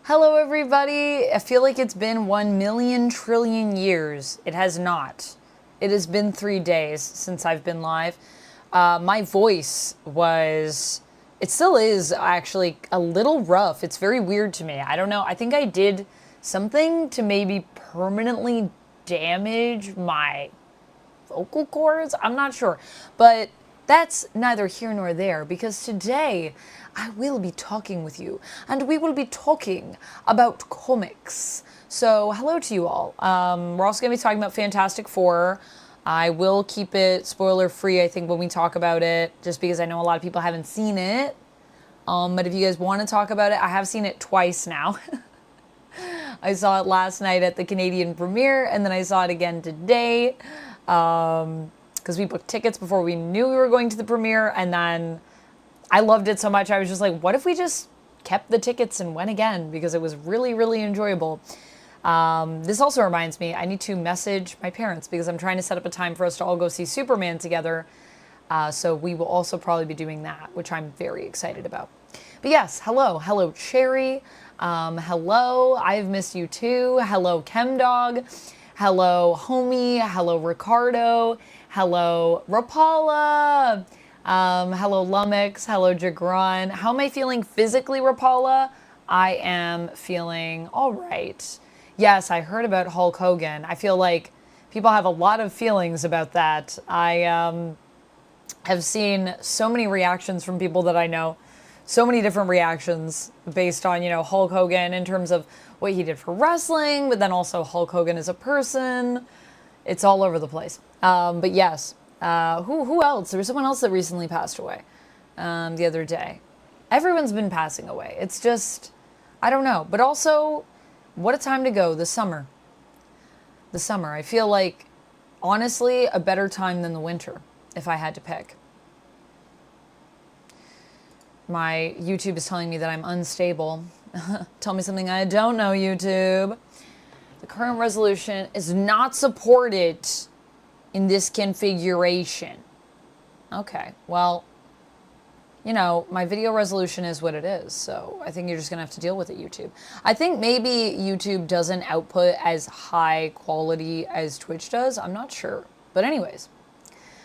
Hello everybody! I feel like it's been 1,000,000 trillion years. It has not. It has been 3 days since I've been live. My voice was... It still is actually a little rough. It's very weird to me. I don't know. I think I did something to maybe permanently damage my vocal cords. I'm not sure. But that's neither here nor there, because today I will be talking with you, and we will be talking about comics. So hello to you all. We're also going to be talking about Fantastic Four. I will keep it spoiler free, I think, when we talk about it, just because I know a lot of people haven't seen it. But if you guys want to talk about it, I have seen it twice now. I saw it last night at the Canadian premiere, and then I saw it again today. Because we booked tickets before we knew we were going to the premiere, and then I loved it so much, I was just like, what if we just kept the tickets and went again? Because it was really, really enjoyable. This also reminds me, I need to message my parents, because I'm trying to set up a time for us to all go see Superman together. So we will also probably be doing that, which I'm very excited about. But yes, hello. Hello, Cherry. Hello, I've missed you too. Hello, Chemdog. Hello, Homie. Hello, Ricardo. Hello, Rapala. Hello, Lumix. Hello, Jagron. How am I feeling physically, Rapala? I am feeling all right. Yes, I heard about Hulk Hogan. I feel like people have a lot of feelings about that. I have seen so many reactions from people that I know. So many different reactions based on, you know, Hulk Hogan in terms of what he did for wrestling, but then also Hulk Hogan as a person. It's all over the place. But yes, who else? There was someone else that recently passed away the other day. Everyone's been passing away. It's just, I don't know. But also, what a time to go, the summer. The summer. I feel like, honestly, a better time than the winter, if I had to pick. My YouTube is telling me that I'm unstable. Tell me something I don't know, YouTube. The current resolution is not supported in this configuration. Okay, well, you know, my video resolution is what it is, so I think you're just gonna have to deal with it, YouTube. I think maybe YouTube doesn't output as high quality as Twitch does. I'm not sure. But anyways,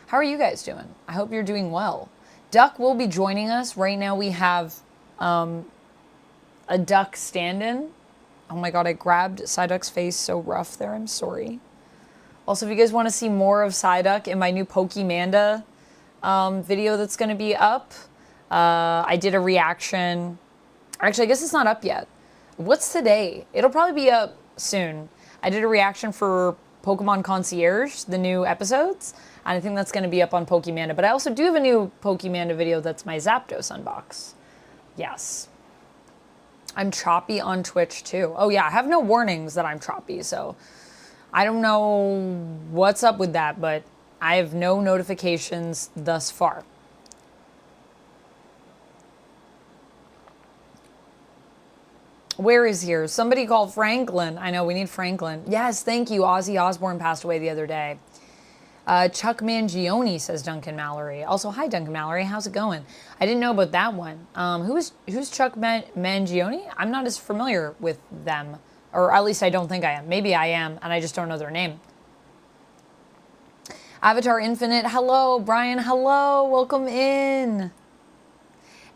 how are you guys doing? I hope you're doing well. Duck will be joining us. Right now we have a duck stand-in. Oh my god, I grabbed Psyduck's face so rough there. I'm sorry. Also, if you guys want to see more of Psyduck in my new Pokemanda video that's going to be up, I did a reaction. Actually, I guess it's not up yet. What's today? It'll probably be up soon. I did a reaction for Pokemon Concierge, the new episodes, and I think that's going to be up on Pokemanda. But I also do have a new Pokemanda video that's my Zapdos unbox. Yes. I'm choppy on Twitch too. Oh yeah, I have no warnings that I'm choppy, so I don't know what's up with that, but I have no notifications thus far. Where is here? Somebody called Franklin. I know, we need Franklin. Yes, thank you. Ozzy Osbourne passed away the other day. Chuck Mangione, says Duncan Mallory. Also, hi, Duncan Mallory. How's it going? I didn't know about that one. Who's Chuck Mangione? I'm not as familiar with them. Or at least I don't think I am. Maybe I am, and I just don't know their name. Avatar Infinite, hello. Brian, hello. Welcome in.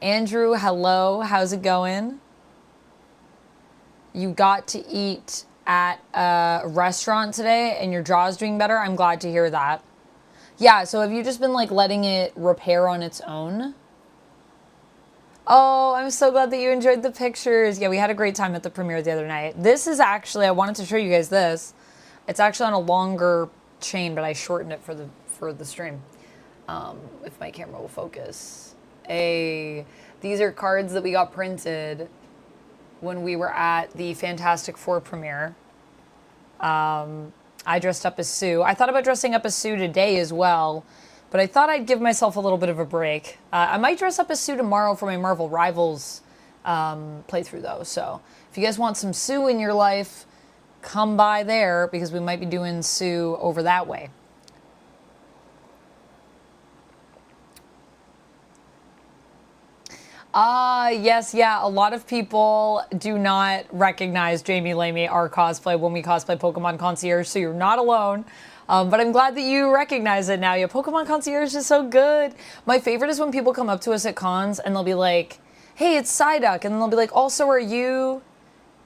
Andrew, hello. How's it going? You got to eat at a restaurant today and your jaw's doing better. I'm glad to hear that. Yeah, so have you just been like letting it repair on its own? Oh, I'm so glad that you enjoyed the pictures. Yeah, we had a great time at the premiere the other night. This is actually, I wanted to show you guys this. It's actually on a longer chain, but I shortened it for the stream. If my camera will focus. These are cards that we got printed when we were at the Fantastic Four premiere. I dressed up as Sue. I thought about dressing up as Sue today as well, but I thought I'd give myself a little bit of a break. I might dress up as Sue tomorrow for my Marvel Rivals playthrough, though. So if you guys want some Sue in your life, come by there, because we might be doing Sue over that way. Yes, yeah. A lot of people do not recognize Jamie Lamey, our cosplay, when we cosplay Pokemon Concierge, so you're not alone. But I'm glad that you recognize it now. Yeah, Pokemon Concierge is so good. My favorite is when people come up to us at cons and they'll be like, hey, it's Psyduck. And they'll be like, also, are you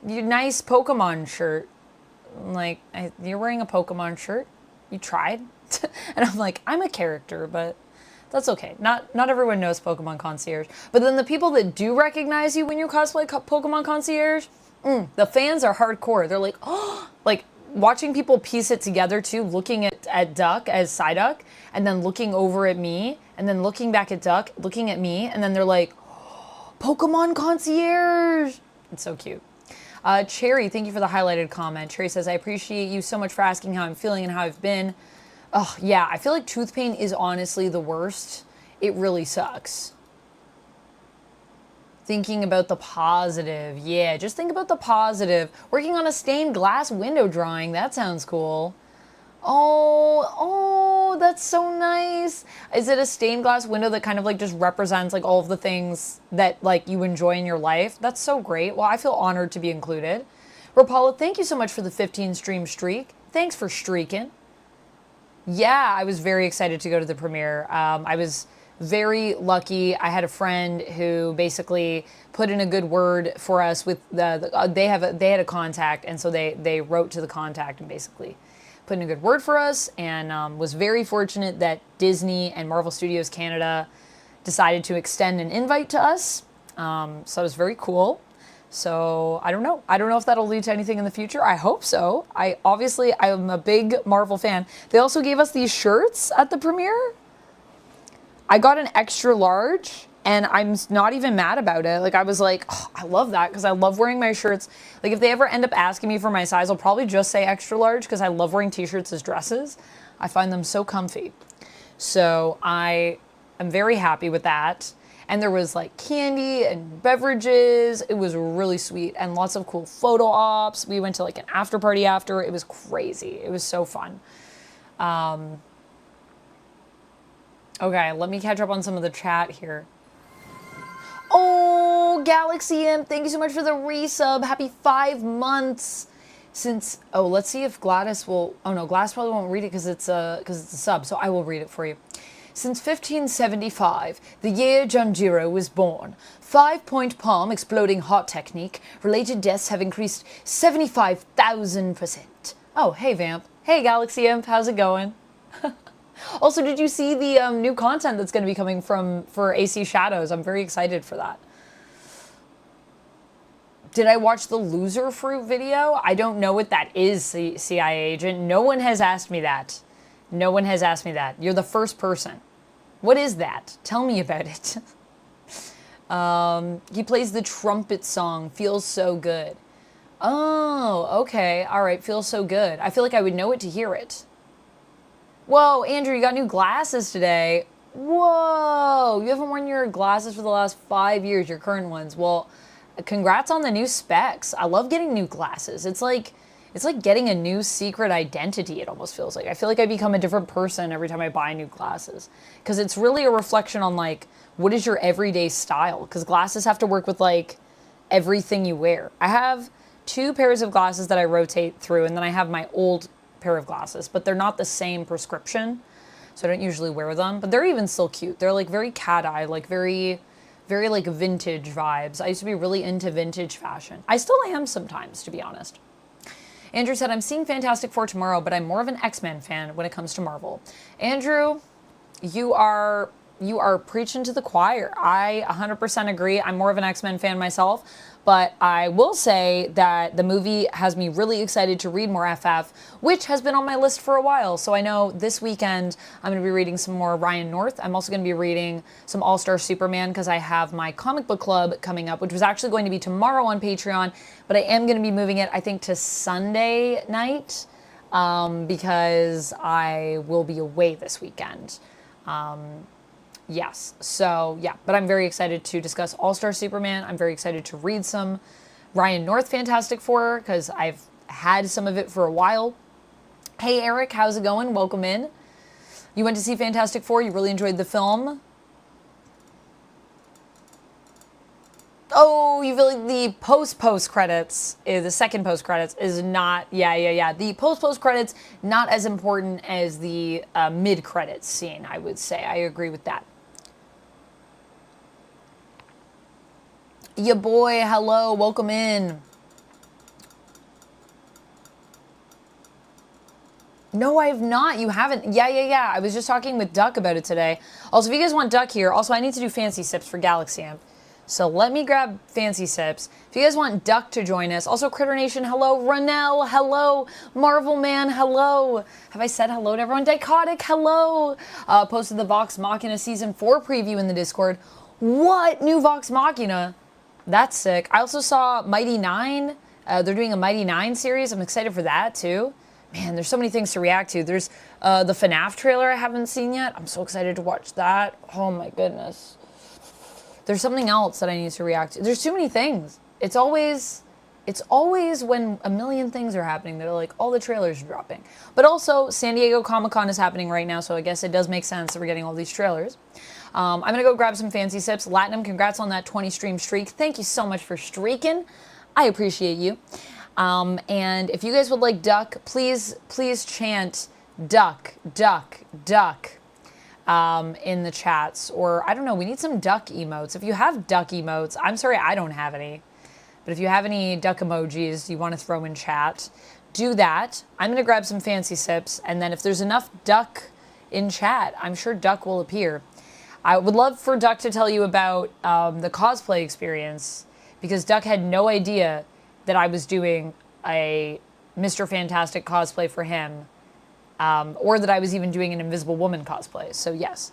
nice Pokemon shirt? I'm like, you're wearing a Pokemon shirt? You tried? And I'm like, I'm a character, but that's okay. Not everyone knows Pokemon Concierge. But then the people that do recognize you when you cosplay Pokemon Concierge, the fans are hardcore. They're like, oh, like watching people piece it together too, looking at Duck as Psyduck, and then looking over at me, and then looking back at Duck, looking at me, and then they're like, oh, Pokemon Concierge. It's so cute. Cherry, thank you for the highlighted comment. Cherry says, I appreciate you so much for asking how I'm feeling and how I've been. Oh, yeah, I feel like tooth pain is honestly the worst. It really sucks. Thinking about the positive. Yeah, just think about the positive. Working on a stained glass window drawing. That sounds cool. Oh, that's so nice. Is it a stained glass window that kind of like just represents like all of the things that like you enjoy in your life? That's so great. Well, I feel honored to be included. Rapala, thank you so much for the 15 stream streak. Thanks for streaking. Yeah, I was very excited to go to the premiere. I was very lucky. I had a friend who basically put in a good word for us with they had a contact, and so they wrote to the contact and basically put in a good word for us, and was very fortunate that Disney and Marvel Studios Canada decided to extend an invite to us. So it was very cool. So I don't know. I don't know if that'll lead to anything in the future. I hope so. I'm a big Marvel fan. They also gave us these shirts at the premiere. I got an extra large, and I'm not even mad about it. Like, I was like, oh, I love that because I love wearing my shirts. Like, if they ever end up asking me for my size, I'll probably just say extra large because I love wearing t-shirts as dresses. I find them so comfy. So I am very happy with that. And there was like candy and beverages. It was really sweet and lots of cool photo ops. We went to like an after party after. It was crazy. It was so fun. Okay, let me catch up on some of the chat here. Oh, Galaxy Imp, thank you so much for the resub. Happy 5 months since. Oh, let's see if Gladys will. Oh no, Gladys probably won't read it because it's a sub. So I will read it for you. Since 1575, the year Janjiro was born, 5-point palm exploding heart technique, related deaths have increased 75,000%. Oh, hey Vamp. Hey Galaxy Imp, how's it going? Also, did you see the new content that's going to be coming for AC Shadows? I'm very excited for that. Did I watch the Loser Fruit video? I don't know what that is, CIA agent. No one has asked me that. No one has asked me that. You're the first person. What is that? Tell me about it. He plays the trumpet song, Feels So Good. Oh, okay. All right, Feels So Good. I feel like I would know it to hear it. Whoa, Andrew, you got new glasses today. Whoa, you haven't worn your glasses for the last 5 years, your current ones. Well, congrats on the new specs. I love getting new glasses. It's like getting a new secret identity, it almost feels like. I feel like I become a different person every time I buy new glasses. Because it's really a reflection on, like, what is your everyday style? Because glasses have to work with, like, everything you wear. I have 2 pairs of glasses that I rotate through, and then I have my old pair of glasses. But they're not the same prescription, so I don't usually wear them. But they're even still cute. They're, like, very cat-eye, like, very, very, like, vintage vibes. I used to be really into vintage fashion. I still am sometimes, to be honest. Andrew said, I'm seeing Fantastic Four tomorrow, but I'm more of an X-Men fan when it comes to Marvel. Andrew, you are preaching to the choir. I 100% agree. I'm more of an X-Men fan myself, but I will say that the movie has me really excited to read more FF, which has been on my list for a while. So I know this weekend I'm going to be reading some more Ryan North. I'm also going to be reading some All-Star Superman because I have my comic book club coming up, which was actually going to be tomorrow on Patreon, but I am going to be moving it, I think, to Sunday night because I will be away this weekend. Yes, so yeah, but I'm very excited to discuss All-Star Superman. I'm very excited to read some Ryan North Fantastic Four because I've had some of it for a while. Hey Eric, how's it going? Welcome in. You went to see Fantastic Four, you really enjoyed the film. Oh, you feel like the post credits, the second post credits is not, yeah. The post credits, not as important as the mid credits scene, I would say. I agree with that. Ya boy, hello, welcome in. No, I have not. You haven't. Yeah. I was just talking with Duck about it today. Also, if you guys want Duck here, also I need to do fancy sips for Galaxy Amp. So let me grab fancy sips. If you guys want Duck to join us, also Critter Nation, hello. Ronell, hello. Marvel Man, hello. Have I said hello to everyone? Dichotic, hello. Posted the Vox Machina Season 4 preview in the Discord. What? New Vox Machina? That's sick. I also saw Mighty 9. They're doing a Mighty 9 series. I'm excited for that too. Man, there's so many things to react to. There's the FNAF trailer I haven't seen yet. I'm so excited to watch that. Oh my goodness. There's something else that I need to react to. There's too many things. It's always when a million things are happening that are like all the trailers are dropping. But also, San Diego Comic-Con is happening right now, so I guess it does make sense that we're getting all these trailers. I'm going to go grab some fancy sips. Latinum, congrats on that 20 stream streak. Thank you so much for streaking. I appreciate you. And if you guys would like Duck, please chant Duck, Duck, Duck in the chats. Or, I don't know, we need some Duck emotes. If you have Duck emotes, I'm sorry, I don't have any. But if you have any Duck emojis you want to throw in chat, do that. I'm going to grab some fancy sips. And then if there's enough Duck in chat, I'm sure Duck will appear. I would love for Duck to tell you about the cosplay experience. Because Duck had no idea that I was doing a Mr. Fantastic cosplay for him, or that I was even doing an Invisible Woman cosplay, so yes.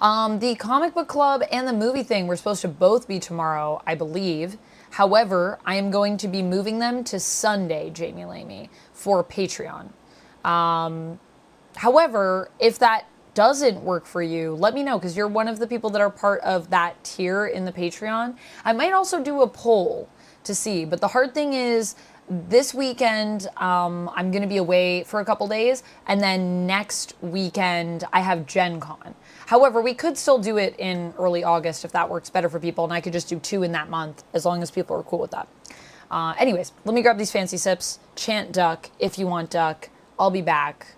The comic book club and the movie thing were supposed to both be tomorrow, I believe. However, I am going to be moving them to Sunday, Jamie Lamey, for Patreon. However, if that doesn't work for you, let me know, because you're one of the people that are part of that tier in the Patreon. I might also do a poll to see, but the hard thing is this weekend I'm going to be away for a couple days, and then next weekend I have Gen Con. However, we could still do it in early August if that works better for people, and I could just do 2 in that month as long as people are cool with that. Anyways, let me grab these fancy sips. Chant Duck if you want Duck. I'll be back,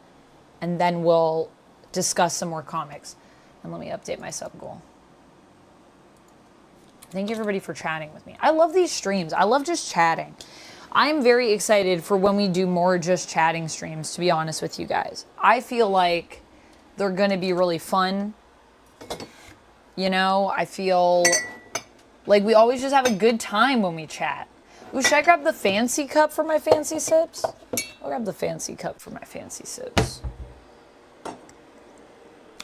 and then we'll discuss some more comics. And let me update my sub goal. Thank you everybody for chatting with me. I love these streams. I love just chatting. I'm very excited for when we do more just chatting streams, to be honest with you guys. I feel like they're gonna be really fun. You know, I feel like we always just have a good time when we chat. Ooh, should I grab the fancy cup for my fancy sips? I'll grab the fancy cup for my fancy sips.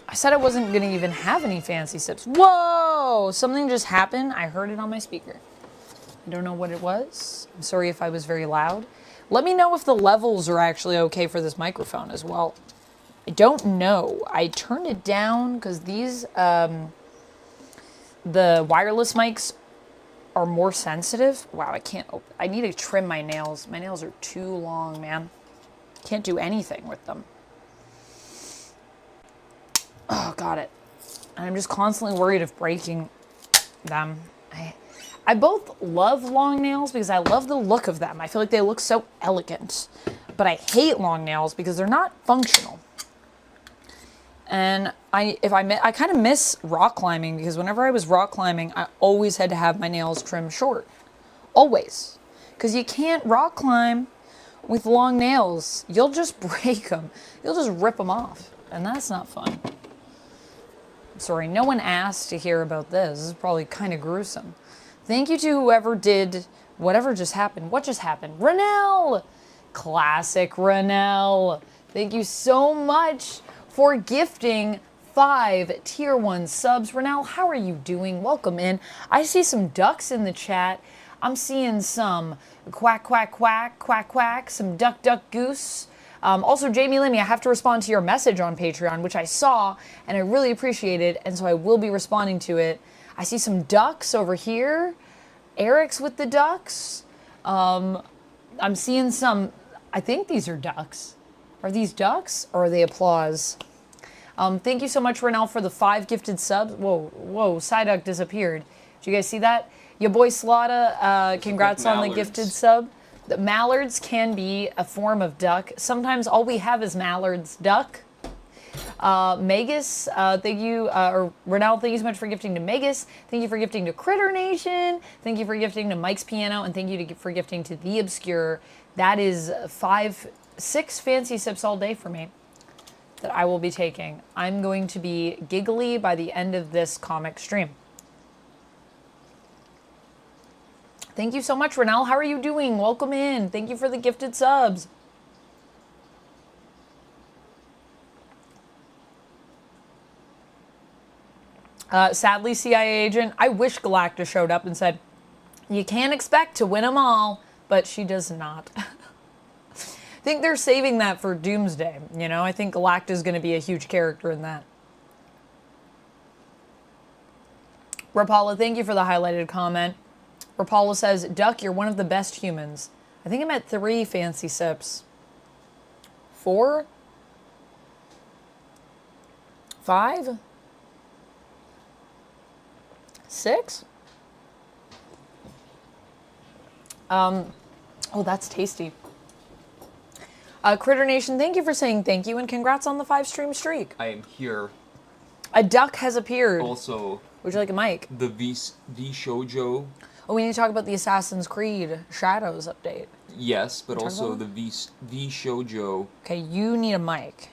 I said I wasn't going to even have any fancy sips. Whoa! Something just happened. I heard it on my speaker. I don't know what it was. I'm sorry if I was very loud. Let me know if the levels are actually okay for this microphone as well. I don't know. I turned it down because these, the wireless mics are more sensitive. Wow, I can't open. I need to trim my nails. My nails are too long, man. Can't do anything with them. Oh, got it. And I'm just constantly worried of breaking them. I both love long nails because I love the look of them. I feel like they look so elegant. But I hate long nails because they're not functional. And I kind of miss rock climbing because whenever I was rock climbing, I always had to have my nails trimmed short. Always. Because you can't rock climb with long nails. You'll just break them. You'll just rip them off. And that's not fun. Sorry, no one asked to hear about this. This is probably kind of gruesome. Thank you to whoever did whatever just happened. What just happened? Ronell! Classic Ronell. Thank you so much for gifting 5 tier 1 subs. Ronell, how are you doing? Welcome in. I see some ducks in the chat. I'm seeing some quack, quack, quack, quack, quack, some duck, duck, goose. Also, Jamie Limmy, I have to respond to your message on Patreon, which I saw, and I really appreciate it, and so I will be responding to it. I see some ducks over here. Eric's with the ducks. I'm seeing some, I think these are ducks. Are these ducks, or are they applause? Thank you so much, Renell, for the 5 gifted subs. Whoa, Psyduck disappeared. Did you guys see that? Your boy Slotta, congrats on the gifted sub. The mallards can be a form of duck. Sometimes all we have is mallards duck. Magus, thank you, or Renell, thank you so much for gifting to Magus. Thank you for gifting to Critter Nation. Thank you for gifting to Mike's Piano, and thank you for gifting to The Obscure. That is 6 fancy sips all day for me that I will be taking. I'm going to be giggly by the end of this comic stream. Thank you so much, Renell. How are you doing? Welcome in. Thank you for the gifted subs. Sadly, CIA agent, I wish Galacta showed up and said, you can't expect to win them all, but she does not. I think they're saving that for Doomsday, you know? I think Galacta is going to be a huge character in that. Rapala, thank you for the highlighted comment. Rapala says, Duck, you're one of the best humans. I think I'm at 3 fancy sips. 4? 5? 6? Oh, that's tasty. Critter Nation, thank you for saying thank you, and congrats on the 5-stream streak. I am here. A duck has appeared. Also, would you like a mic? The V Shoujo. Oh, we need to talk about the Assassin's Creed Shadows update. Yes, but also the V Shoujo. Okay, you need a mic.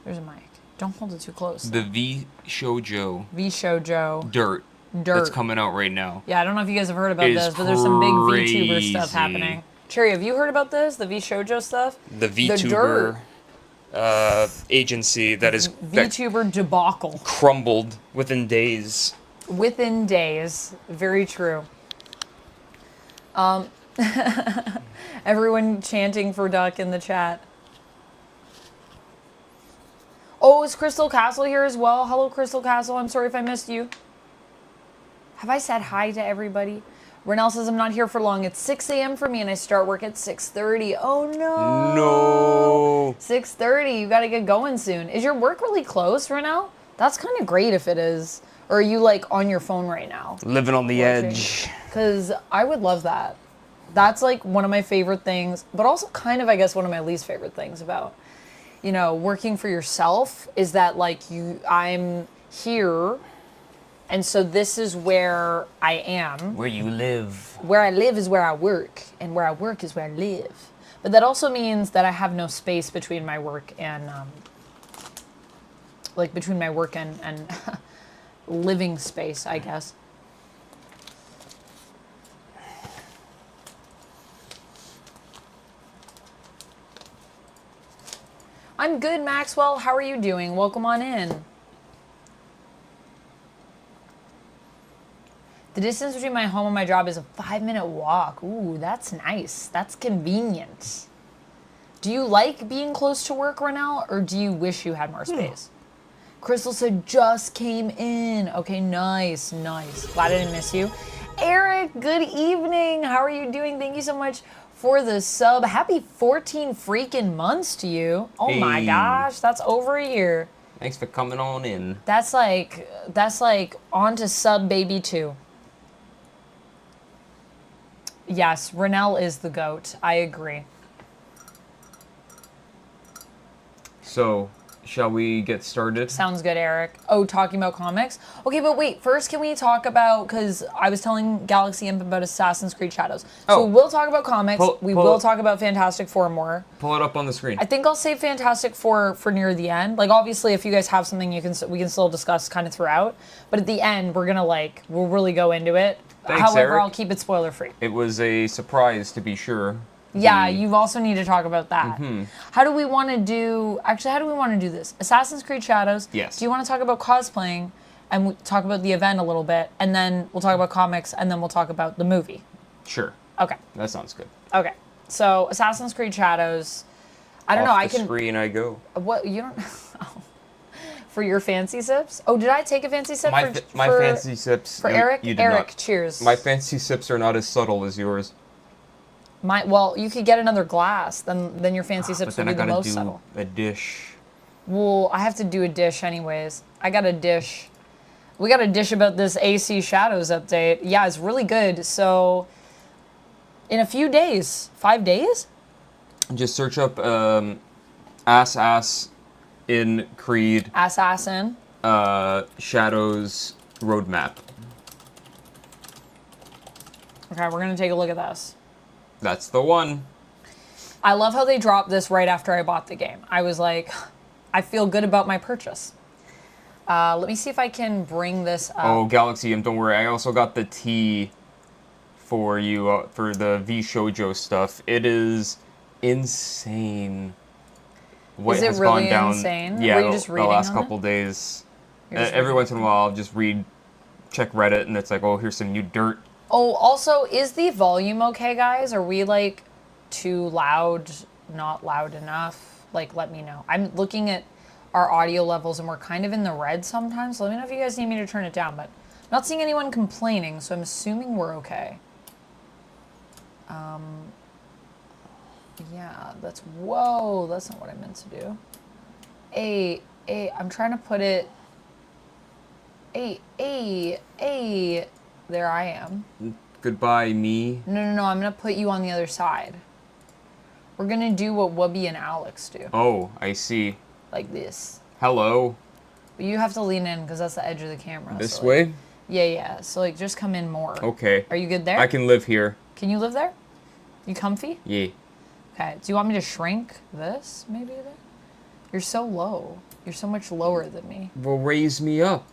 There's a mic. Don't hold it too close. The V Shoujo. V Shoujo. Dirt. That's coming out right now. Yeah, I don't know if you guys have heard about this, but there's some big VTuber stuff happening. Cherry, have you heard about this? The V Shoujo stuff? The VTuber agency that is VTuber debacle. Crumbled within days. Within days. Very true. Everyone chanting for Duck in the chat. Oh, is Crystal Castle here as well? Hello, Crystal Castle. I'm sorry if I missed you. Have I said hi to everybody? Renell says I'm not here for long. It's 6 a.m. for me, and I start work at 6:30. Oh, no. No. 6:30. You got to get going soon. Is your work really close, Renell? That's kind of great if it is. Or are you, like, on your phone right now? Living on the edge. Because I would love that. That's, like, one of my favorite things, but also kind of, I guess, one of my least favorite things about, you know, working for yourself is that, like, I'm here, and so this is where I am. Where you live. Where I live is where I work, and where I work is where I live. But that also means that I have no space between my work and, like, between my work and living space, I guess. I'm good, Maxwell. How are you doing? Welcome on in. The distance between my home and my job is a 5-minute walk. Ooh, that's nice. That's convenient. Do you like being close to work right now, or do you wish you had more space? Crystal said, just came in. Okay, nice, nice. Glad I didn't miss you. Eric, good evening. How are you doing? Thank you so much for the sub. Happy 14 freaking months to you. Oh my gosh, that's over a year. Thanks for coming on in. That's like on to sub baby 2. Yes, Renell is the GOAT. I agree. So, shall we get started? Sounds good, Eric. Oh, talking about comics? Okay, but wait, first can we talk about, because I was telling Galaxy Imp about Assassin's Creed Shadows. So we'll talk about comics. We will talk about Fantastic Four more. Pull it up on the screen. I think I'll save Fantastic Four for near the end. Like, obviously, if you guys have something, we can still discuss kind of throughout. But at the end, we'll really go into it. Thanks, However, Eric. I'll keep it spoiler free. It was a surprise, to be sure. Yeah, you also need to talk about that. How do we want to do... Actually, how do we want to do this? Assassin's Creed Shadows. Yes. Do you want to talk about cosplaying and talk about the event a little bit, and then we'll talk about comics, and then we'll talk about the movie? Sure. Okay. That sounds good. Okay. So, Assassin's Creed Shadows... I don't know, I can... Off the screen I go. What? You don't... Oh. For your fancy sips? Oh, did I take a fancy sip My fancy sips... For Eric? You did Eric, not. cheers. My fancy sips are not as subtle as yours. Well, you could get another glass, then your fancy sips will be the most subtle. A dish. Well, I have to do a dish anyways. I got a dish. We got a dish about this AC Shadows update. Yeah, it's really good. So, in a few days, 5 days? Just search up ass in Creed Assassin. Shadows roadmap. Okay, we're going to take a look at this. That's the one. I love how they dropped this right after I bought the game. I was like, I feel good about my purchase. Let me see if I can bring this up. Oh, Galaxy, don't worry. I also got the T for you for the V Shoujo stuff. It is insane. What Is it has really gone down, insane? Yeah, Were you just the reading last on couple days. You're just Every reading? once in a while, I'll just check Reddit, and it's like, oh, here's some new dirt. Oh, also, is the volume okay, guys? Are we, like, too loud, not loud enough? Like, let me know. I'm looking at our audio levels, and we're kind of in the red sometimes. So let me know if you guys need me to turn it down, but I'm not seeing anyone complaining, so I'm assuming we're okay. Yeah, whoa, that's not what I meant to do. I'm trying to put it, there I am. Goodbye, me. No, I'm gonna put you on the other side. We're gonna do what Whoopi and Alex do, Oh, I see. like this. Hello. But you have to lean in, because that's the edge of the camera. This so, like, way? yeah, so, like, just come in more. Okay. Are you good there? I can live here. Can you live there? You comfy? Yeah. Okay, do you want me to shrink this, maybe? You're so low. You're so much lower than me. Well, raise me up.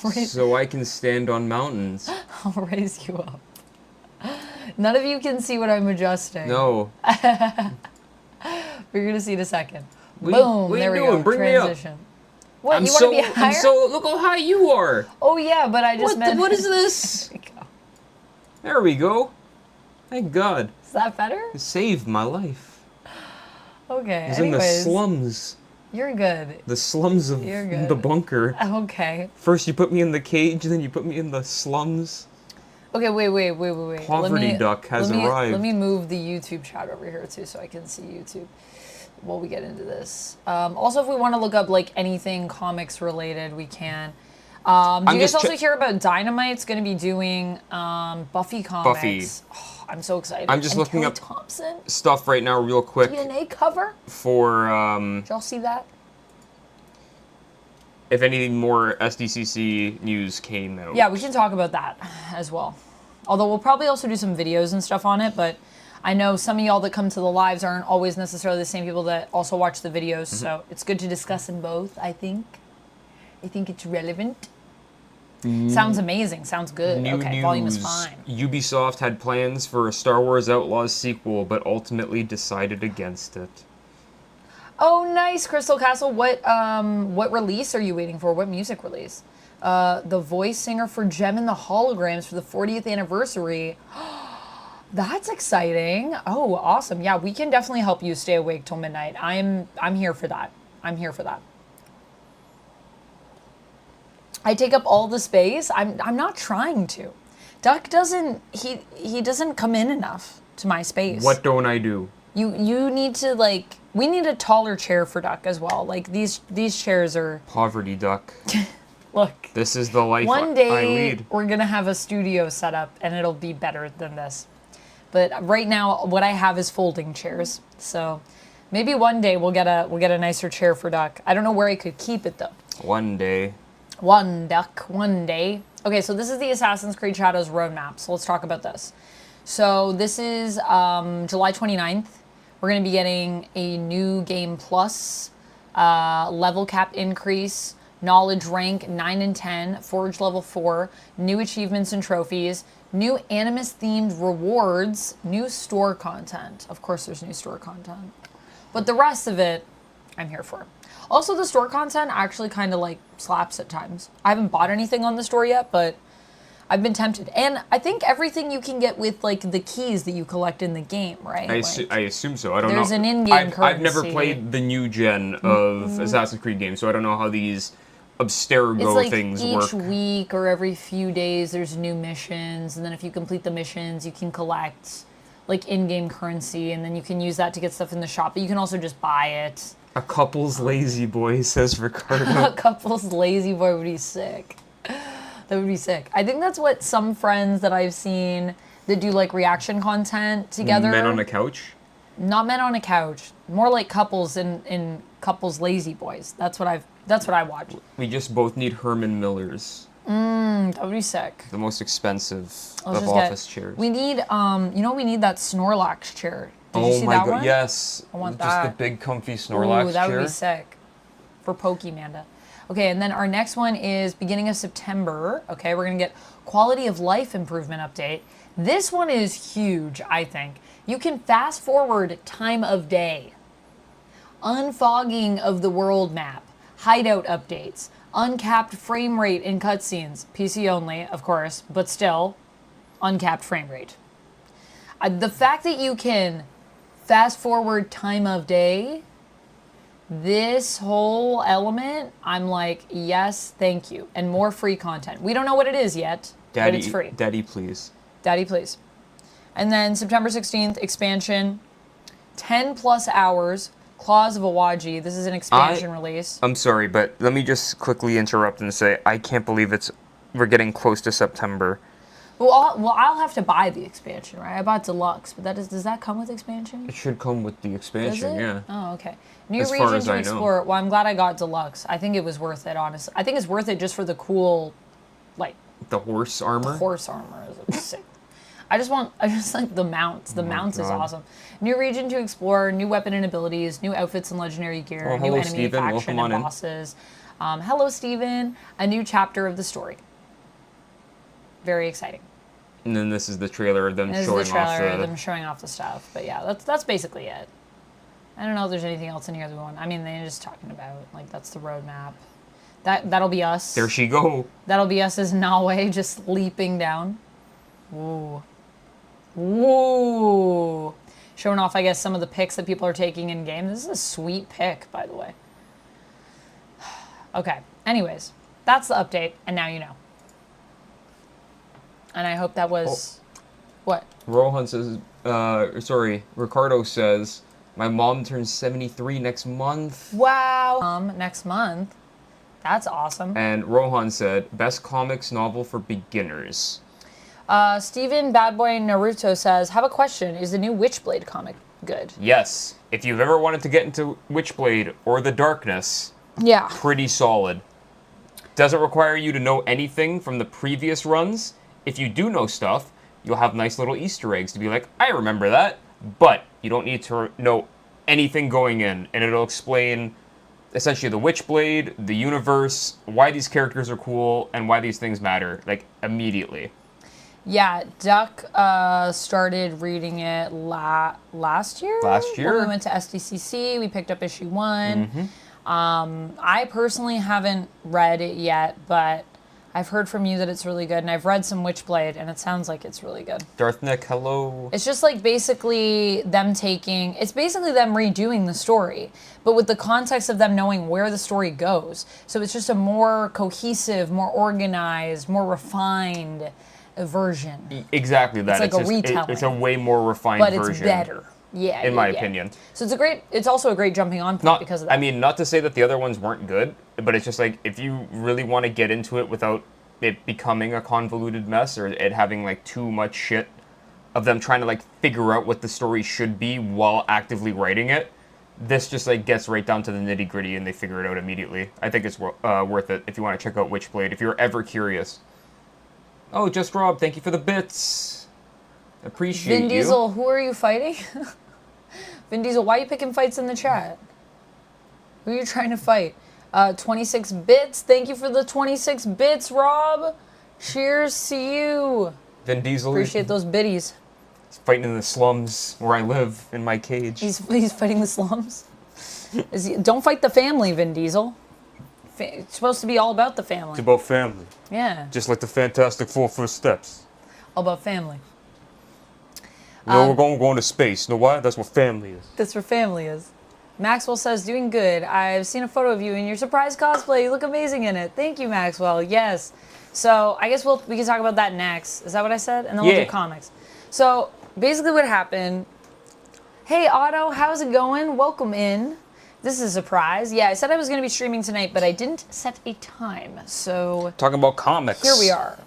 Raise- So I can stand on mountains. I'll raise you up. None of you can see what I'm adjusting. No. We're gonna see in a second. What Boom, you there we doing? go, Bring me up. transition. What, you wanna be higher? Look how high you are. Oh yeah, but I just meant... What is this? There we go. There we go. Thank God. Is that better? It saved my life. Okay, I was in the anyways, slums. you're good. The slums of You're good. the bunker. Okay. First you put me in the cage, then you put me in the slums. Okay, wait. Poverty Duck has arrived. Let me move the YouTube chat over here too, so I can see YouTube while we get into this. Also, if we want to look up like anything comics related, we can. Do you guys also hear about Dynamite's going to be doing Buffy comics? Buffy. Oh, I'm so excited. I'm just and looking Kelly up Thompson stuff right now real quick DNA cover. for Did y'all see that? if anything more SDCC news came out. Yeah, we can talk about that as well. Although we'll probably also do some videos and stuff on it, but I know some of y'all that come to the lives aren't always necessarily the same people that also watch the videos, so it's good to discuss in both, I think. I think it's relevant. Sounds amazing. Sounds good. New okay, news. volume is fine. Ubisoft had plans for a Star Wars Outlaws sequel, but ultimately decided against it. Oh, nice, Crystal Castle. What release are you waiting for? What music release? The voice singer for Gem and the Holograms for the 40th anniversary. That's exciting. Oh, awesome. Yeah, we can definitely help you stay awake till midnight. I'm here for that. I'm here for that. I take up all the space. I'm not trying to. Duck doesn't he doesn't come in enough to my space. What don't I do? You need to, like, we need a taller chair for Duck as well. Like these chairs are, Poverty Duck. look. This is the life One I day lead. we're gonna have a studio set up and it'll be better than this. But right now what I have is folding chairs. So maybe one day we'll get a nicer chair for Duck. I don't know where I could keep it though. One day. One day. Okay, so this is the Assassin's Creed Shadows roadmap. So let's talk about this. So this is July 29th. We're going to be getting a new Game Plus, level cap increase, knowledge rank 9 and 10, forge level 4, new achievements and trophies, new Animus-themed rewards, new store content. Of course there's new store content. But the rest of it, I'm here for. Also, the store content actually kind of like slaps at times. I haven't bought anything on the store yet, but I've been tempted. And I think everything you can get with like the keys that you collect in the game, right? I assume so. I don't know. There's an in-game currency. I've never played the new gen of Assassin's Creed games, so I don't know how these Abstergo It's like things each work. week or every few days there's new missions, and then if you complete the missions, you can collect like in-game currency, and then you can use that to get stuff in the shop, but you can also just buy it. A couple's lazy boy, says Ricardo. A couple's lazy boy would be sick. That would be sick. I think that's what some friends that I've seen that do like reaction content together. Men on a couch? Not men on a couch. More like couples in couples lazy boys. That's what I watch. We just both need Herman Millers. That would be sick. The most expensive Let's of just office chairs. We need we need that Snorlax chair. Did you Oh see my that god, one? yes. I want just that. the big comfy Snorlax Ooh, that chair. would be sick. For Pokemanda. Okay, and then our next one is beginning of September. Okay, we're gonna get quality of life improvement update. This one is huge, I think. You can fast forward time of day, unfogging of the world map, hideout updates, uncapped frame rate in cutscenes, PC only, of course, but still, uncapped frame rate. The fact that you can fast forward time of day, this whole element, I'm like, yes, thank you. And more free content. We don't know what it is yet, but it's free. Daddy, please. Daddy, please. And then September 16th, expansion, 10 plus hours, Claws of Awaji. This is an expansion release. I'm sorry, but let me just quickly interrupt and say I can't believe we're getting close to September. Well, I'll have to buy the expansion, right? I bought Deluxe, but does that come with expansion? It should come with the Does expansion, it? yeah. Oh, okay. New As far region as to I know. explore. Well, I'm glad I got Deluxe. I think it was worth it, honestly. I think it's worth it just for the cool, like, The horse armor? horse armor. Is sick. I just like the mounts. The mounts is God. awesome. New region to explore, new weapon and abilities, new outfits and legendary gear, Oh, new hello, enemy Steven. faction Welcome on and in. bosses. Hello, Steven. A new chapter of the story. Very exciting. And then this is the trailer of them This showing is the trailer off of them showing off the stuff. But yeah, that's basically it. I don't know if there's anything else in here that we want. I mean, they're just talking about, like, that's the roadmap. That'll be us. There she go. That'll be us as Nawe just leaping down. Ooh. Ooh. Showing off, I guess, some of the pics that people are taking in game. This is a sweet pic, by the way. Okay. Anyways, that's the update, and now you know. And I hope that was... What? Rohan says, Ricardo says, my mom turns 73 next month. Wow. Next month. That's awesome. And Rohan said, best comics novel for beginners. Steven Badboy Naruto says, have a question. Is the new Witchblade comic good? Yes. If you've ever wanted to get into Witchblade or the Darkness, Yeah. pretty solid. Doesn't require you to know anything from the previous runs. If you do know stuff, you'll have nice little Easter eggs to be like, I remember that. But you don't need to know anything going in. And it'll explain essentially the Witchblade, the universe, why these characters are cool, and why these things matter, like, immediately. Yeah, Duck started reading it last year? Last year. When we went to SDCC, we picked up issue 1. Mm-hmm. I personally haven't read it yet, but I've heard from you that it's really good, and I've read some Witchblade, and it sounds like it's really good. Darthnick, hello. It's just like basically them it's basically them redoing the story, but with the context of them knowing where the story goes. So it's just a more cohesive, more organized, more refined version. Exactly that. It's like a retelling. It's a way more refined But version. it's better. Yeah. In my opinion. So it's also a great jumping on point because of that. I mean, not to say that the other ones weren't good, but it's just like, if you really want to get into it without it becoming a convoluted mess or it having like too much shit of them trying to like figure out what the story should be while actively writing it, this just like gets right down to the nitty gritty and they figure it out immediately. I think it's worth it if you want to check out Witchblade, if you're ever curious. Oh, Just Rob, thank you for the bits. Appreciate Vin Diesel, who are you fighting? Vin Diesel, why are you picking fights in the chat? Who are you trying to fight? 26 bits. Thank you for the 26 bits, Rob. Cheers to you. Vin Diesel. Appreciate those biddies. He's fighting in the slums where I live in my cage. He's fighting the slums. Don't fight the family, Vin Diesel. It's supposed to be all about the family. It's about family. Yeah. Just like the Fantastic Four First Steps. All about family. No, we're going to space. Know why? That's what family is. That's where family is. Maxwell says, doing good. I've seen a photo of you in your surprise cosplay. You look amazing in it. Thank you, Maxwell. Yes. So I guess we can talk about that next. Is that what I said? And then we'll do comics. So basically what happened. Hey, Otto, how's it going? Welcome in. This is a surprise. Yeah, I said I was going to be streaming tonight, but I didn't set a time. So Talking about comics. here we are.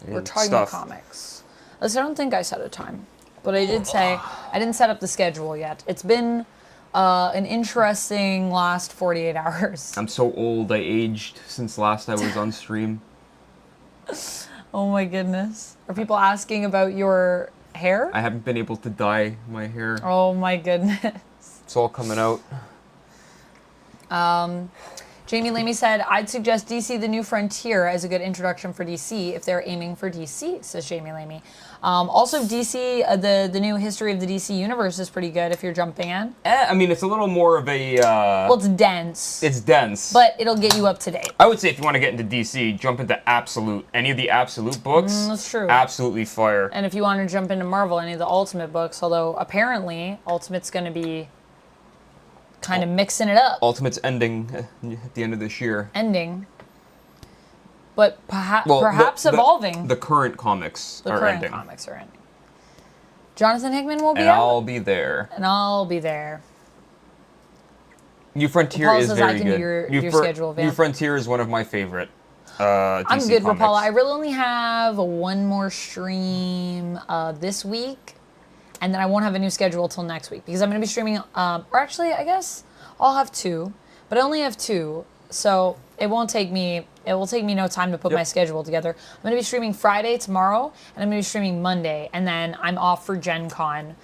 We're and talking about stuff. comics. Listen, I don't think I set a time, but I did say I didn't set up the schedule yet. It's been an interesting last 48 hours. I'm so old. I aged since last I was on stream. Oh my goodness. Are people asking about your hair? I haven't been able to dye my hair. Oh my goodness. It's all coming out. Jamie Lamey said, I'd suggest DC The New Frontier as a good introduction for DC if they're aiming for DC, says Jamie Lamey. Also, DC, the new history of the DC universe is pretty good if you're jumping in. I mean, it's a little more of a... Well, it's dense. It's dense. But it'll get you up to date. I would say if you want to get into DC, jump into Absolute. Any of the Absolute books. That's true. Absolutely fire. And if you want to jump into Marvel, any of the Ultimate books, although apparently Ultimate's going to be kind of mixing it up. Ultimate's ending at the end of this year. Ending. But Well, perhaps evolving. The current comics The are current ending. comics are ending. Jonathan Hickman will be And out. I'll be there. And I'll be there. New Frontier Paul is says I very can do good. your schedule, Van. New Frontier is one of my favorite I'm DC good, comics. Rapala. I really only have one more stream this week. And then I won't have a new schedule till next week. Because I'm going to be streaming, or actually, I guess I'll have two. But I only have two. So it will take me no time to put my schedule together. I'm going to be streaming Friday tomorrow, and I'm going to be streaming Monday, and then I'm off for Gen Con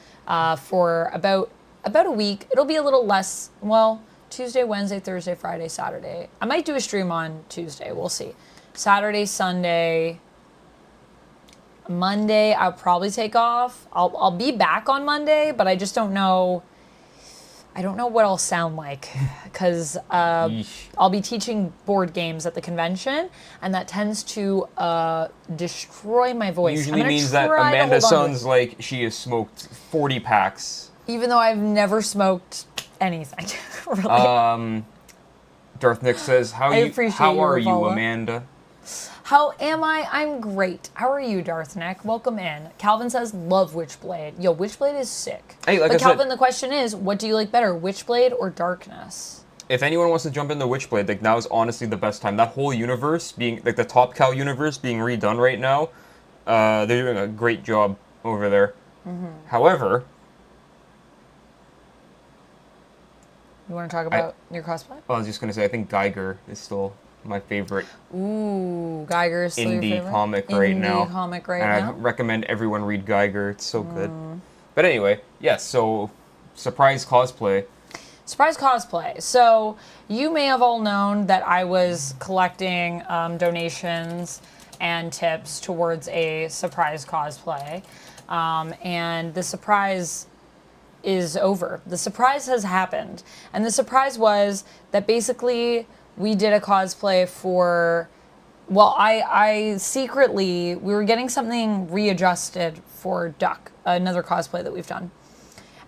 for about a week. It'll be a little less, well, Tuesday, Wednesday, Thursday, Friday, Saturday. I might do a stream on Tuesday. We'll see. Saturday, Sunday, Monday, I'll probably take off. I'll be back on Monday, but I just don't know. I don't know what I'll sound like because I'll be teaching board games at the convention, and that tends to destroy my voice. Usually means that Amanda sounds like she has smoked 40 packs. Even though I've never smoked anything, really. Darth Nick says, "How are you, Ravala. Amanda?" How am I? I'm great. How are you, Darth Nick? Welcome in. Calvin says, love Witchblade. Yo, Witchblade is sick. Hey, like but I Calvin, said, the question is, what do you like better, Witchblade or Darkness? if anyone wants to jump into Witchblade, like now is honestly the best time. That whole universe being, like the Top Cow universe being redone right now, they're doing a great job over there. Mm-hmm. However, You want to talk about your cosplay? I was just gonna say, I think Geiger is still my favorite Ooh, Geiger is still your indie favorite? comic right now. Indie comic right and now? I recommend everyone read Geiger. It's so good. But anyway, yes. So, surprise cosplay. Surprise cosplay. So you may have all known that I was collecting donations and tips towards a surprise cosplay. And the surprise is over. The surprise has happened. And the surprise was that basically we did a cosplay for, well, I secretly, we were getting something readjusted for Duck, another cosplay that we've done.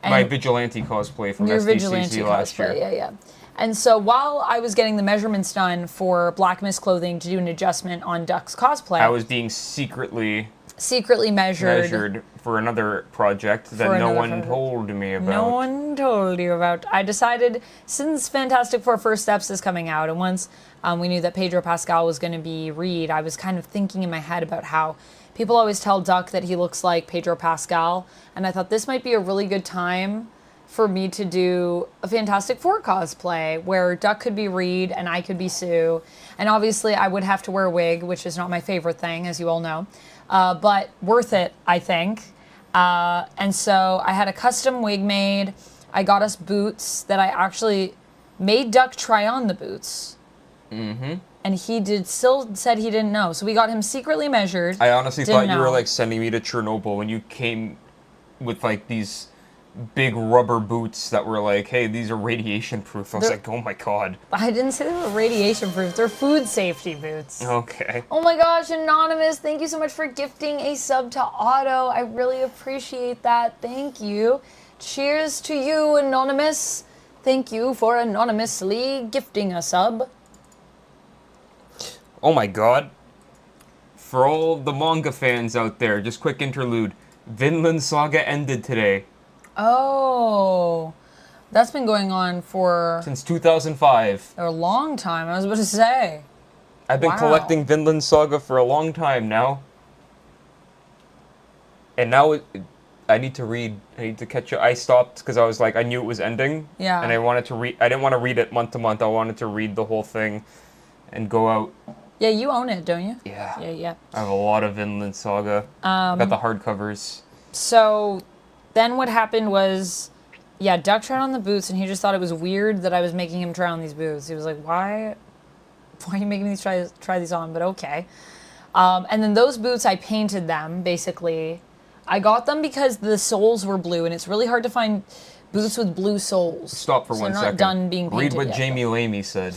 And My vigilante cosplay from your SDCC vigilante last cosplay, year. yeah. And so while I was getting the measurements done for Black Mist Clothing to do an adjustment on Duck's cosplay, I was being secretly measured for another project that no one told me about. No one told you about. I decided, since Fantastic Four First Steps is coming out, and once we knew that Pedro Pascal was going to be Reed, I was kind of thinking in my head about how people always tell Duck that he looks like Pedro Pascal, and I thought this might be a really good time for me to do a Fantastic Four cosplay where Duck could be Reed and I could be Sue. And obviously I would have to wear a wig, which is not my favorite thing, as you all know. But worth it, I think. And so I had a custom wig made. I got us boots that I actually made Duck try on the boots. Mm-hmm. And he still said he didn't know. So we got him secretly measured. I honestly thought you were know. like sending me to Chernobyl when you came with like these big rubber boots that were like, hey, these are radiation proof. I was like, oh my god. I didn't say they were radiation proof. They're food safety boots. Okay. Oh my gosh, Anonymous, thank you so much for gifting a sub to Otto. I really appreciate that. Thank you. Cheers to you, Anonymous. Thank you for anonymously gifting a sub. Oh my god. For all the manga fans out there, just quick interlude. Vinland Saga ended today. Oh. That's been going on for Since 2005. a long time. I was about to say. I've been Wow. collecting Vinland Saga for a long time now. And now I need to read. I need to catch up. I stopped because I was like, I knew it was ending. Yeah. And I wanted to read. I didn't want to read it month to month. I wanted to read the whole thing and go out. Yeah, you own it, don't you? Yeah. Yeah. I have a lot of Vinland Saga. I got the hardcovers. So then what happened was, yeah, Duck tried on the boots, and he just thought it was weird that I was making him try on these boots. He was like, why are you making me try these on? But okay. And then those boots, I painted them, basically. I got them because the soles were blue, and it's really hard to find boots with blue soles. Stop for so one they're second. not done being painted Read what yet, Jamie Lamey said.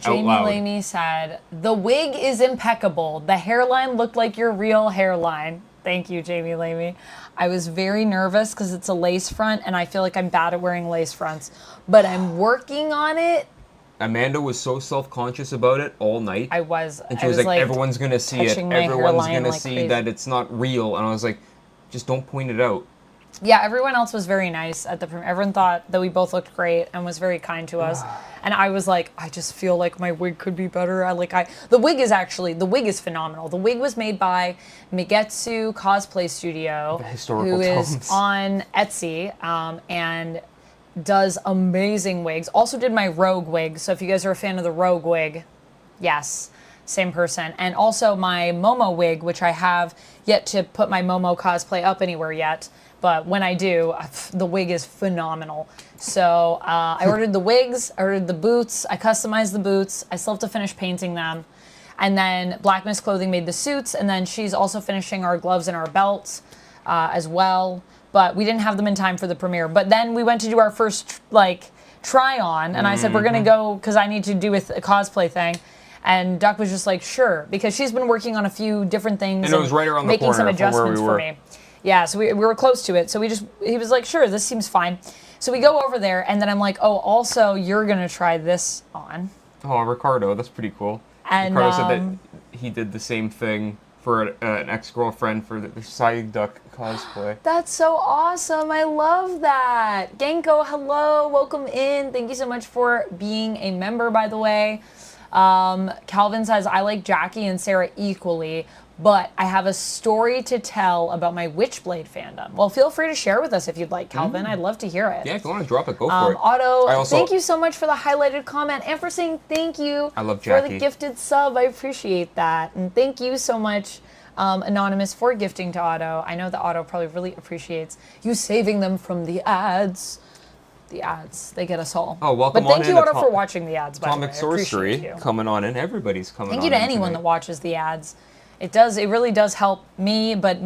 Jamie loud. Lamey said, the wig is impeccable. The hairline looked like your real hairline. Thank you, Jamie Lamey. I was very nervous because it's a lace front, and I feel like I'm bad at wearing lace fronts. But I'm working on it. Amanda was so self-conscious about it all night. I was. And she I was like, everyone's going to see it. touching my Everyone's hairline going to like see crazy. that it's not real. And I was like, just don't point it out. Yeah, everyone else was very nice at the premiere. Everyone thought that we both looked great and was very kind to us. And I was like, I just feel like my wig could be better. The wig is phenomenal. The wig was made by Migetsu Cosplay Studio, Historical who is tomes. on Etsy and does amazing wigs. Also did my Rogue wig. So if you guys are a fan of the Rogue wig, yes, same person. And also my Momo wig, which I have yet to put my Momo cosplay up anywhere yet. But when I do, the wig is phenomenal. So I ordered the wigs, I ordered the boots, I customized the boots. I still have to finish painting them. And then Black Mist Clothing made the suits. And then she's also finishing our gloves and our belts as well. But we didn't have them in time for the premiere. But then we went to do our first try on. And I said, we're going to go because I need to do a cosplay thing. And Duck was just like, sure. Because she's been working on a few different things. And it was right around the making some corner from where we adjustments were. for me. Yeah, so we were close to it. So he was like, sure, this seems fine. So we go over there, and then I'm like, oh, also, you're going to try this on. Oh, Ricardo, that's pretty cool. And, Ricardo said that he did the same thing for an ex-girlfriend for the Psyduck cosplay. That's so awesome. I love that. Genko, hello. Welcome in. Thank you so much for being a member, by the way. Calvin says, I like Jackie and Sarah equally, but I have a story to tell about my Witchblade fandom. Well, feel free to share with us if you'd like, Calvin. I'd love to hear it. Yeah, if you want to drop it, go for it. Otto, thank you so much for the highlighted comment and for saying thank you I love for Jackie. the gifted sub. I appreciate that. And thank you so much, Anonymous, for gifting to Otto. I know that Otto probably really appreciates you saving them from the ads. The ads, they get us all. Oh, welcome But thank on you, in Otto, to for watching the ads, by the way. Atomic I appreciate Sorcery you. coming on in. Everybody's coming on Thank you to in anyone tonight. that watches the ads. It really does help me, but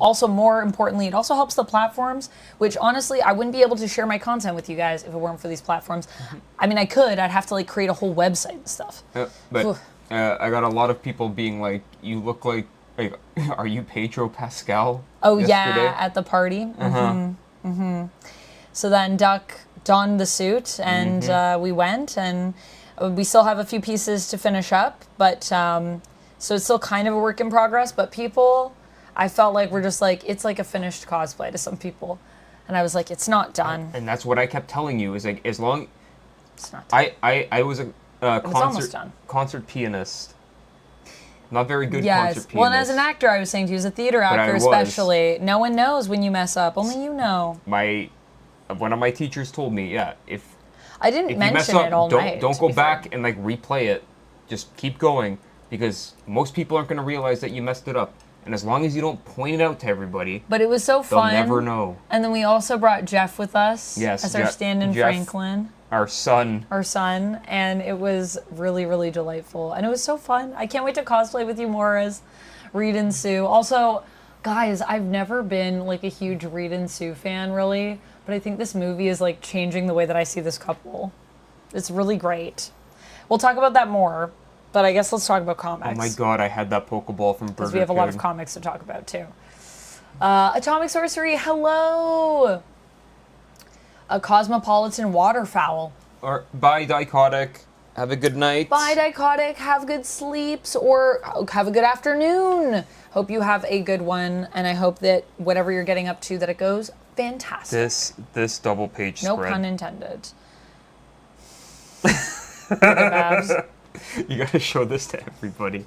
also more importantly, it also helps the platforms, which honestly, I wouldn't be able to share my content with you guys if it weren't for these platforms. I mean, I could. I'd have to create a whole website and stuff. But I got a lot of people being like, you look like are you Pedro Pascal? Oh, yesterday? yeah, at the party. So then Duck donned the suit, and we went, and we still have a few pieces to finish up, but so it's still kind of a work in progress, but people, I felt like we're just it's like a finished cosplay to some people. And I was like, it's not done. And that's what I kept telling you, is as long... It's not done. I was a almost done. concert pianist. Not very good concert Yes. pianist. Well, and as an actor, I was saying to you, as a theater I actor was. especially, no one knows when you mess up. Only you know. One of my teachers told me, if I didn't you mess mention up, it all night. don't to go be fair. back and replay it. Just keep going, because most people aren't going to realize that you messed it up. And as long as you don't point it out to everybody, But it was so fun. they'll never know. And then we also brought Jeff with us as our stand-in Jeff, Franklin. our son. And it was really, really delightful. And it was so fun. I can't wait to cosplay with you more as Reed and Sue. Also, guys, I've never been a huge Reed and Sue fan, really. But I think this movie is changing the way that I see this couple. It's really great. We'll talk about that more. But I guess let's talk about comics. Oh my god, I had that Pokeball from Burger King. Because we have a lot of comics to talk about, too. Atomic Sorcery, hello! A Cosmopolitan Waterfowl. Bye, Dichotic. Have a good night. Bye, Dichotic. Have good sleeps or have a good afternoon. Hope you have a good one, and I hope that whatever you're getting up to, that it goes fantastic. This double page No spread. pun intended. Babs. You gotta show this to everybody.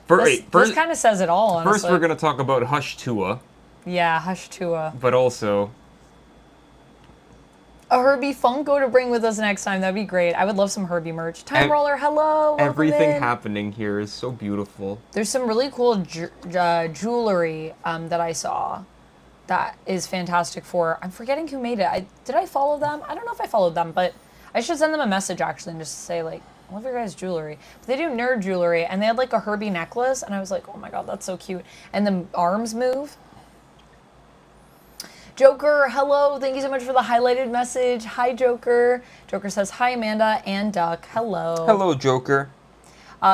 This kind of says it all, honestly. First, we're gonna talk about Hush Tua, Yeah, Hush Tua. but also A Herbie Funko to bring with us next time. That'd be great. I would love some Herbie merch. Time Roller, hello. welcome everything in. happening here is so beautiful. There's some really cool jewelry that I saw that is fantastic for. I'm forgetting who made it. Did I follow them? I don't know if I followed them, but I should send them a message actually and just say like, I love your guys' jewelry. But they do nerd jewelry, and they had like a Herbie necklace, and I was like, oh my god, that's so cute. And the arms move. Joker, hello. Thank you so much for the highlighted message. Hi, Joker. Joker says, hi, Amanda and Duck. Hello. Hello, Joker.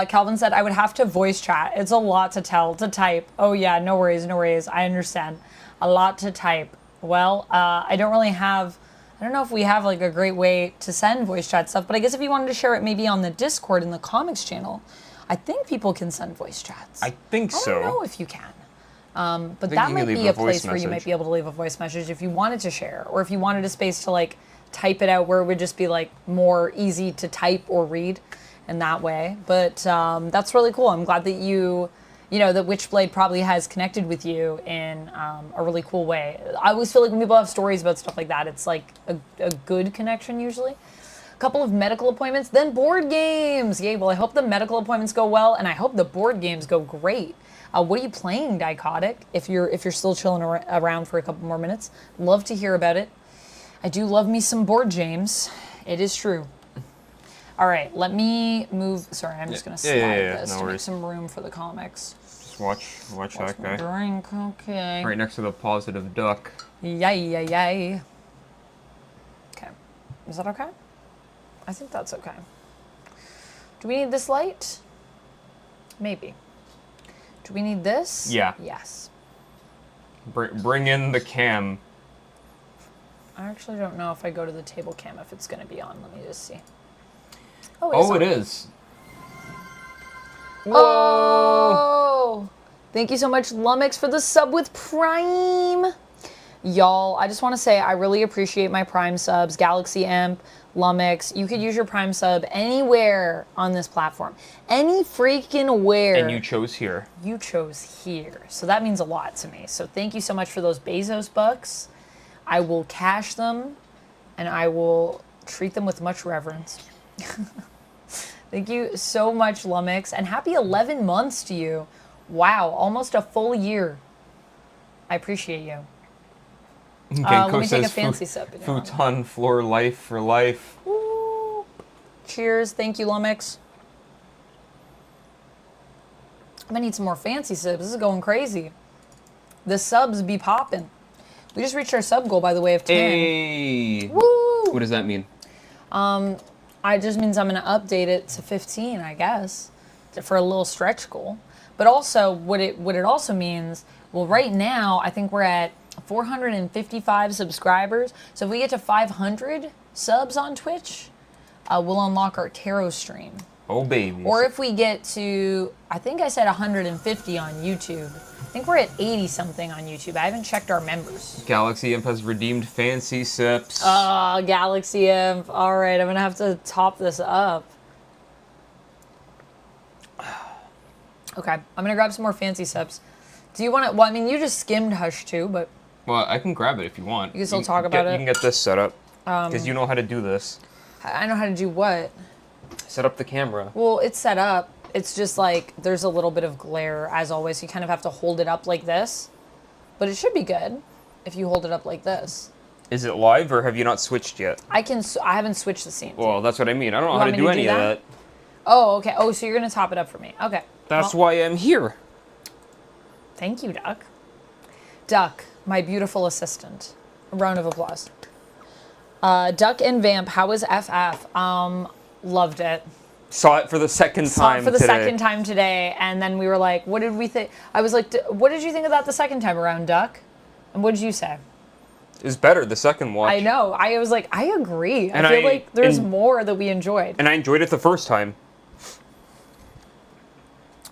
Calvin said, I would have to voice chat. It's a lot to type. Oh, yeah, no worries, no worries. I understand. A lot to type. Well, I don't know if we have like a great way to send voice chat stuff, but I guess if you wanted to share it maybe on the Discord in the comics channel, I think people can send voice chats. I think so. I don't know if you can. But think that you might can leave be a a place voice where you might message. be able to leave a voice message if you wanted to share, or if you wanted a space to like type it out where it would just be like more easy to type or read in that way. But that's really cool. I'm glad that that Witchblade probably has connected with you in a really cool way. I always feel like when people have stories about stuff like that, it's like a good connection usually. A couple of medical appointments, then board games. Yay, well, I hope the medical appointments go well, and I hope the board games go great. What are you playing, Dichotic? If you're still chilling around for a couple more minutes, love to hear about it. I do love me some board games. It is true. All right, let me move. Sorry, I'm just gonna slide this no to make worries. some room for the comics. Just watch that My guy. drink, okay. Right next to the positive duck. Yay. Okay, is that okay? I think that's okay. Do we need this light? Maybe. Do we need this? Yeah. Yes. Bring in the cam. I actually don't know if I go to the table cam if it's going to be on. Let me just see. Oh, it is. Whoa! Oh! Thank you so much, Lumix, for the sub with Prime. Y'all, I just want to say I really appreciate my Prime subs. Galaxy Imp, Lumix. You could use your Prime sub anywhere on this platform. Any freaking where. And you chose here. You chose here. So that means a lot to me. So thank you so much for those Bezos bucks. I will cash them, and I will treat them with much reverence. Thank you so much, Lumix, and happy 11 months to you. Wow, almost a full year. I appreciate you. Let me take a fancy sip. Futon floor life for life. Woo. Cheers. Thank you, Lumix. I'm gonna need some more fancy sips. This is going crazy. The subs be popping. We just reached our sub goal, by the way, of 10. Hey! Woo! What does that mean? It just means I'm going to update it to 15, I guess, for a little stretch goal. But also, what it also means, well, right now, I think we're at 455 subscribers. So if we get to 500 subs on Twitch, we'll unlock our tarot stream. Oh, baby. Or if we get to, I think I said 150 on YouTube. I think we're at 80-something on YouTube. I haven't checked our members. Galaxy Imp has redeemed fancy sips. Galaxy Imp. All right, I'm going to have to top this up. Okay, I'm going to grab some more fancy sips. Do you want to, well, I mean, you just skimmed Hush too, but. Well, I can grab it if you want. You can still talk about it? You can get this set up. Because you know how to do this. I know how to do what? Set up the camera. Well, it's set up. It's just like there's a little bit of glare, as always. You kind of have to hold it up like this. But it should be good if you hold it up like this. Is it live or have you not switched yet? I haven't switched the scene. Well, that's what I mean. I don't know You how want to me do to any do of that? that. Oh, okay. Oh, so you're going to top it up for me. Okay. That's Well, why I'm here. Thank you, Duck. Duck, my beautiful assistant. A round of applause. Duck and Vamp, how was FF? Loved it. Saw it for the second Saw time it for the today. second time today, and then we were like, what did we think? I was like, what did you think of that the second time around, Duck? And what did you say? It was better the second watch. I know. I was like, I agree. And I feel I- like there's and- more that we enjoyed. And I enjoyed it the first time.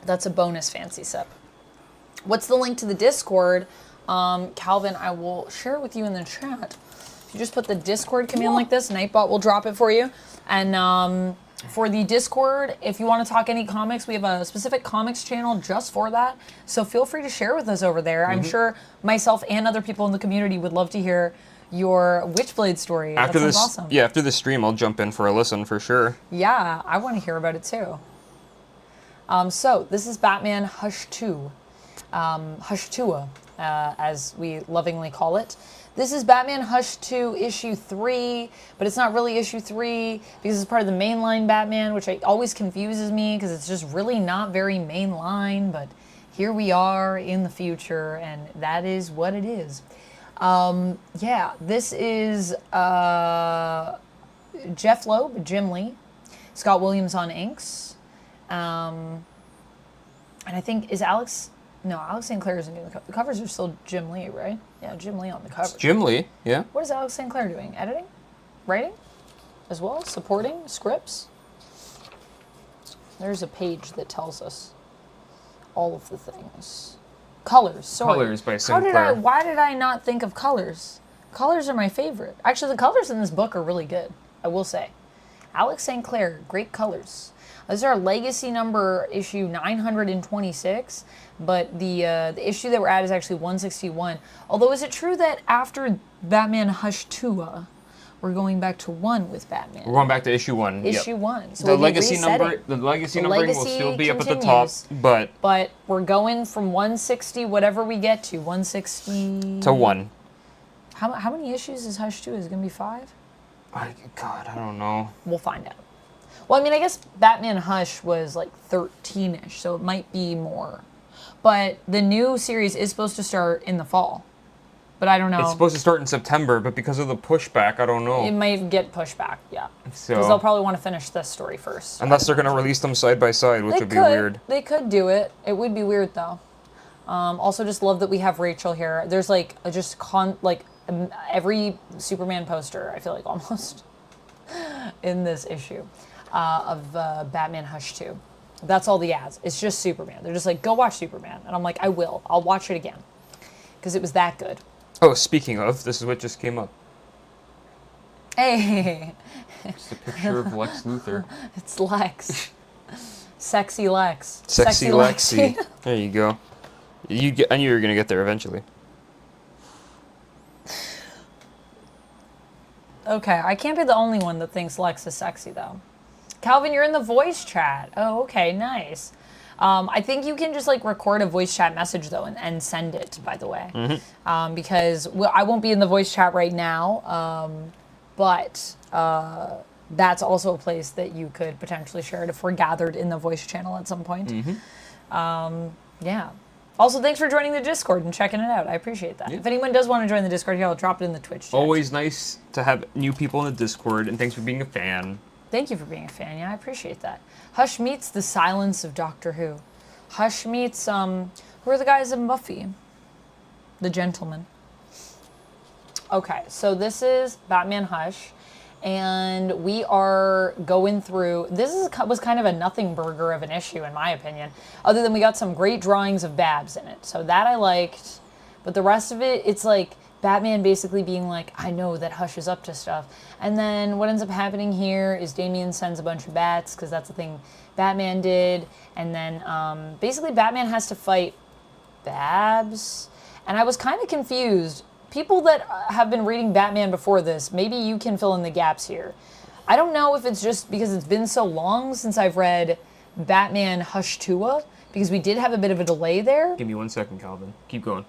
That's a bonus fancy sip. What's the link to the Discord? Calvin, I will share it with you in the chat. If you just put the Discord command like this, Nightbot will drop it for you. And for the Discord, if you want to talk any comics, we have a specific comics channel just for that. So feel free to share with us over there. I'm sure myself and other people in the community would love to hear your Witchblade story. After that this, sounds awesome. yeah, after the stream, I'll jump in for a listen for sure. Yeah, I want to hear about it too. So this is Batman Hush 2. Hush 2, as we lovingly call it. This is Batman Hush 2 issue 3, but it's not really issue 3 because it's part of the mainline Batman, which always confuses me because it's just really not very mainline, but here we are in the future, and that is what it is. Yeah, this is Jeff Loeb, Jim Lee, Scott Williams on inks, and I think Alex St. Clair isn't doing the cover. The covers are still Jim Lee, right? Yeah, Jim Lee on the cover. It's Jim Lee, yeah. What is Alex St. Clair doing? Editing? Writing? As well? Supporting? Scripts? There's a page that tells us all of the things. Colors, sorry. Colors by St. Clair. Why did I not think of colors? Colors are my favorite. Actually, the colors in this book are really good, I will say. Alex St. Clair, great colors. This is our legacy number, issue 926, but the issue that we're at is actually 161. Although, is it true that after Batman Hush 2, we're going back to 1 with Batman? We're going back to issue 1. Issue 1. So the we'll legacy resetting. the legacy numbering will legacy still be up at the top, continues. but we're going from 160, whatever we get to, 160... to 1. How many issues is Hush 2? Is it going to be 5? God, I don't know. We'll find out. Well, I mean, I guess Batman Hush was like 13-ish, so it might be more. But the new series is supposed to start in the fall. But I don't know. It's supposed to start in September, but because of the pushback, I don't know. It might get pushed back, yeah. So, because they'll probably want to finish this story first. Unless they're going to release them side by side, which would be weird. They could do it. It would be weird, though. Also, just love that we have Rachel here. There's like every Superman poster, I feel like, almost, in this issue of Batman Hush 2. That's all the ads. It's just Superman. They're just like, go watch Superman. And I'm like, I will. I'll watch it again. Because it was that good. Oh, speaking of, this is what just came up. Hey. Just a picture of Lex Luthor. It's Lex. Sexy Lex. Sexy Lexi. There you go. I knew you were going to get there eventually. Okay, I can't be the only one that thinks Lex is sexy, though. Calvin, you're in the voice chat. Oh, okay, nice. I think you can just like record a voice chat message though and send it, by the way. Because I won't be in the voice chat right now, but that's also a place that you could potentially share it if we're gathered in the voice channel at some point. Yeah. Also, thanks for joining the Discord and checking it out. I appreciate that. Yeah. If anyone does want to join the Discord here, I'll drop it in the Twitch chat. Always nice to have new people in the Discord, and thanks for being a fan. Thank you for being a fan. Yeah, I appreciate that. Hush meets the silence of Doctor Who. Hush meets, who are the guys in Buffy? The Gentlemen. Okay, so this is Batman Hush, and we are going through, was kind of a nothing burger of an issue, in my opinion, other than we got some great drawings of Babs in it. So that I liked, but the rest of it, it's like Batman basically being like, I know that Hush is up to stuff. And then what ends up happening here is Damian sends a bunch of bats, because that's the thing Batman did. And then basically Batman has to fight Babs. And I was kind of confused. People that have been reading Batman before this, maybe you can fill in the gaps here. I don't know if it's just because it's been so long since I've read Batman Hush 2, because we did have a bit of a delay there. Give me 1 second, Calvin. Keep going.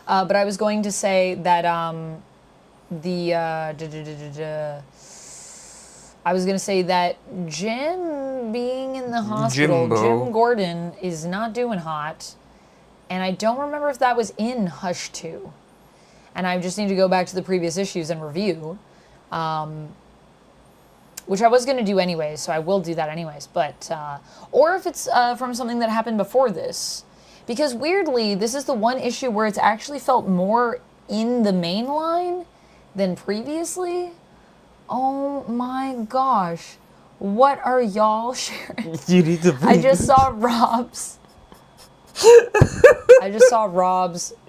But I was going to say that I was going to say that Jim being in the hospital, Jim Gordon is not doing hot. And I don't remember if that was in Hush 2. And I just need to go back to the previous issues and review. Which I was going to do anyways, so I will do that anyways. But or if it's from something that happened before this. Because weirdly, this is the one issue where it's actually felt more in the main line than previously. Oh my gosh. What are y'all sharing? You need to I just saw Rob's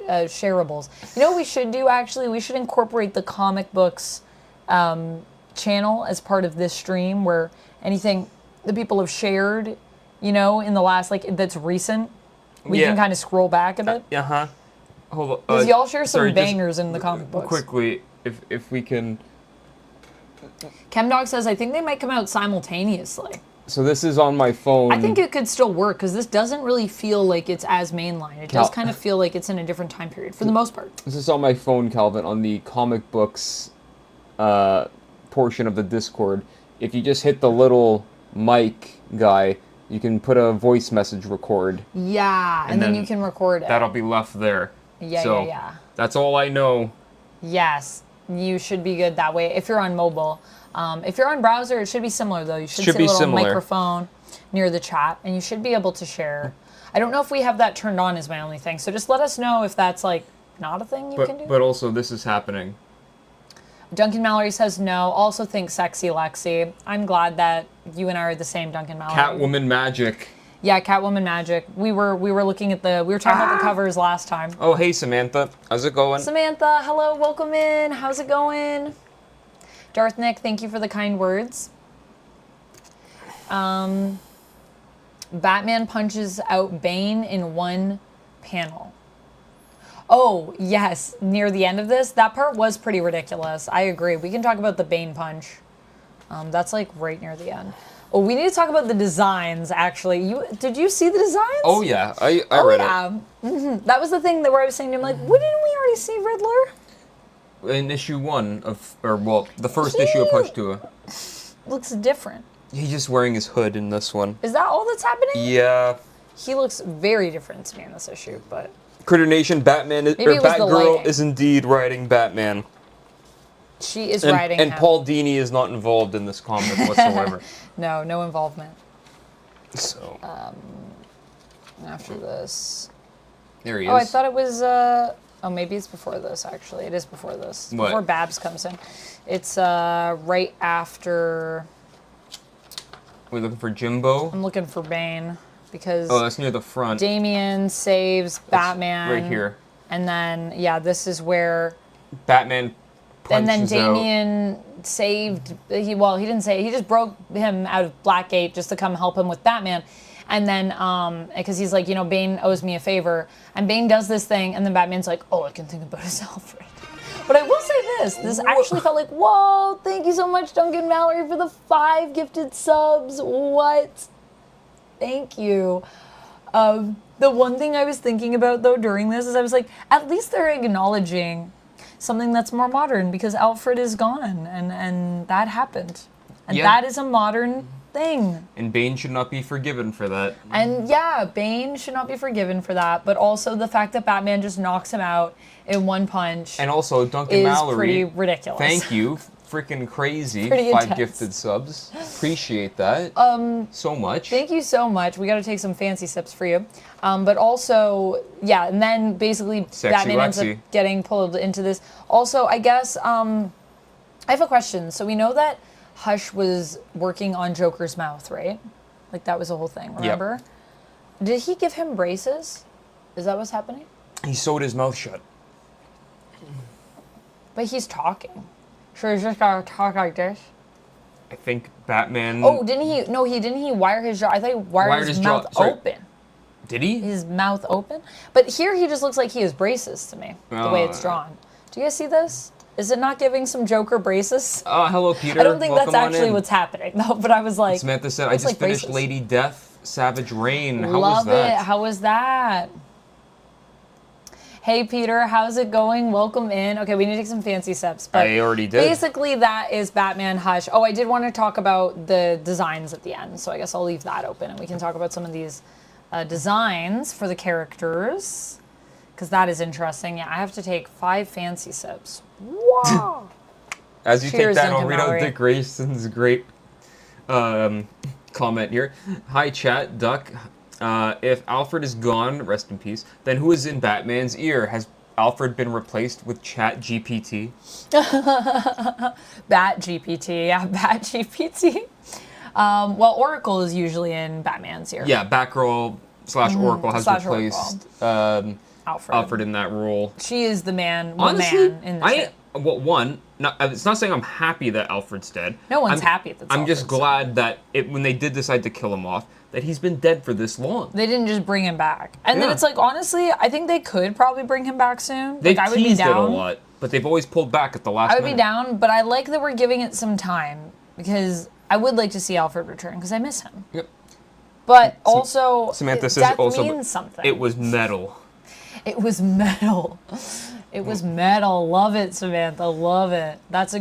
shareables. You know what we should do, actually? We should incorporate the comic books channel as part of this stream, where anything that people have shared, in the last, that's recent, we can kind of scroll back a bit. Uh-huh. Hold on. Because y'all share some sorry, bangers in the comic books. Quickly, if we can... Chemdog says, I think they might come out simultaneously. So this is on my phone. I think it could still work, because this doesn't really feel like it's as mainline. It does kind of feel like it's in a different time period, for the most part. This is on my phone, Calvin, on the comic books portion of the Discord. If you just hit the little mic guy, you can put a voice message record. Yeah, and then you can record it. That'll be left there. Yeah. That's all I know. Yes, you should be good that way if you're on mobile. If you're on browser, it should be similar, though. You should see a little microphone near the chat, and you should be able to share. I don't know if we have that turned on is my only thing, so just let us know if that's, not a thing you can do. But also, this is happening. Duncan Mallory says no. Also think sexy Lexi. I'm glad that you and I are the same, Duncan Mallory. Catwoman Magic. Yeah, Catwoman Magic. We were looking at we were talking about the covers last time. Oh, hey, Samantha. How's it going? Samantha, hello, welcome in. How's it going? Darth Nick, thank you for the kind words. Batman punches out Bane in one panel. Oh, yes, near the end of this. That part was pretty ridiculous. I agree. We can talk about the Bane punch. That's right near the end. Oh, we need to talk about the designs, actually. Did you see the designs? Oh, yeah. I read it. Mm-hmm. That was the thing where I was saying to him, didn't we already see Riddler? In issue 1 the first issue of Push to looks different. He's just wearing his hood in this one. Is that all that's happening? Yeah. He looks very different to me in this issue, but... Critter Nation, Batgirl is indeed riding Batman. She is riding him. And Paul Dini is not involved in this comic whatsoever. No involvement. So. After this... There he is. Oh, I thought it was... Oh, maybe it's before this, actually. It is before this. What? Before Babs comes in. It's right after... We're looking for Jimbo? I'm looking for Bane, because... Oh, that's near the front. Damian saves Batman. Right here. And then, this is where... Batman punches And then Damian saved... He didn't save... He just broke him out of Blackgate just to come help him with Batman. And then, because he's like, Bane owes me a favor. And Bane does this thing, and then Batman's like, oh, I can think about his Alfred. But I will say this actually felt like, whoa, thank you so much, Duncan Mallory, for the 5 gifted subs. What? Thank you. The one thing I was thinking about, though, during this is I was like, at least they're acknowledging something that's more modern, because Alfred is gone, and that happened. And that is a modern thing. And Bane should not be forgiven for that. And Bane should not be forgiven for that, but also the fact that Batman just knocks him out in one punch. And also Duncan Mallory. Pretty ridiculous. Thank you. Freaking crazy. Pretty 5 intense. gifted subs. Appreciate that. So much. Thank you so much. We got to take some fancy sips for you. But also, and then basically Sexy Batman ends Lexi. up getting pulled into this. Also, I guess I have a question. So we know that Hush was working on Joker's mouth, right? That was the whole thing, remember? Yep. Did he give him braces? Is that what's happening? He sewed his mouth shut. But he's talking. Sure, he's just gotta talk like this. I think Batman... Oh, didn't he? No, didn't he wire his jaw? I thought he wired his mouth open. Did he? His mouth open? But here he just looks like he has braces to me, the way it's drawn. Do you guys see this? Is it not giving some Joker braces? Hello, Peter. I don't think Welcome that's actually what's happening, though, but I was like... Samantha said, I just finished braces. Lady Death, Savage Rain. How Love was that? it. How was that? Hey, Peter, how's it going? Welcome in. Okay, we need to take some fancy steps. But I already did. Basically, that is Batman Hush. Oh, I did want to talk about the designs at the end, so I guess I'll leave that open, and we can talk about some of these designs for the characters, because that is interesting. Yeah, I have to take 5 fancy sips. Wow. As you Cheers, take that, I'll Duncan read out Mallory. Dick Grayson's great comment here. Hi, chat, Duck. If Alfred is gone, rest in peace, then who is in Batman's ear? Has Alfred been replaced with Chat GPT? Bat GPT, yeah, Bat GPT. Well, Oracle is usually in Batman's ear. Yeah, Batgirl / Oracle has / replaced Alfred in that role. She is the man. Honestly, man in the ship. It's not saying I'm happy that Alfred's dead. No one's happy that I'm just glad that when they did decide to kill him off, that he's been dead for this long. They didn't just bring him back. And then it's like, honestly, I think they could probably bring him back soon. They I would be teased it down. a lot, but they've always pulled back at the last minute. I would be down, but I like that we're giving it some time because I would like to see Alfred return because I miss him. Yep. But also, Samantha says death also means something. It was metal. It was metal. It was metal. Love it, Samantha. Love it. What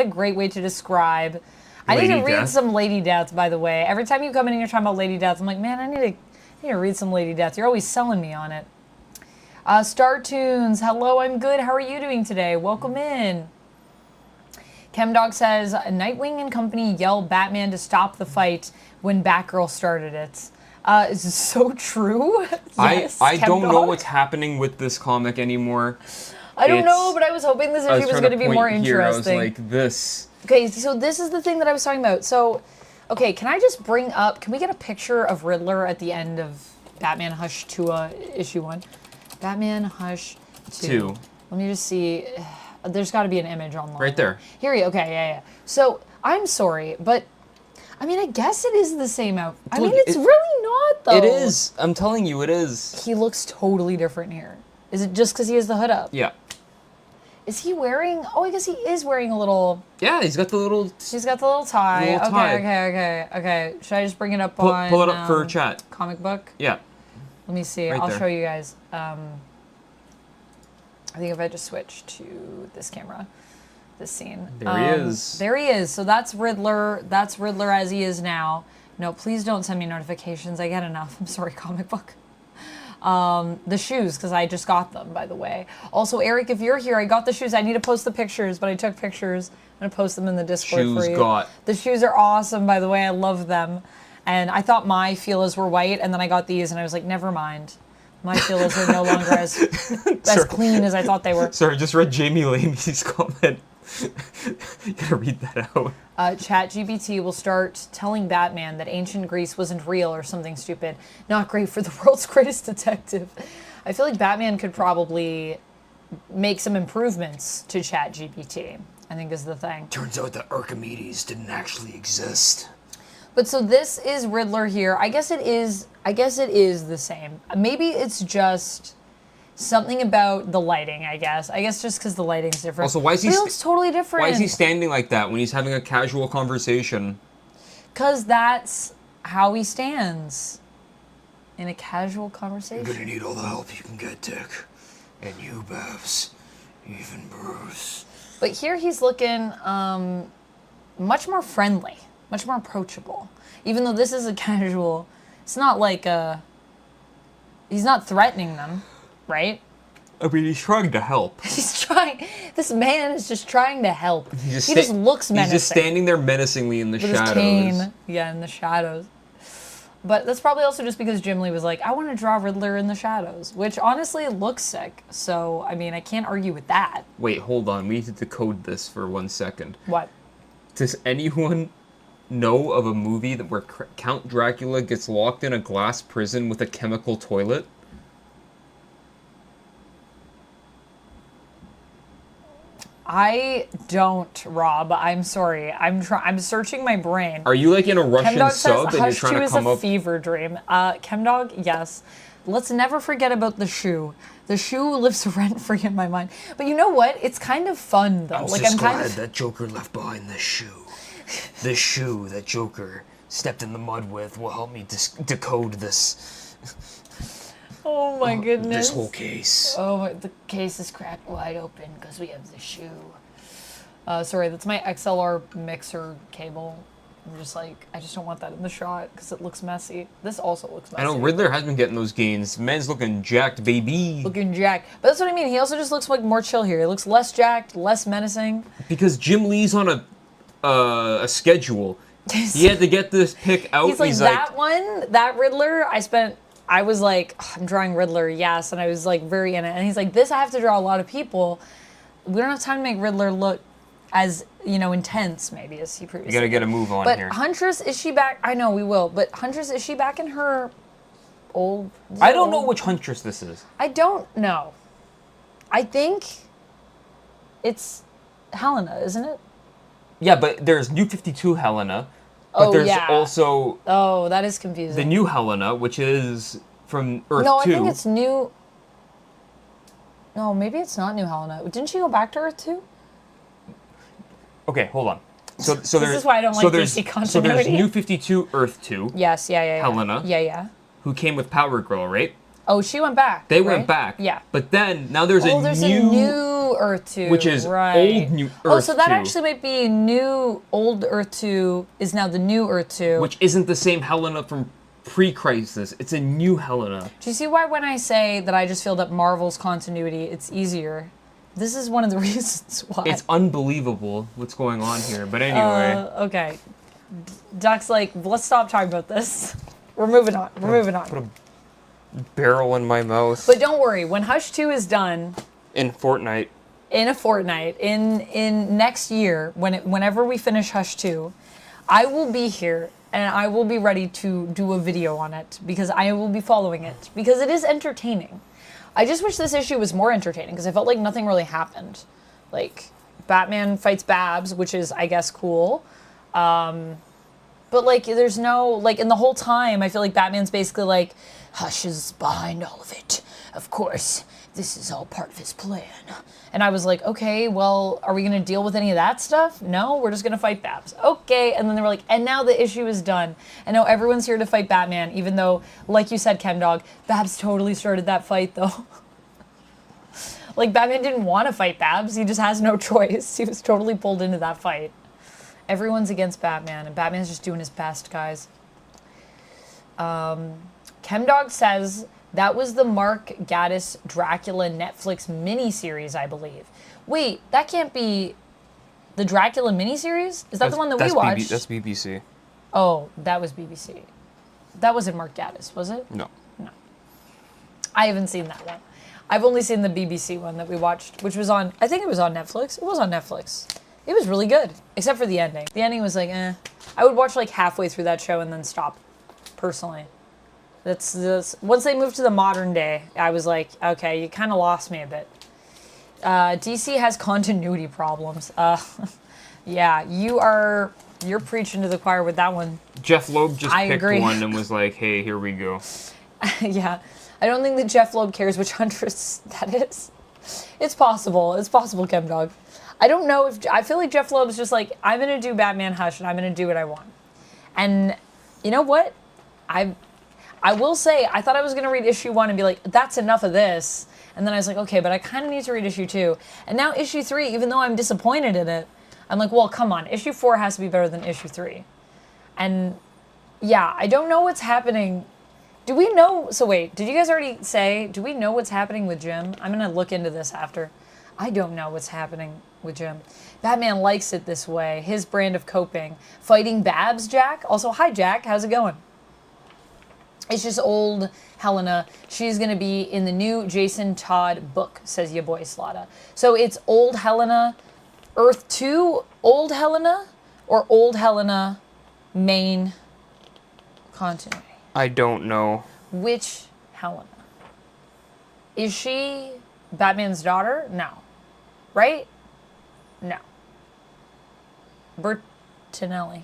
a great way to describe. I need to read some Lady Death, by the way. Every time you come in and you're talking about Lady Death, I'm like, man, I need to read some Lady Death. You're always selling me on it. Star Tunes, hello, I'm good. How are you doing today? Welcome in. Chemdog says, Nightwing and company yell Batman to stop the fight when Batgirl started it. Is this so true? Yes, I don't know what's happening with this comic anymore. I don't know, but I was hoping this issue was going to be more interesting. I was like, this. Okay, so this is the thing that I was talking about. So, okay, can we get a picture of Riddler at the end of Batman Hush 2 issue 1? Batman Hush 2. Let me just see. There's got to be an image online. Right there. Here you go. Okay, yeah. So, I'm sorry, but I mean, I guess it is the same outfit. I mean, it's really not, though. It is. I'm telling you, it is. He looks totally different here. Is it just because he has the hood up? Yeah. Is he wearing... Oh, I guess he is wearing a little... Yeah, he's got the little... He's got the little tie. Okay. Should I just bring it up on... Pull it up for chat. Comic book? Yeah. Let me see. I'll show you guys. I think if I just switch to this camera, this scene. There he is. There he is. So that's Riddler. That's Riddler as he is now. No, please don't send me notifications. I get enough. I'm sorry, comic book. The shoes, because I just got them, by the way. Also, Eric, if you're here, I got the shoes. I need to post the pictures, but I took pictures. I'm going to post them in the Discord for you. The shoes are awesome, by the way. I love them. And I thought my Fila's were white, and then I got these, and I was like, never mind. My Fila's are no longer as clean as I thought they were. Sorry, just read Jamie Lamey's comment. You gotta read that out. ChatGPT will start telling Batman that ancient Greece wasn't real or something stupid. Not great for the world's greatest detective. I feel like Batman could probably make some improvements to ChatGPT, I think is the thing. Turns out that Archimedes didn't actually exist. But so this is Riddler here. I guess it is the same. Maybe it's just something about the lighting, I guess. I guess just because the lighting's different. Also, why is he... He looks totally different. Why is he standing like that when he's having a casual conversation? Because that's how he stands. In a casual conversation. You're gonna need all the help you can get, Dick. And you, Babs. Even Bruce. But here he's looking much more friendly. Much more approachable. Even though this is a casual... It's not like he's not threatening them, right? I mean, he's trying to help. He's trying... This man is just trying to help. He just looks menacing. He's just standing there menacingly in the shadows. His cane. Yeah, in the shadows. But that's probably also just because Jim Lee was like, I want to draw Riddler in the shadows. Which, honestly, looks sick. So, I mean, I can't argue with that. Wait, hold on. We need to decode this for 1 second. What? Does anyone know of a movie where Count Dracula gets locked in a glass prison with a chemical toilet? I don't, Rob. I'm sorry. I'm searching my brain. Are you like in a Russian Chemdog sub says, and you're trying to come up? up? Hush 2 is a fever dream. Chemdog, yes. Let's never forget about the shoe. The shoe lives rent-free in my mind. But you know what? It's kind of fun, though. I'm glad that Joker left behind this shoe. This shoe that Joker stepped in the mud with will help me decode this. Oh my goodness. This whole case. Oh, the case is cracked wide open because we have the shoe. Sorry, that's my XLR mixer cable. I'm just like, I just don't want that in the shot because it looks messy. This also looks messy. I know, Riddler has been getting those gains. Man's looking jacked, baby. Looking jacked. But that's what I mean. He also just looks like more chill here. He looks less jacked, less menacing. Because Jim Lee's on a schedule. He had to get this pick out. He's like, that Riddler, I was like, oh, I'm drawing Riddler, yes, and I was like very in it. And he's like, this I have to draw a lot of people. We don't have time to make Riddler look as, intense maybe as he previously. You gotta get a move on but here. Huntress, is she back? I know we will, but Huntress, is she back in her old. I don't know which Huntress this is. I don't know. I think it's Helena, isn't it? Yeah, but there's New 52 Helena, but there's also Oh, that is confusing. the new Helena, which is from Earth 2. No, I think it's new. No, maybe it's not new Helena. Didn't she go back to Earth 2? Okay, hold on. So This there's, is why I don't like DC continuity. So there's New 52 Earth 2. Yes, yeah. Helena. Yeah. Who came with Power Girl, right? Oh, she went back. They right? went back. Yeah. But then, now there's a new Earth 2. Which is right. old new Earth 2. Oh, so that actually might be new old Earth 2 is now the new Earth 2. Which isn't the same Helena from pre-Crisis. It's a new Helena. Do you see why when I say that I just feel that Marvel's continuity, it's easier? This is one of the reasons why. It's unbelievable what's going on here. But anyway. Okay. Duck's like, let's stop talking about this. We're moving on. Put a barrel in my mouth. But don't worry, when Hush 2 is done in Fortnite, in next year, whenever we finish Hush 2, I will be here and I will be ready to do a video on it because I will be following it because it is entertaining. I just wish this issue was more entertaining because I felt like nothing really happened. Like Batman fights Babs, which is I guess cool. But like there's no like in the whole time I feel like Batman's basically like Hush is behind all of it. Of course, this is all part of his plan. And I was like, okay, well, are we going to deal with any of that stuff? No, we're just going to fight Babs. Okay. And then they were like, and now the issue is done. And now everyone's here to fight Batman, even though, like you said, Chemdog, Babs totally started that fight, though. Like, Batman didn't want to fight Babs. He just has no choice. He was totally pulled into that fight. Everyone's against Batman, and Batman's just doing his best, guys. Chemdog says that was the Mark Gatiss Dracula Netflix miniseries, I believe. Wait, that can't be the Dracula miniseries? Is that the one that we watched? That's BBC. Oh, that was BBC. That wasn't Mark Gatiss, was it? No. I haven't seen that one. I've only seen the BBC one that we watched, which was on, I think it was on Netflix. It was on Netflix. It was really good, except for the ending. The ending was like, eh. I would watch like halfway through that show and then stop, personally. That's this. Once they moved to the modern day, I was like, okay, you kind of lost me a bit. DC has continuity problems. Yeah, you're preaching to the choir with that one. Jeff Loeb just picked agree. one and was like, hey, here we go. Yeah, I don't think that Jeff Loeb cares which Huntress that is. It's possible. It's possible, Chemdog. I don't know if... I feel like Jeff Loeb's just like, I'm going to do Batman Hush and I'm going to do what I want. And you know what? I will say, I thought I was going to read issue 1 and be like, that's enough of this. And then I was like, okay, but I kind of need to read issue 2. And now issue 3, even though I'm disappointed in it, I'm like, well, come on. Issue 4 has to be better than issue 3. And yeah, I don't know what's happening. Do we know? So wait, did you guys already say, do we know what's happening with Jim? I'm going to look into this after. I don't know what's happening with Jim. Batman likes it this way. His brand of coping. Fighting Babs, Jack. Also, hi, Jack. How's it going? It's just old Helena. She's going to be in the new Jason Todd book, says your boy Slada. So it's old Helena, Earth 2, old Helena, or old Helena, main continuity? I don't know. Which Helena? Is she Batman's daughter? No. Right? No. Bertinelli.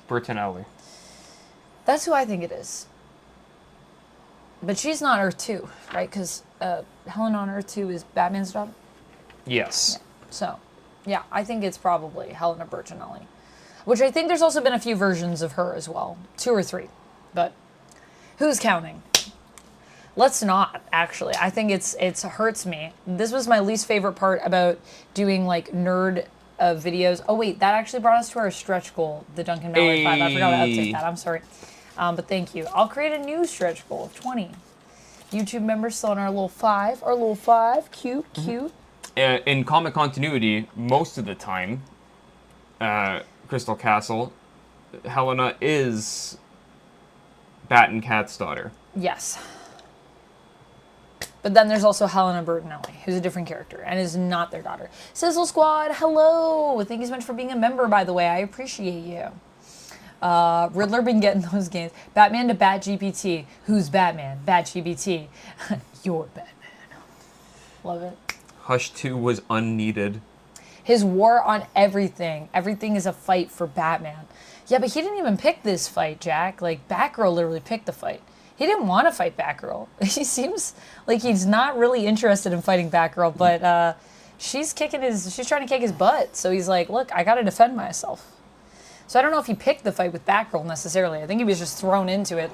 That's who I think it is. But she's not Earth 2, right? Because Helena on Earth 2 is Batman's daughter? Yes. Yeah. So, yeah, I think it's probably Helena Bertinelli. Which I think there's also been a few versions of her as well. 2 or 3. But who's counting? Let's not, actually. I think it hurts me. This was my least favorite part about doing, like, nerd videos. Oh, wait, that actually brought us to our stretch goal, the Duncan Valley 5. I forgot to update that. I'm sorry. But thank you. I'll create a new stretch goal of 20. YouTube members still on our little 5. Our little 5. Cute, cute. In comic continuity, most of the time, Crystal Castle, Helena is Bat and Cat's daughter. Yes. But then there's also Helena Bertinelli, who's a different character and is not their daughter. Sizzle Squad, hello! Thank you so much for being a member, by the way. I appreciate you. Riddler been getting those games. Batman to Bat GPT. Who's Batman? Bat GPT. You're Batman. Love it. Hush 2 was unneeded. His war on everything. Everything is a fight for Batman. Yeah, but he didn't even pick this fight, Jack. Like, Batgirl literally picked the fight. He didn't want to fight Batgirl. He seems like he's not really interested in fighting Batgirl, but she's trying to kick his butt. So he's like, look, I got to defend myself. So I don't know if he picked the fight with Batgirl necessarily. I think he was just thrown into it.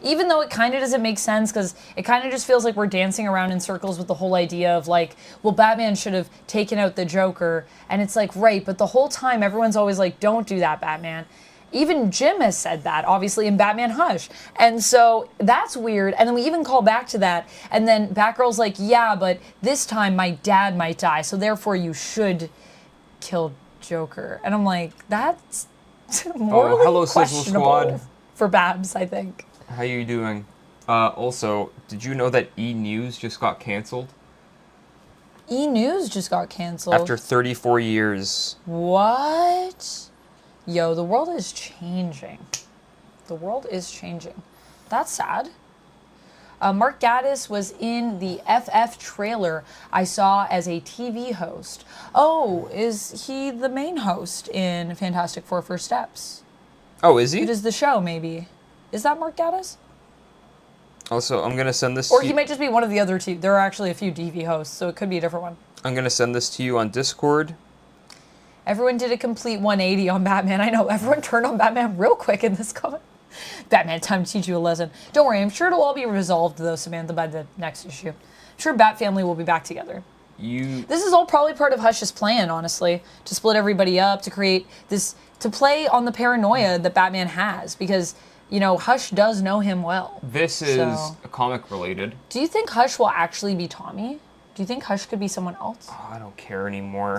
Even though it kind of doesn't make sense, because it kind of just feels like we're dancing around in circles with the whole idea of like, well, Batman should have taken out the Joker. And it's like, right, but the whole time everyone's always like, don't do that, Batman. Even Jim has said that, obviously, in Batman Hush. And so that's weird. And then we even call back to that. And then Batgirl's like, yeah, but this time my dad might die. So therefore you should kill Joker. And I'm like, that's morally hello, Sizzle questionable Squad. for Babs, I think. How you doing? Also, did you know that E! News just got canceled? E! News just got canceled. After 34 years. What? Yo, the world is changing. The world is changing. That's sad. Mark Gatiss was in the FF trailer I saw as a TV host. Oh, is he the main host in Fantastic Four First Steps? Oh, is he? It is the show, maybe. Is that Mark Gatiss? Also, I'm going to send this Or to he you. might just be one of the other two. There are actually a few TV hosts, so it could be a different one. I'm going to send this to you on Discord. Everyone did a complete 180 on Batman. I know, everyone turned on Batman real quick in this comment. Batman, time to teach you a lesson. Don't worry, I'm sure it'll all be resolved, though, Samantha, by the next issue. I'm sure Bat Family will be back together. This is all probably part of Hush's plan, honestly, to split everybody up, to create this, to play on the paranoia that Batman has, because, you know, Hush does know him well. This is comic related. Do you think Hush will actually be Tommy? Do you think Hush could be someone else? Oh, I don't care anymore.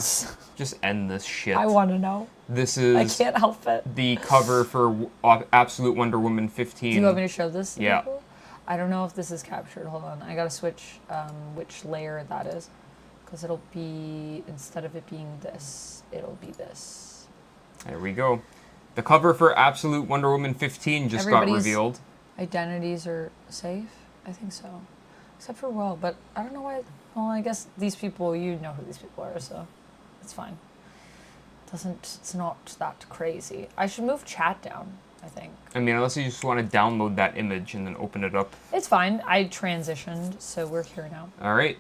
Just end this shit. I want to know. This is I can't help it. the cover for Absolute Wonder Woman 15. Do you want me to show this to Yeah. people? I don't know if this is captured. Hold on. I got to switch which layer that is. Because it'll be, instead of it being this, it'll be this. There we go. The cover for Absolute Wonder Woman 15 just got revealed. Identities are safe? I think so. Except for Will, but I don't know why. Well, I guess these people, you know who these people are, so it's fine. It's not that crazy. I should move chat down, I think. I mean, unless you just want to download that image and then open it up. It's fine. I transitioned, so we're here now. All right.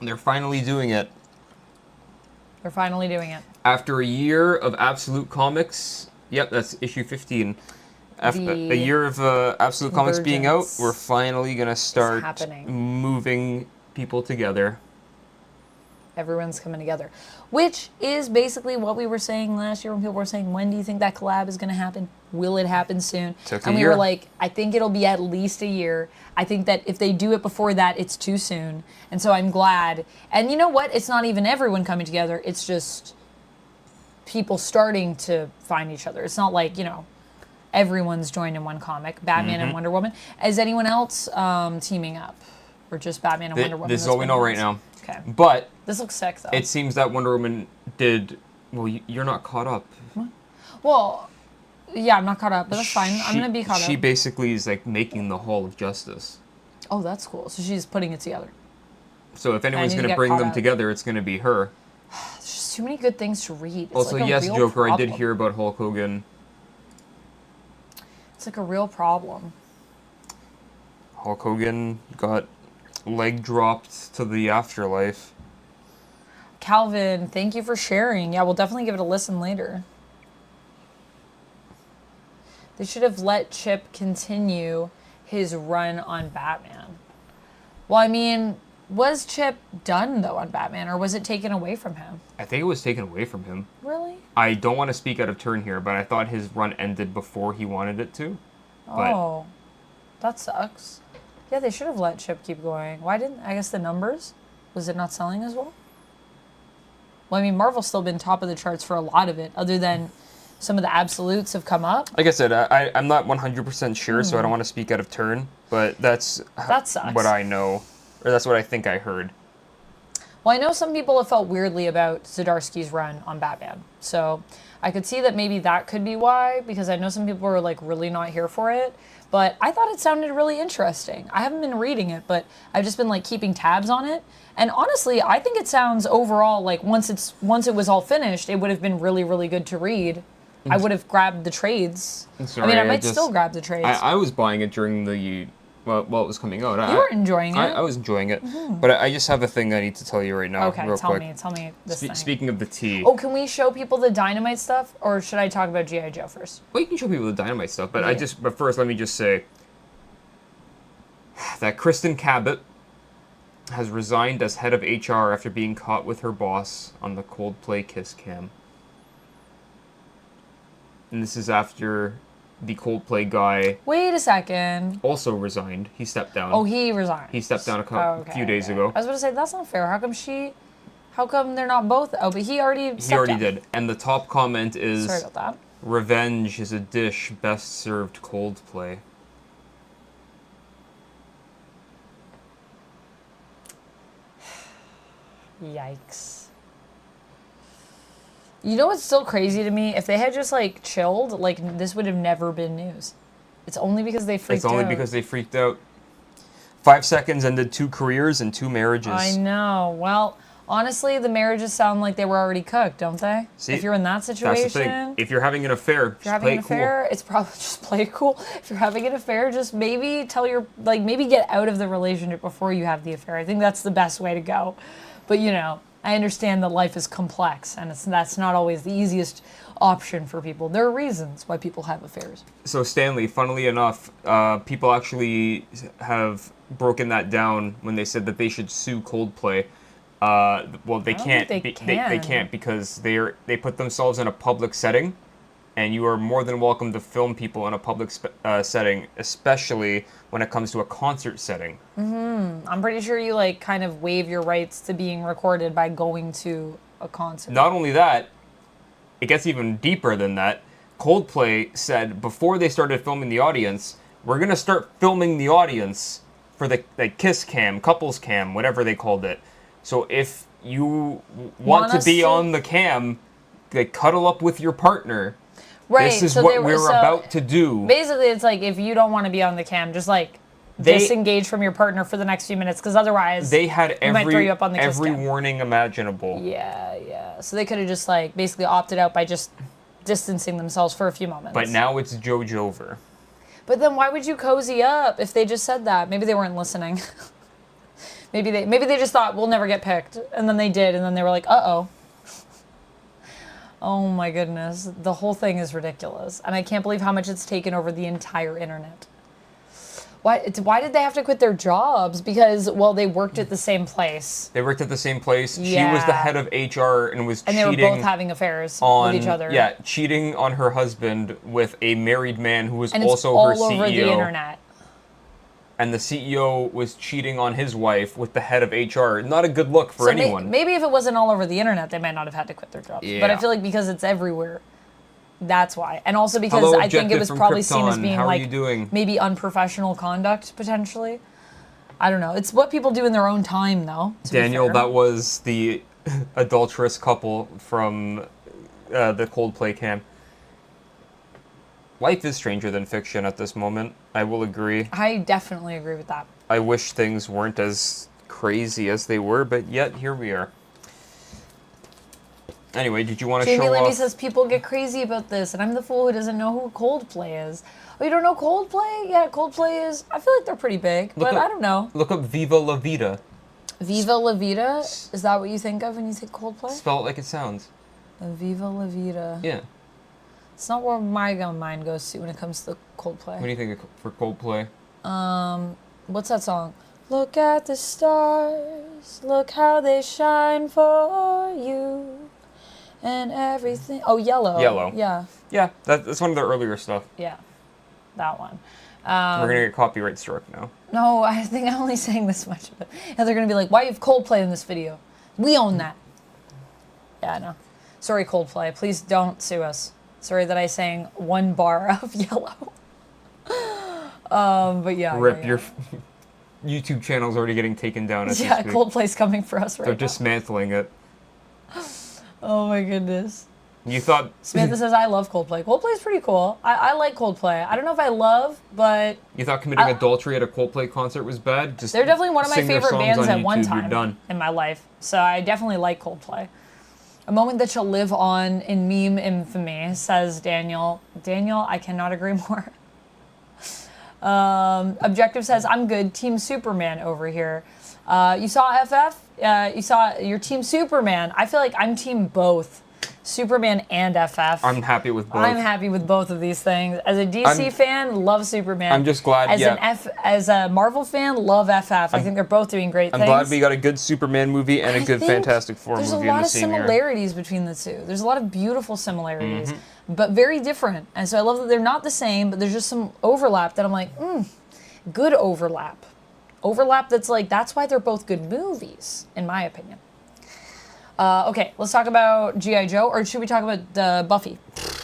They're finally doing it. They're finally doing it. After a year of Absolute Comics, yep, that's issue 15. After a year of Absolute Comics being out, we're finally going to start moving people together. Everyone's coming together. Which is basically what we were saying last year when people were saying, when do you think that collab is going to happen? Will it happen soon? And we were like, I think it'll be at least a year. I think that if they do it before that, it's too soon. And so I'm glad. And you know what? It's not even everyone coming together. It's just people starting to find each other. It's not like, you know, everyone's joined in one comic. Batman and Wonder Woman. Is anyone else teaming up? Or just Batman and Wonder Woman? This is all we know right now. Okay. But this looks sick, though. It seems that Wonder Woman did... Well, you're not caught up. What? Well, yeah, I'm not caught up, but that's fine. I'm going to be caught up. She basically is like making the Hall of Justice. Oh, that's cool. So she's putting it together. So if anyone's going to bring them together, it's going to be her. There's just too many good things to read. It's also, like yes, Joker, I did hear about Hulk Hogan. It's like a real problem. Hulk Hogan got leg dropped to the afterlife. Calvin, thank you for sharing. Yeah, we'll definitely give it a listen later. They should have let Chip continue his run on Batman. Well, I mean, was Chip done, though, on Batman, or was it taken away from him? I think it was taken away from him. Really? I don't want to speak out of turn here, but I thought his run ended before he wanted it to. Oh, that sucks. Yeah, they should have let Chip keep going. Why didn't, I guess the numbers? Was it not selling as well? Well, I mean, Marvel's still been top of the charts for a lot of it, other than some of the absolutes have come up. Like I said, I'm not 100% sure, so I don't want to speak out of turn, but that sucks. What I know, or that's what I think I heard. Well, I know some people have felt weirdly about Zdarsky's run on Batman. So I could see that maybe that could be why, because I know some people are like really not here for it. But I thought it sounded really interesting. I haven't been reading it, but I've just been like keeping tabs on it. And honestly, I think it sounds overall like once it was all finished, it would have been really, really good to read. I would have grabbed the trades. Sorry, I might still grab the trades. I was buying it during the while it was coming out. You were enjoying it. I was enjoying it, but I just have a thing I need to tell you right now, Okay, real quick. tell me this thing. Speaking of the tea. Oh, can we show people the Dynamite stuff, or should I talk about G.I. Joe first? Well, you can show people the Dynamite stuff, but Yeah. but first, let me just say that Kristen Cabot has resigned as head of HR after being caught with her boss on the Coldplay kiss cam. And this is after the Coldplay guy Wait a second. also resigned. He stepped down. Oh, he resigned. He stepped down Okay, few days okay. ago. I was going to say, that's not fair. How come they're not both? Oh, but he already stepped He already down. did. And the top comment is, Sorry about that. "Revenge is a dish best served Coldplay." Yikes. You know what's still crazy to me? If they had just like chilled, like this would have never been news. It's only because they freaked out. It's only because they freaked out. 5 seconds ended 2 careers and 2 marriages. I know. Well, honestly, the marriages sound like they were already cooked, don't they? See, if you're in that situation, That's the thing. If you're having an affair, if you're having an affair, it's probably just play it cool. If you're having an affair, just maybe maybe get out of the relationship before you have the affair. I think that's the best way to go. But I understand that life is complex, and that's not always the easiest option for people. There are reasons why people have affairs. So Stanley, funnily enough, people actually have broken that down when they said that they should sue Coldplay. Well, they can't. They can't because they put themselves in a public setting, and you are more than welcome to film people in a public setting, especially when it comes to a concert setting. I'm pretty sure you kind of waive your rights to being recorded by going to a concert. Not only that, it gets even deeper than that. Coldplay said before they started filming the audience, we're gonna start filming the audience for the kiss cam, couples cam, whatever they called it. So if you want to be on the cam, cuddle up with your partner. Right. This is what we're about to do. Basically, it's like if you don't want to be on the cam, just disengage from your partner for the next few minutes, because otherwise they had might throw you up on the kiss every cam. warning imaginable. Yeah. So they could have just basically opted out by just distancing themselves for a few moments. But now it's Jojover. But then why would you cozy up if they just said that? Maybe they weren't listening. maybe they just thought we'll never get picked, and then they did, and then they were like, uh-oh. Oh my goodness. The whole thing is ridiculous. And I can't believe how much it's taken over the entire internet. Why did they have to quit their jobs? Because, well, they worked at the same place. They worked at the same place. Yeah. She was the head of HR and was cheating. And they were both having affairs with each other. Yeah, cheating on her husband with a married man who was and also it's all her CEO. over the internet. And the CEO was cheating on his wife with the head of HR. Not a good look for anyone. Maybe if it wasn't all over the internet, they might not have had to quit their jobs. Yeah. But I feel like because it's everywhere, that's why. And also because Hello, I think it was Objective probably from seen as Krypton. being How are you doing? maybe unprofessional conduct, potentially. I don't know. It's what people do in their own time, though. Daniel, that was the adulterous couple from the Coldplay cam. Life is stranger than fiction at this moment. I will agree. I definitely agree with that. I wish things weren't as crazy as they were, but yet here we are. Anyway, did you want to show Jamie Levy off? says people get crazy about this, and I'm the fool who doesn't know who Coldplay is. Oh, you don't know Coldplay? Yeah, Coldplay is. I feel like they're pretty big, but I don't know. Look up Viva La Vida. Viva La Vida? Is that what you think of when you think Coldplay? Spell it like it sounds. Viva La Vida. Yeah. It's not where my mind goes to when it comes to Coldplay. What do you think for Coldplay? What's that song? Look at the stars, look how they shine for you, and everything. Oh, Yellow. Yellow. Yeah. Yeah, that's one of their earlier stuff. Yeah, that one. We're gonna get copyright struck now. No, I think I only sang this much of it. And they're gonna be like, why you have Coldplay in this video? We own that. Yeah, I know. Sorry, Coldplay. Please don't sue us. Sorry that I sang one bar of Yellow. But yeah. Rip yeah. your. YouTube channel's already getting taken down. As Yeah, we speak. Coldplay's coming for us right They're now. dismantling it. Oh my goodness. You thought Samantha says, I love Coldplay. Coldplay's pretty cool. I like Coldplay. I don't know if I love, but you thought committing adultery at a Coldplay concert was bad? Just they're definitely one of my sing their favorite songs bands on at one YouTube, you're time done. in my life. So I definitely like Coldplay. A moment that shall live on in meme infamy, says Daniel. Daniel, I cannot agree more. Objective says, I'm good. Team Superman over here. You saw FF? You saw your Team Superman. I feel like I'm team both. Superman and FF. I'm happy with both. I'm happy with both of these things. As a DC fan, love Superman. I'm just glad, As a Marvel fan, love FF. I think they're both doing great things. I'm glad we got a good Superman movie and a good think Fantastic Four movie in the same year. There's a lot of similarities between the two. There's a lot of beautiful similarities, but very different. And so I love that they're not the same, but there's just some overlap that I'm like, good overlap. Overlap that's like, that's why they're both good movies, in my opinion. Okay, let's talk about G.I. Joe, or should we talk about Buffy?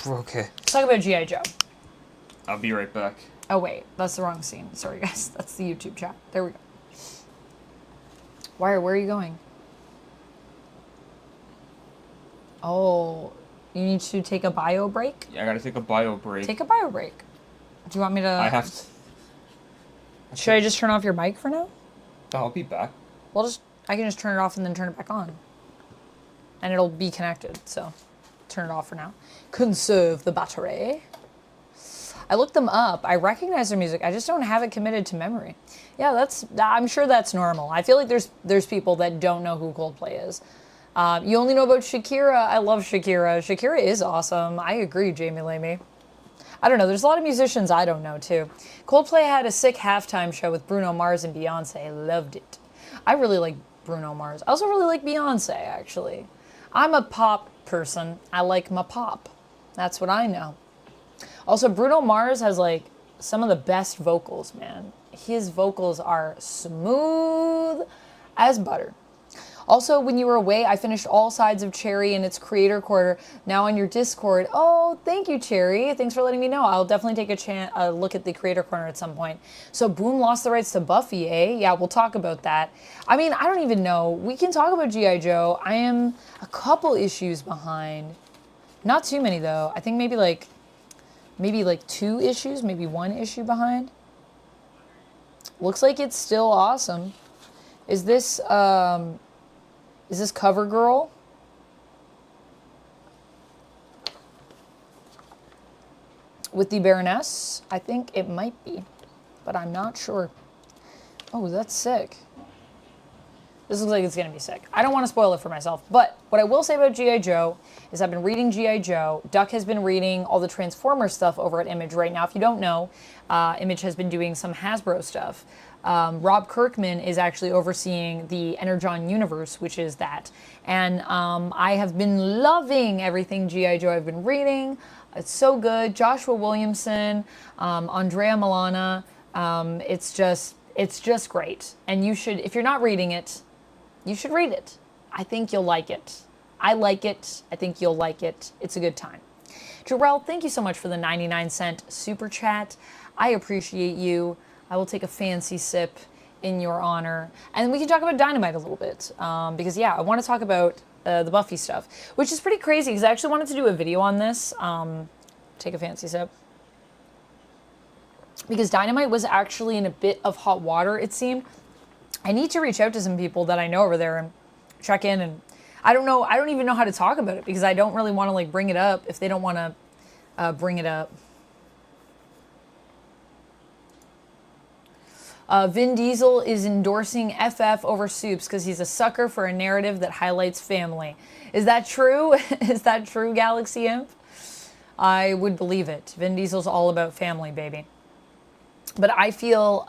Okay. Let's talk about G.I. Joe. I'll be right back. Oh, wait, that's the wrong scene. Sorry, guys. That's the YouTube chat. There we go. Where are you going? Oh, you need to take a bio break? Yeah, I gotta take a bio break. Take a bio break. Do you want me to... I have to... Should I just turn off your mic for now? Oh, I'll be back. Well, I can just turn it off and then turn it back on. And it'll be connected, so turn it off for now. Conserve the battery. I looked them up. I recognize their music. I just don't have it committed to memory. Yeah, I'm sure that's normal. I feel like there's people that don't know who Coldplay is. You only know about Shakira. I love Shakira. Shakira is awesome. I agree, Jamie Lamey. I don't know. There's a lot of musicians I don't know, too. Coldplay had a sick halftime show with Bruno Mars and Beyonce. I loved it. I really like Bruno Mars. I also really like Beyonce, actually. I'm a pop person. I like my pop. That's what I know. Also, Bruno Mars has, like, some of the best vocals, man. His vocals are smooth as butter. Also, when you were away, I finished all sides of Cherry in its creator quarter. Now on your Discord. Oh, thank you, Cherry. Thanks for letting me know. I'll definitely take a look at the creator corner at some point. So Boom lost the rights to Buffy, eh? Yeah, we'll talk about that. I mean, I don't even know. We can talk about G.I. Joe. I am a couple issues behind. Not too many, though. I think maybe like 2 issues, maybe 1 issue behind. Looks like it's still awesome. Is this CoverGirl? With the Baroness? I think it might be, but I'm not sure. Oh, that's sick. This looks like it's going to be sick. I don't want to spoil it for myself, but what I will say about G.I. Joe is I've been reading G.I. Joe. Duck has been reading all the Transformers stuff over at Image right now. If you don't know, Image has been doing some Hasbro stuff. Rob Kirkman is actually overseeing the Energon universe, which is that. And I have been loving everything G.I. Joe I've been reading. It's so good. Joshua Williamson, Andrea Milana. It's just great. And you should, if you're not reading it, you should read it. I think you'll like it. I like it. I think you'll like it. It's a good time. Jarrell, thank you so much for the 99-cent super chat. I appreciate you. I will take a fancy sip in your honor. And we can talk about Dynamite a little bit. Because, yeah, I want to talk about the Buffy stuff, which is pretty crazy because I actually wanted to do a video on this. Take a fancy sip. Because Dynamite was actually in a bit of hot water, it seemed. I need to reach out to some people that I know over there and check in. And I don't even know how to talk about it because I don't really want to like bring it up if they don't want to bring it up. Vin Diesel is endorsing FF over Soups because he's a sucker for a narrative that highlights family. Is that true? Is that true, Galaxy Imp? I would believe it. Vin Diesel's all about family, baby. But I feel,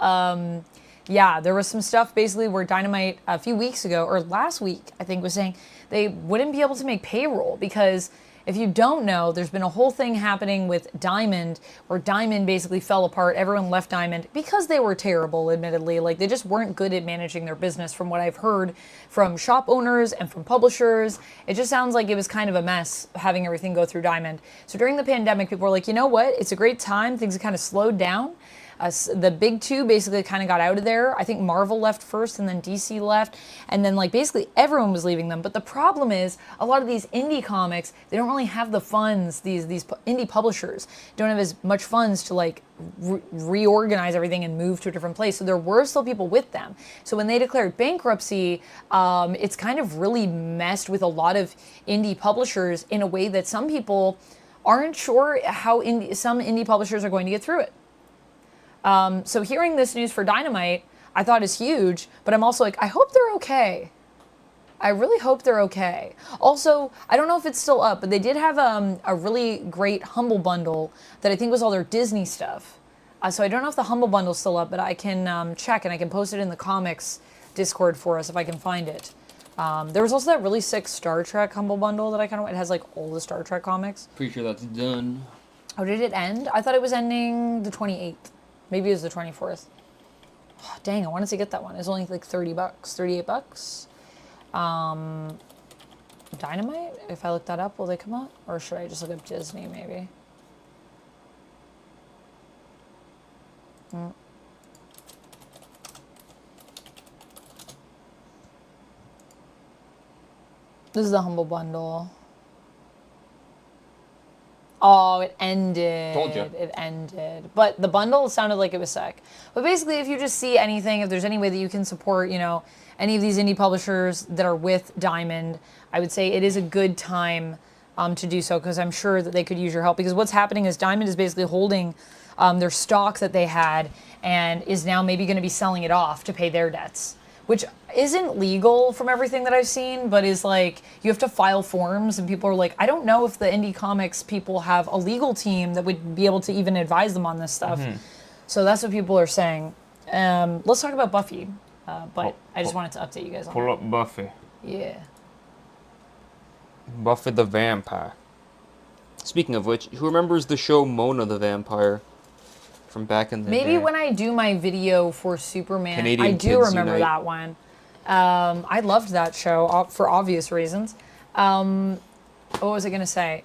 yeah, there was some stuff basically where Dynamite a few weeks ago, or last week, I think, was saying they wouldn't be able to make payroll because if you don't know, there's been a whole thing happening with Diamond where Diamond basically fell apart. Everyone left Diamond because they were terrible, admittedly. Like, they just weren't good at managing their business from what I've heard from shop owners and from publishers. It just sounds like it was kind of a mess having everything go through Diamond. So during the pandemic, people were like, you know what? It's a great time. Things have kind of slowed down. The big two basically kind of got out of there. I think Marvel left first and then DC left. And then like basically everyone was leaving them. But the problem is a lot of these indie comics, they don't really have the funds. These indie publishers don't have as much funds to like reorganize everything and move to a different place. So there were still people with them. So when they declared bankruptcy, it's kind of really messed with a lot of indie publishers in a way that some people aren't sure how some indie publishers are going to get through it. So hearing this news for Dynamite, I thought is huge, but I'm also like, I hope they're okay. I really hope they're okay. Also, I don't know if it's still up, but they did have a really great Humble Bundle that I think was all their Disney stuff. So I don't know if the Humble Bundle's still up, but I can check and I can post it in the comics Discord for us if I can find it. There was also that really sick Star Trek Humble Bundle that I kind of... It has like all the Star Trek comics. Pretty sure that's done. Oh, did it end? I thought it was ending the 28th. Maybe it was the 24th. Oh, dang, I wanted to get that one. It's only like $30, $38. Dynamite? If I look that up, will they come up? Or should I just look up Disney, maybe? This is the Humble Bundle. Oh, it ended. Told you. It ended. But the bundle sounded like it was sick. But basically, if you just see anything, if there's any way that you can support, you know, any of these indie publishers that are with Diamond, I would say it is a good time to do so, because I'm sure that they could use your help. Because what's happening is Diamond is basically holding their stock that they had and is now maybe going to be selling it off to pay their debts, which isn't legal from everything that I've seen, but is like, you have to file forms, and people are like, I don't know if the indie comics people have a legal team that would be able to even advise them on this stuff. So that's what people are saying. Let's talk about Buffy, but I just wanted to update you guys on Pull that. up Buffy. Yeah. Buffy the Vampire. Speaking of which, who remembers the show Mona the Vampire from back in the day? Maybe when I do my video for Superman, Canadian I do Kids remember Unite. that one. I loved that show for obvious reasons. What was I going to say?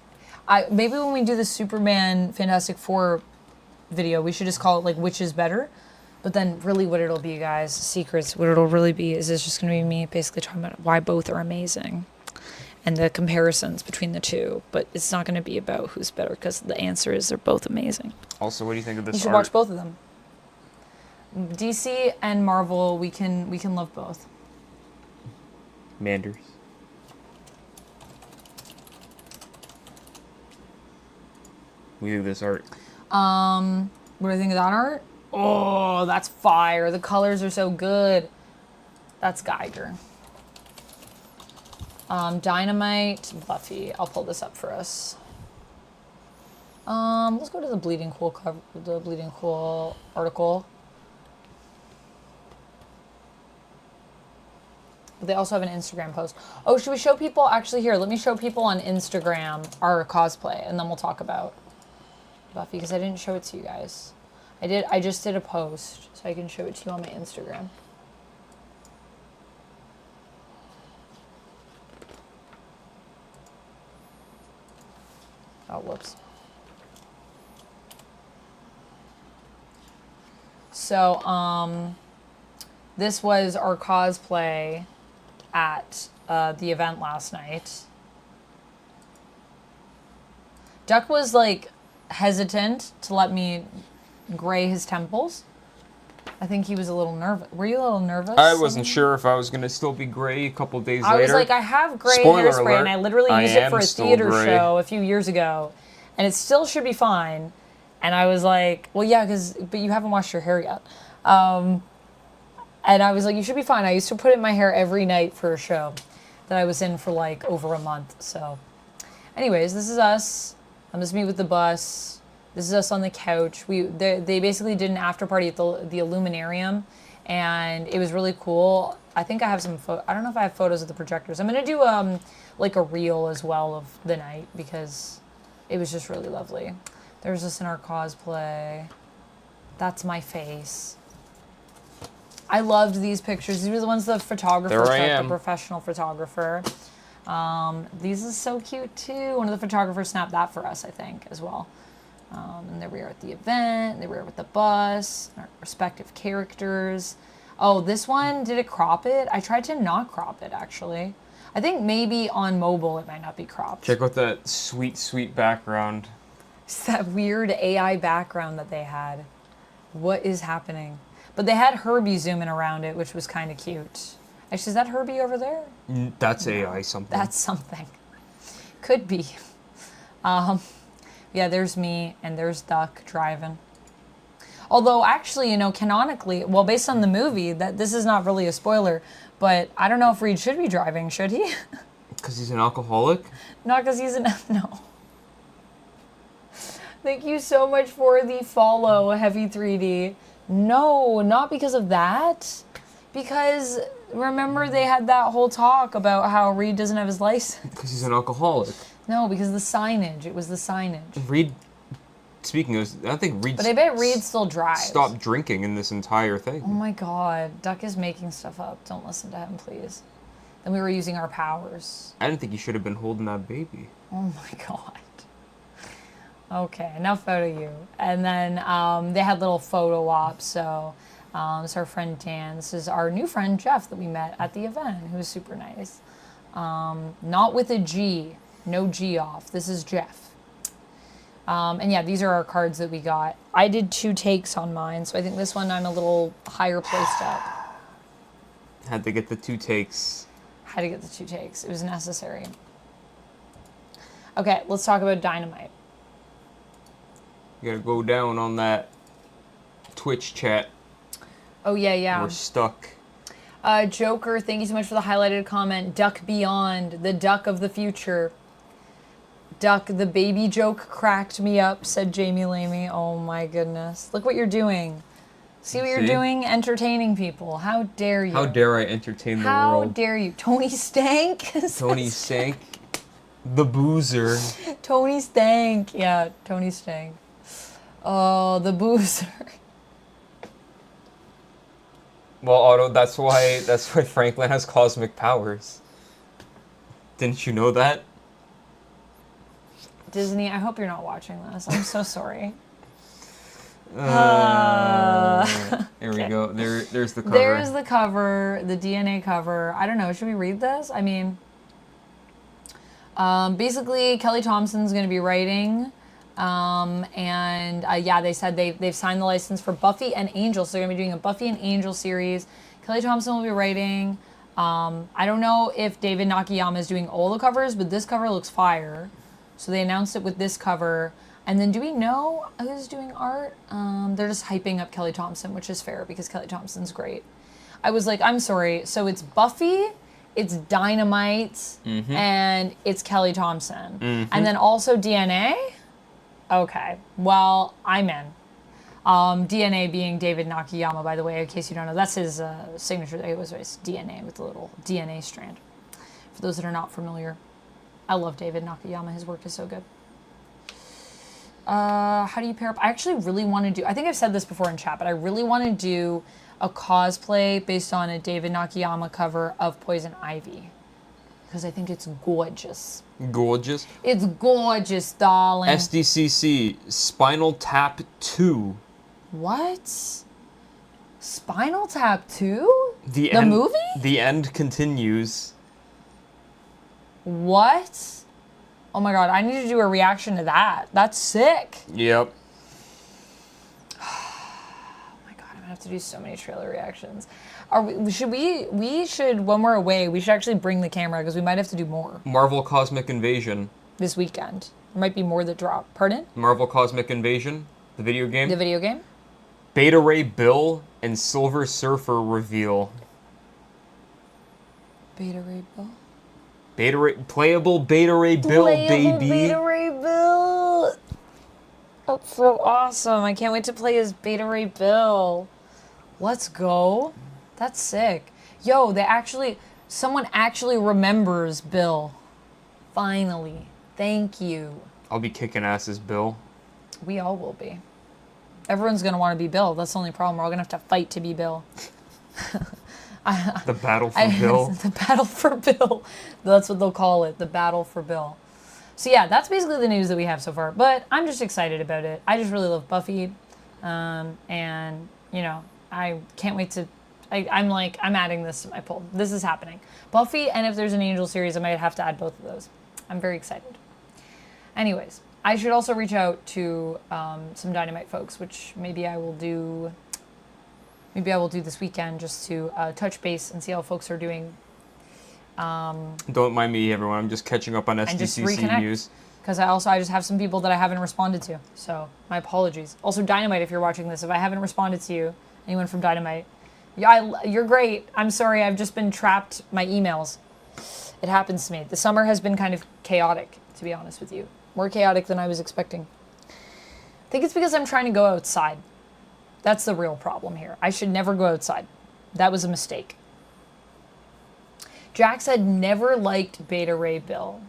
Maybe when we do the Superman Fantastic Four video, we should just call it like which is better. But then really what it'll be, guys, secrets, what it'll really be is it's just going to be me basically talking about why both are amazing and the comparisons between the two. But it's not going to be about who's better, because the answer is they're both amazing. Also, what do you think of this You should art? watch both of them. DC and Marvel, we can love both. Manders. What do you think of this art? What do I think of that art? Oh, that's fire. The colors are so good. That's Geiger. Dynamite, Buffy. I'll pull this up for us. Let's go to the Bleeding Cool cover, the Bleeding Cool article. But they also have an Instagram post. Oh, should we show people? Actually, here, let me show people on Instagram our cosplay, and then we'll talk about Buffy, because I didn't show it to you guys. I just did a post, so I can show it to you on my Instagram. Oh, whoops. So, this was our cosplay at the event last night. Duck was like hesitant to let me gray his temples. I think he was a little nervous. Were you a little nervous? I wasn't sure if I was going to still be gray a couple days later. I was like, I have gray Spoiler hairspray, alert, and I literally I used it am for a still theater gray. show a few years ago, and it still should be fine. And I was like, well, yeah, but you haven't washed your hair yet. And I was like, you should be fine. I used to put it in my hair every night for a show that I was in for like over a month. So anyways, this is us. I'm just me with the bus. This is us on the couch. They basically did an after party at the Illuminarium, and it was really cool. I think I have some I don't know if I have photos of the projectors. I'm gonna do like a reel as well of the night, because it was just really lovely. There's us in our cosplay. That's my face. I loved these pictures. These were the ones the photographer There I took, am. the professional photographer. These are so cute too. One of the photographers snapped that for us, I think, as well. And there we are at the event. There we are with the bus, our respective characters. Oh, this one, did it crop it? I tried to not crop it, actually. I think maybe on mobile it might not be cropped. Check out that sweet, sweet background. It's that weird AI background that they had. What is happening? But they had Herbie zooming around it, which was kind of cute. Actually, is that Herbie over there? That's AI something. That's something. Could be. Yeah, there's me, and there's Duck driving. Although, actually, you know, canonically, well, based on the movie, that this is not really a spoiler, but I don't know if Reed should be driving, should he? Because he's an alcoholic? Not because he's an... No. Thank you so much for the follow, Heavy 3D. No, not because of that. Because, remember, they had that whole talk about how Reed doesn't have his license. Because he's an alcoholic. No, because of the signage. It was the signage. Reed, speaking of, I don't think Reed... But I bet Reed still drives. Stopped drinking in this entire thing. Oh my god. Duck is making stuff up. Don't listen to him, please. Then we were using our powers. I didn't think he should have been holding that baby. Oh my god. Okay, enough out of you. And then they had little photo ops, so it's our friend Dan. This is our new friend Jeff that we met at the event, who's super nice. Not with a G, no G off. This is Jeff. And yeah, these are our cards that we got. I did 2 takes on mine, so I think this one I'm a little higher placed up. Had to get the 2 takes. Had to get the 2 takes. It was necessary. Okay, let's talk about Dynamite. You gotta go down on that Twitch chat. Oh, yeah. We're stuck. Joker, thank you so much for the highlighted comment. Duck Beyond, the duck of the future. Duck, the baby joke cracked me up, said Jamie Lamey. Oh my goodness. Look what you're doing. See what you're doing? Entertaining people. How dare you? How dare I entertain the How world? dare you? Tony Stank? Tony Stank. The boozer. Tony Stank. Yeah, Tony Stank. Oh, the boozer. Well, Otto, that's why Franklin has cosmic powers. Didn't you know that? Disney, I hope you're not watching this. I'm so sorry. There we go. There's the cover. There's the cover, the DNA cover. I don't know. Should we read this? I mean, basically, Kelly Thompson's going to be writing. Yeah, they said they've signed the license for Buffy and Angel, so they're going to be doing a Buffy and Angel series. Kelly Thompson will be writing. I don't know if David Nakayama is doing all the covers, but this cover looks fire. So they announced it with this cover. And then do we know who's doing art? They're just hyping up Kelly Thompson, which is fair because Kelly Thompson's great. I was like, I'm sorry. So it's Buffy, it's Dynamite, and it's Kelly Thompson. And then also DNA? Okay. Well, I'm in. DNA being David Nakayama, by the way, in case you don't know. That's his signature. It was DNA with the little DNA strand. For those that are not familiar. I love David Nakayama. His work is so good. How do you pair up? I actually really want to do, I think I've said this before in chat, but I really want to do a cosplay based on a David Nakayama cover of Poison Ivy. Because I think it's gorgeous. Gorgeous. It's gorgeous, darling. SDCC, Spinal Tap 2. What? Spinal Tap 2? The movie? The end continues. What? Oh my god, I need to do a reaction to that. That's sick. Yep. Oh my god, I'm gonna have to do so many trailer reactions. We should, when we're away, we should actually bring the camera because we might have to do more. Marvel Cosmic Invasion. This weekend. There might be more that drop. Pardon? Marvel Cosmic Invasion, the video game. The video game? Beta Ray Bill and Silver Surfer reveal. Beta Ray Bill? Playable Beta Ray Bill, baby. Beta Ray Bill. That's so awesome. I can't wait to play as Beta Ray Bill. Let's go. That's sick. Yo, someone actually remembers Bill. Finally. Thank you. I'll be kicking ass as Bill. We all will be. Everyone's going to want to be Bill. That's the only problem. We're all going to have to fight to be Bill. The battle for Bill. The battle for Bill. That's what they'll call it. The battle for Bill. So yeah, that's basically the news that we have so far. But I'm just excited about it. I just really love Buffy, and you know, I can't wait to. I'm adding this to my poll. This is happening. Buffy, and if there's an Angel series, I might have to add both of those. I'm very excited. Anyways, I should also reach out to some Dynamite folks, which maybe I will do. Maybe I will do this weekend just to touch base and see how folks are doing. Don't mind me, everyone. I'm just catching up on SDCC news. Because I just have some people that I haven't responded to. So my apologies. Also, Dynamite, if you're watching this, if I haven't responded to you, anyone from Dynamite, you're great. I'm sorry, I've just been trapped. My emails. It happens to me. The summer has been kind of chaotic, to be honest with you. More chaotic than I was expecting. I think it's because I'm trying to go outside. That's the real problem here. I should never go outside. That was a mistake. Jack said never liked Beta Ray Bill.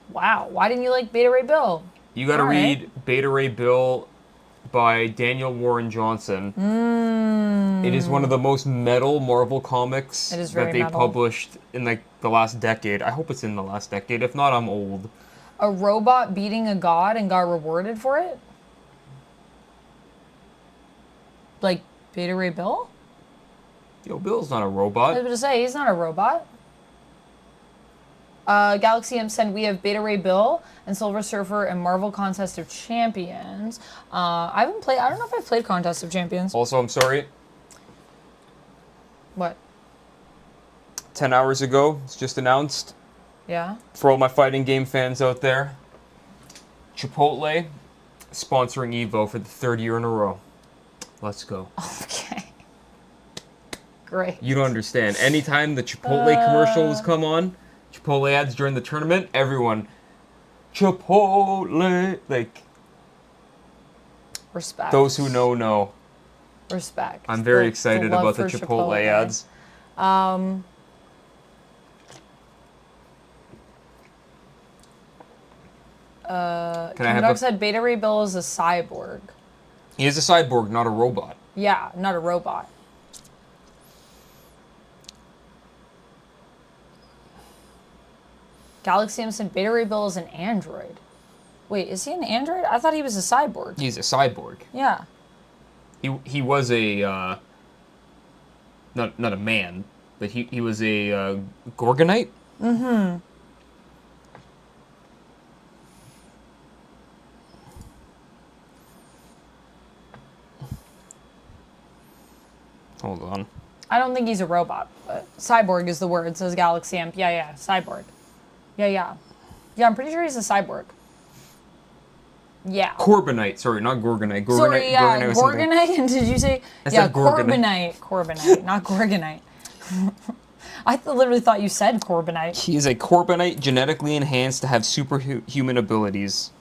Wow, why didn't you like Beta Ray Bill? You got to read Beta Ray Bill by Daniel Warren Johnson. It is one of the most metal Marvel comics that they published in like the last decade. I hope it's in the last decade. If not, I'm old. A robot beating a god and got rewarded for it? Like Beta Ray Bill? Yo, Bill's not a robot. I was going to say, he's not a robot. Galaxy M said we have Beta Ray Bill and Silver Surfer and Marvel Contest of Champions. I don't know if I've played Contest of Champions. Also, I'm sorry. What? 10 hours ago, it's just announced. Yeah? For all my fighting game fans out there, Chipotle sponsoring Evo for the 3rd year in a row. Let's go. Okay. Great. You don't understand. Anytime the Chipotle commercials come on, Chipotle ads during the tournament, everyone, Chipotle, like, respect. Those who know. Respect. I'm very excited about the Chipotle ads. Dog said Beta Ray Bill is a cyborg. He is a cyborg, not a robot. Yeah, not a robot. Galaxy M said Beta Ray Bill is an android. Wait, is he an android? I thought he was a cyborg. He's a cyborg. Yeah. He was a not a man, but he was a Gorgonite. Mm-hmm. Hold on. I don't think he's a robot, but cyborg is the word, says Galaxy Amp. Yeah, cyborg. Yeah, I'm pretty sure he's a cyborg. Yeah. Corbinite, sorry, not Gorgonite. Sorry, yeah, Gorgonite, and did you say? Yeah, Corbinite, not Gorgonite. I literally thought you said Corbinite. He is a Corbinite genetically enhanced to have superhuman abilities.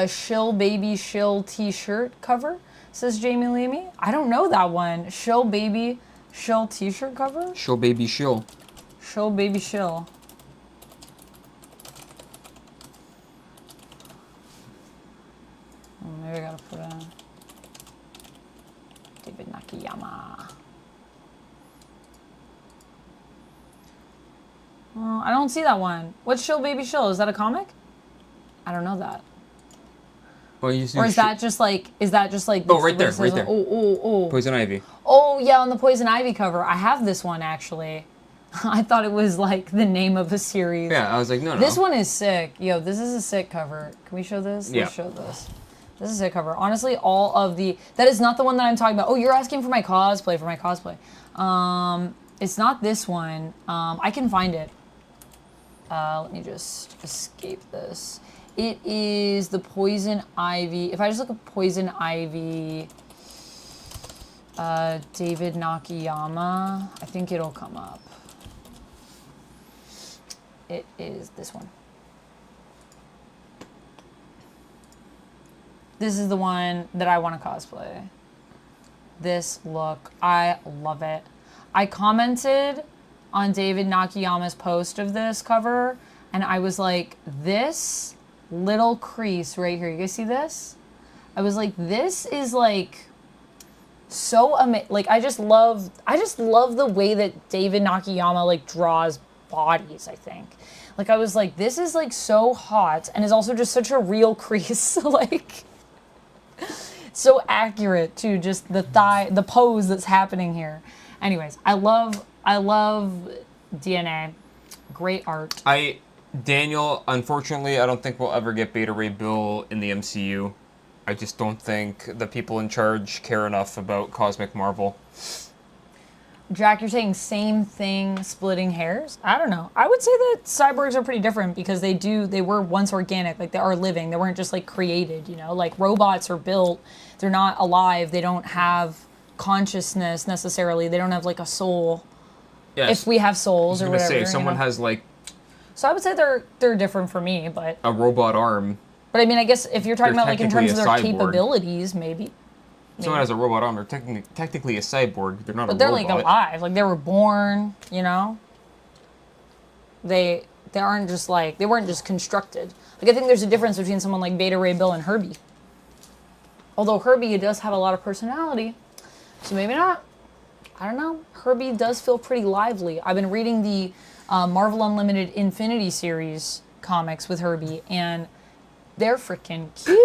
Shill Baby Shill t-shirt cover, says Jamie Leamy. I don't know that one. Shill Baby Shill t-shirt cover? Shill Baby Shill. Shill Baby Shill. Maybe I gotta put in David Nakayama. Oh, I don't see that one. What's Shill Baby Shill? Is that a comic? I don't know that. Well, or is that just like? Oh, right there. Oh. Poison Ivy. Oh yeah, on the Poison Ivy cover. I have this one actually. I thought it was like the name of a series. Yeah, I was like, no. This one is sick. Yo, this is a sick cover. Can we show this? Yeah. Let's show this. This is a sick cover. Honestly, all of the... That is not the one that I'm talking about. Oh, you're asking for my cosplay, It's not this one. I can find it. Let me just escape this. It is the Poison Ivy. If I just look at Poison Ivy, David Nakayama, I think it'll come up. It is this one. This is the one that I want to cosplay. This look, I love it. I commented on David Nakayama's post of this cover, and I was like, this little crease right here, you guys see this? I was like, this is like so like I just love the way that David Nakayama like draws bodies. I think, like I was like, this is like so hot, and is also just such a real crease, like so accurate to just the pose that's happening here. Anyways, I love DNA, great art. Daniel, unfortunately, I don't think we'll ever get Beta Ray Bill in the MCU. I just don't think the people in charge care enough about Cosmic Marvel. Jack, you're saying same thing, splitting hairs? I don't know. I would say that cyborgs are pretty different because they were once organic, like they are living. They weren't just like created, you know? Like robots are built, they're not alive, they don't have consciousness necessarily, they don't have like a soul. Yes. If we have souls or whatever. I was gonna say, someone has like... So I would say they're different for me, but... a robot arm. But I mean, I guess if you're talking They're about like in terms of their technically a cyborg. capabilities, maybe. Someone has a robot arm. They're technically a cyborg. They're not But a they're robot. like alive. Like they were born, you know? They aren't just like, they weren't just constructed. Like I think there's a difference between someone like Beta Ray Bill and Herbie. Although Herbie does have a lot of personality. So maybe not. I don't know. Herbie does feel pretty lively. I've been reading the Marvel Unlimited Infinity Series comics with Herbie, and they're freaking cute,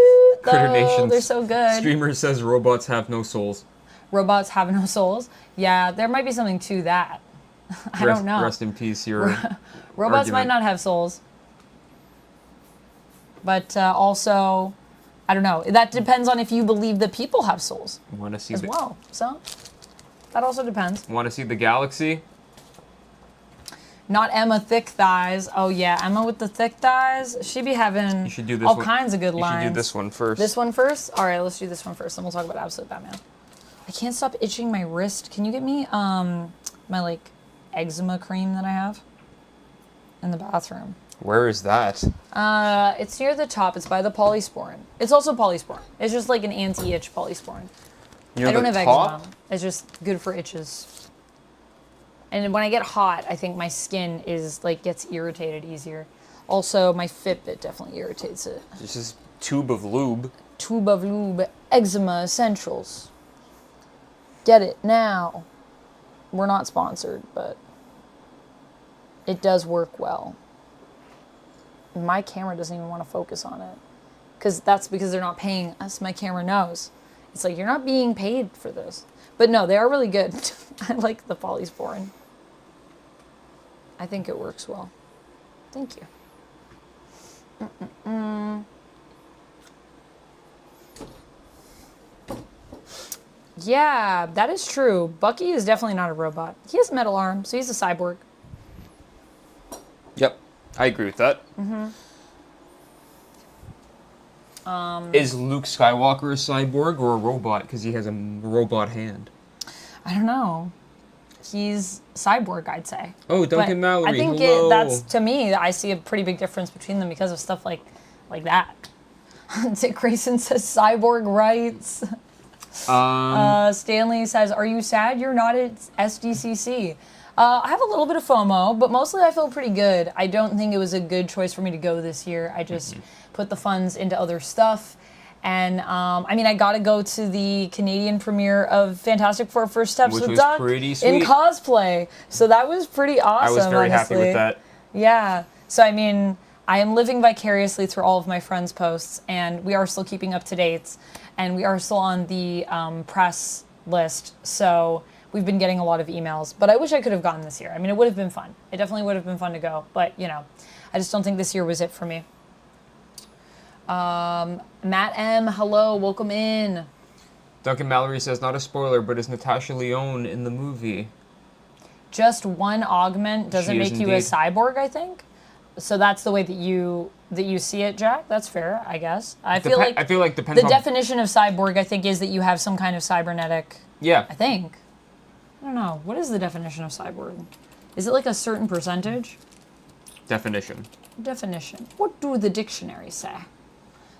though. Critter Nation's They're so good. Streamer says robots have no souls. Robots have no souls? Yeah, there might be something to that. I don't know. Rest in peace, your Robots argument. might not have souls. But also, I don't know. That depends on if you believe that people have souls Want to see as well. So, that also depends. Want to see the galaxy? Not Emma thick thighs. Oh yeah, Emma with the thick thighs. She be having You should do this all one. kinds of good You lines. should do this one first. This one first? All right, let's do this one first, and we'll talk about Absolute Batman. I can't stop itching my wrist. Can you get me my like eczema cream that I have in the bathroom? Where is that? It's near the top. It's by the Polysporin. It's also Polysporin. It's just like an anti-itch Polysporin. Near I don't the have top? eczema. It's just good for itches. And when I get hot, I think my skin is like gets irritated easier. Also, my Fitbit definitely irritates it. This is tube of lube. Tube of Lube Eczema Essentials. Get it now. We're not sponsored, but it does work well. My camera doesn't even want to focus on it. That's because they're not paying us. My camera knows. It's like, you're not being paid for this. But no, they are really good. I like the Polysporin. I think it works well. Thank you. Yeah, that is true. Bucky is definitely not a robot. He has a metal arm, so he's a cyborg. Yep, I agree with that. Is Luke Skywalker a cyborg or a robot? Because he has a robot hand. I don't know. He's cyborg, I'd say. Oh, Duncan But Mallory, I think hello. that's, to me, I see a pretty big difference between them because of stuff like that. Dick Grayson says cyborg rights. Stanley says, are you sad you're not at SDCC? I have a little bit of FOMO, but mostly I feel pretty good. I don't think it was a good choice for me to go this year. I just put the funds into other stuff. And, I mean, I got to go to the Canadian premiere of Fantastic Four First Steps Which with was Duck pretty in sweet. cosplay. So that was pretty awesome, I was very honestly. happy with that. Yeah. So, I mean, I am living vicariously through all of my friends' posts, and we are still keeping up to date, and we are still on the press list. So we've been getting a lot of emails, but I wish I could have gone this year. I mean, it would have been fun. It definitely would have been fun to go, but, you know, I just don't think this year was it for me. Matt M, hello, welcome in. Duncan Mallory says, not a spoiler, but is Natasha Lyonne in the movie? Just one augment doesn't She is make you a indeed. cyborg, I think. So that's the way that you see it, Jack. That's fair, I guess. I feel like depends the on... definition of cyborg, I think, is that you have some kind of cybernetic. Yeah. I think. I don't know. What is the definition of cyborg? Is it like a certain percentage? Definition. Definition. What do the dictionaries say?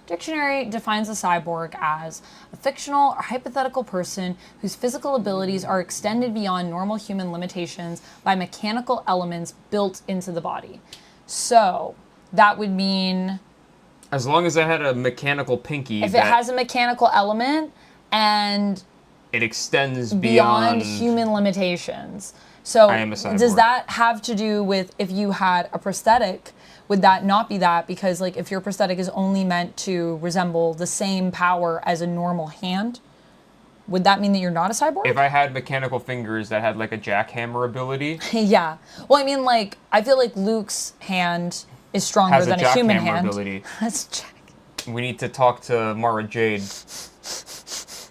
Dictionary defines a cyborg as a fictional or hypothetical person whose physical abilities are extended beyond normal human limitations by mechanical elements built into the body. So that would mean As long as I had a mechanical pinky. if it has a mechanical element and it extends beyond human limitations. So I am a cyborg. does that have to do with if you had a prosthetic? Would that not be that? Because like if your prosthetic is only meant to resemble the same power as a normal hand, would that mean that you're not a cyborg? If I had mechanical fingers that had like a jackhammer ability, Yeah. Well, I mean, like I feel like Luke's hand is stronger has a than a human jackhammer hand. ability. That's Jack. We need to talk to Mara Jade. Is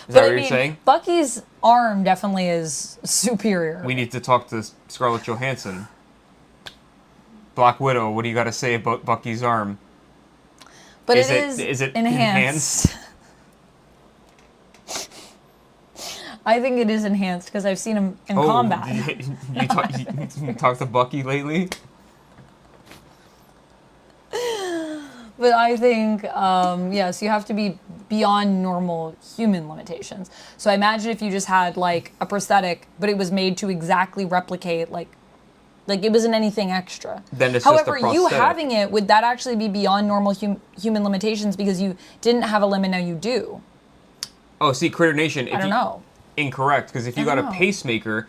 But that I what mean, you're saying? Bucky's arm definitely is superior. We need to talk to Scarlett Johansson. Black Widow, what do you got to say about Bucky's arm? But is it it enhanced. I think it is enhanced because I've seen him in combat. You talked to Bucky lately? But I think, yes, you have to be beyond normal human limitations. So I imagine if you just had like a prosthetic, but it was made to exactly replicate like it wasn't anything extra. Then it's However, just a you prosthetic. having it, would that actually be beyond normal human limitations because you didn't have a limb and now you do? Oh, see, Critter Nation. I don't know. Incorrect, because if you got don't a know. pacemaker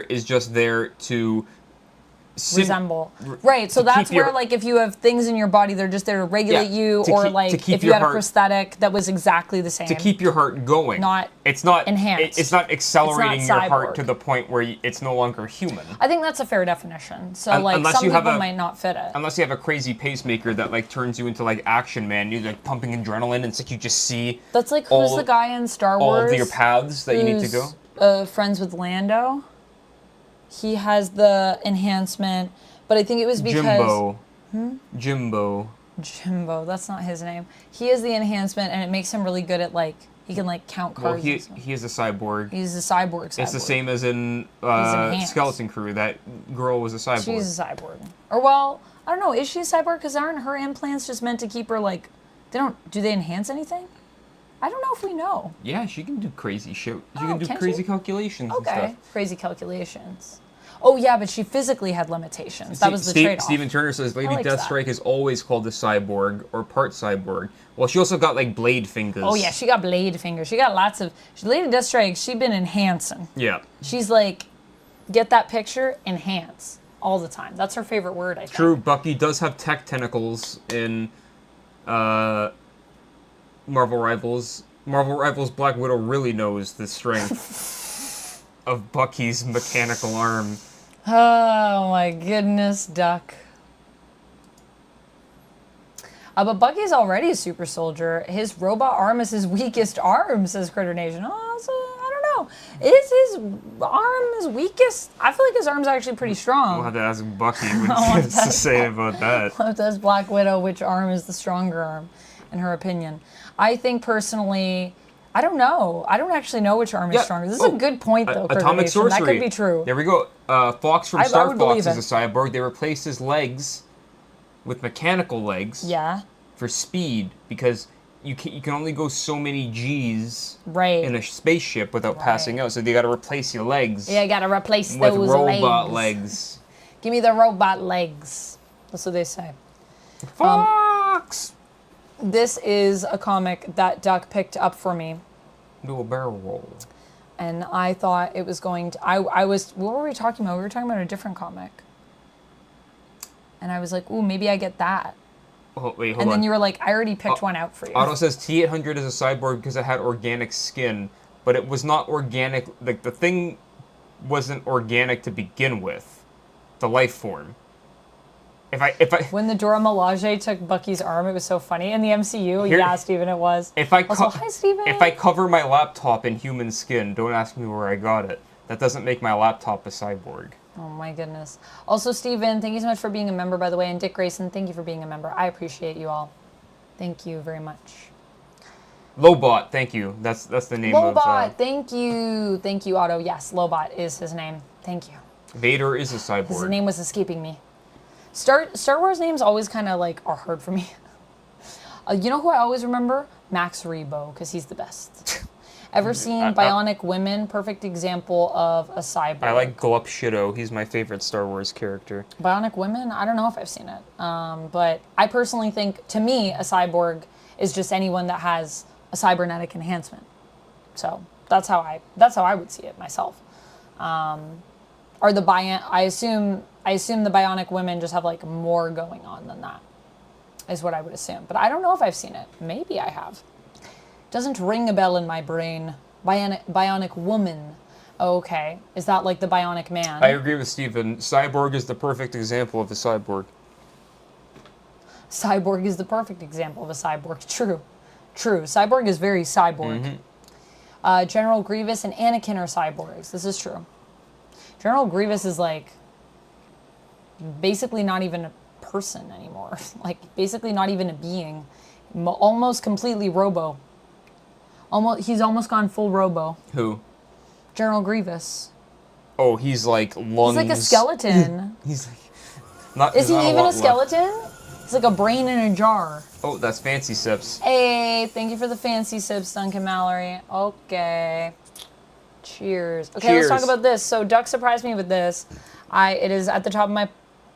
is just there to Resemble. Right, so that's keep your- where, like, if you have things in your body, they're just there to regulate you, to or, keep- like, to keep if you your had a heart- prosthetic that was exactly the same. to keep your heart going. Not it's not enhanced. It's not accelerating It's your not heart cyborg. to the point where it's no longer human. I think that's a fair definition. So, like, Unless some you have people a- might not fit it. Unless you have a crazy pacemaker that like turns you into like Action Man, you're like pumping adrenaline, and it's like you just see That's like, who's all- the guy in Star all Wars? of your paths that you need to go. who's, friends with Lando. He has the enhancement, but I think it was because... Jimbo. Jimbo, that's not his name. He has the enhancement, and it makes him really good at, like, he can, like, count Well, cards. he and stuff. is a cyborg. He's a cyborg. It's the same as in enhanced. Skeleton Crew. That girl was a cyborg. She's a cyborg. Or, well, I don't know. Is she a cyborg? Because aren't her implants just meant to keep her, like... Do they enhance anything? I don't know if we know. Yeah, she can do crazy shit. She Oh, can do can crazy she? calculations and Okay. stuff. Crazy calculations. Oh, yeah, but she physically had limitations. That was the trade-off. Stephen Turner says Lady liked that. Deathstrike is always called a cyborg or part cyborg. Well, she also got like blade fingers. Oh, yeah, she got blade fingers. She got lots of... Lady Deathstrike, she been enhancing. Yeah. She's like, get that picture, enhance. All the time. That's her favorite word, I think. True, Bucky does have tech tentacles in Marvel Rivals. Marvel Rivals Black Widow really knows the strength of Bucky's mechanical arm. Oh my goodness, Duck. But Bucky's already a super soldier. His robot arm is his weakest arm, says Critter Nation. Oh, so, I don't know. Is his arm his weakest? I feel like his arm's actually pretty strong. We'll have to ask Bucky what he has to say about that. Does Black Widow, which arm is the stronger arm, in her opinion? I think personally, I don't know. I don't actually know which arm is stronger. This is a good point, though, Critter Atomic Nation. Sorcery. That could be true. There we go. Fox from I Star would Fox believe is a cyborg. They replaced his legs with mechanical legs Yeah, for speed because you can only go so many G's right. in a spaceship without passing out. So they got to replace your legs Yeah, I gotta replace with those robot legs. legs. Give me the robot legs. That's what they say. Fox! This is a comic that Duck picked up for me, Do a barrel roll. and I thought it was going to. I was. What were we talking about? We were talking about a different comic, and I was like, "Ooh, maybe I get that." Oh, wait, hold And on. then you were like, "I already picked one out for you." Otto says T800 is a cyborg because it had organic skin, but it was not organic. Like the thing wasn't organic to begin with, the life form. If I When the Dora Milaje took Bucky's arm, it was so funny. In the MCU, yeah, Steven, it was. if I Also, hi, Steven. if I cover my laptop in human skin, don't ask me where I got it. That doesn't make my laptop a cyborg. Oh my goodness. Also, Steven, thank you so much for being a member, by the way. And Dick Grayson, thank you for being a member. I appreciate you all. Thank you very much. Lobot, thank you. That's the name of Lobot, thank you. Thank you, Otto. Yes, Lobot is his name. Thank you. Vader is a cyborg. His name was escaping me. Star Wars names always kind of like are hard for me. You know who I always remember? Max Rebo, because he's the best. Ever seen Bionic Women? Perfect example of a cyborg. I like Glup Shido. He's my favorite Star Wars character. Bionic Women? I don't know if I've seen it. But I personally think, to me, a cyborg is just anyone that has a cybernetic enhancement. So that's how I would see it myself. Or I assume the bionic women just have like more going on than that, is what I would assume. But I don't know if I've seen it. Maybe I have. Doesn't ring a bell in my brain. Bionic woman. Okay. Is that like the bionic man? I agree with Steven. Cyborg is the perfect example of a cyborg. Cyborg is the perfect example of a cyborg. True. Cyborg is very cyborg. General Grievous and Anakin are cyborgs. This is true. General Grievous is like basically not even a person anymore. Like basically not even a being. Almost completely robo. He's almost gone full robo. Who? General Grievous. Oh, he's like lungs. He's like a skeleton. He's like... Not, Is he not even a lot skeleton? left. It's like a brain in a jar. Oh, that's Fancy Sips. Hey, thank you for the fancy sips, Duncan Mallory. Okay. Cheers. Okay, Cheers. let's talk about this. So Duck surprised me with this. It is at the top of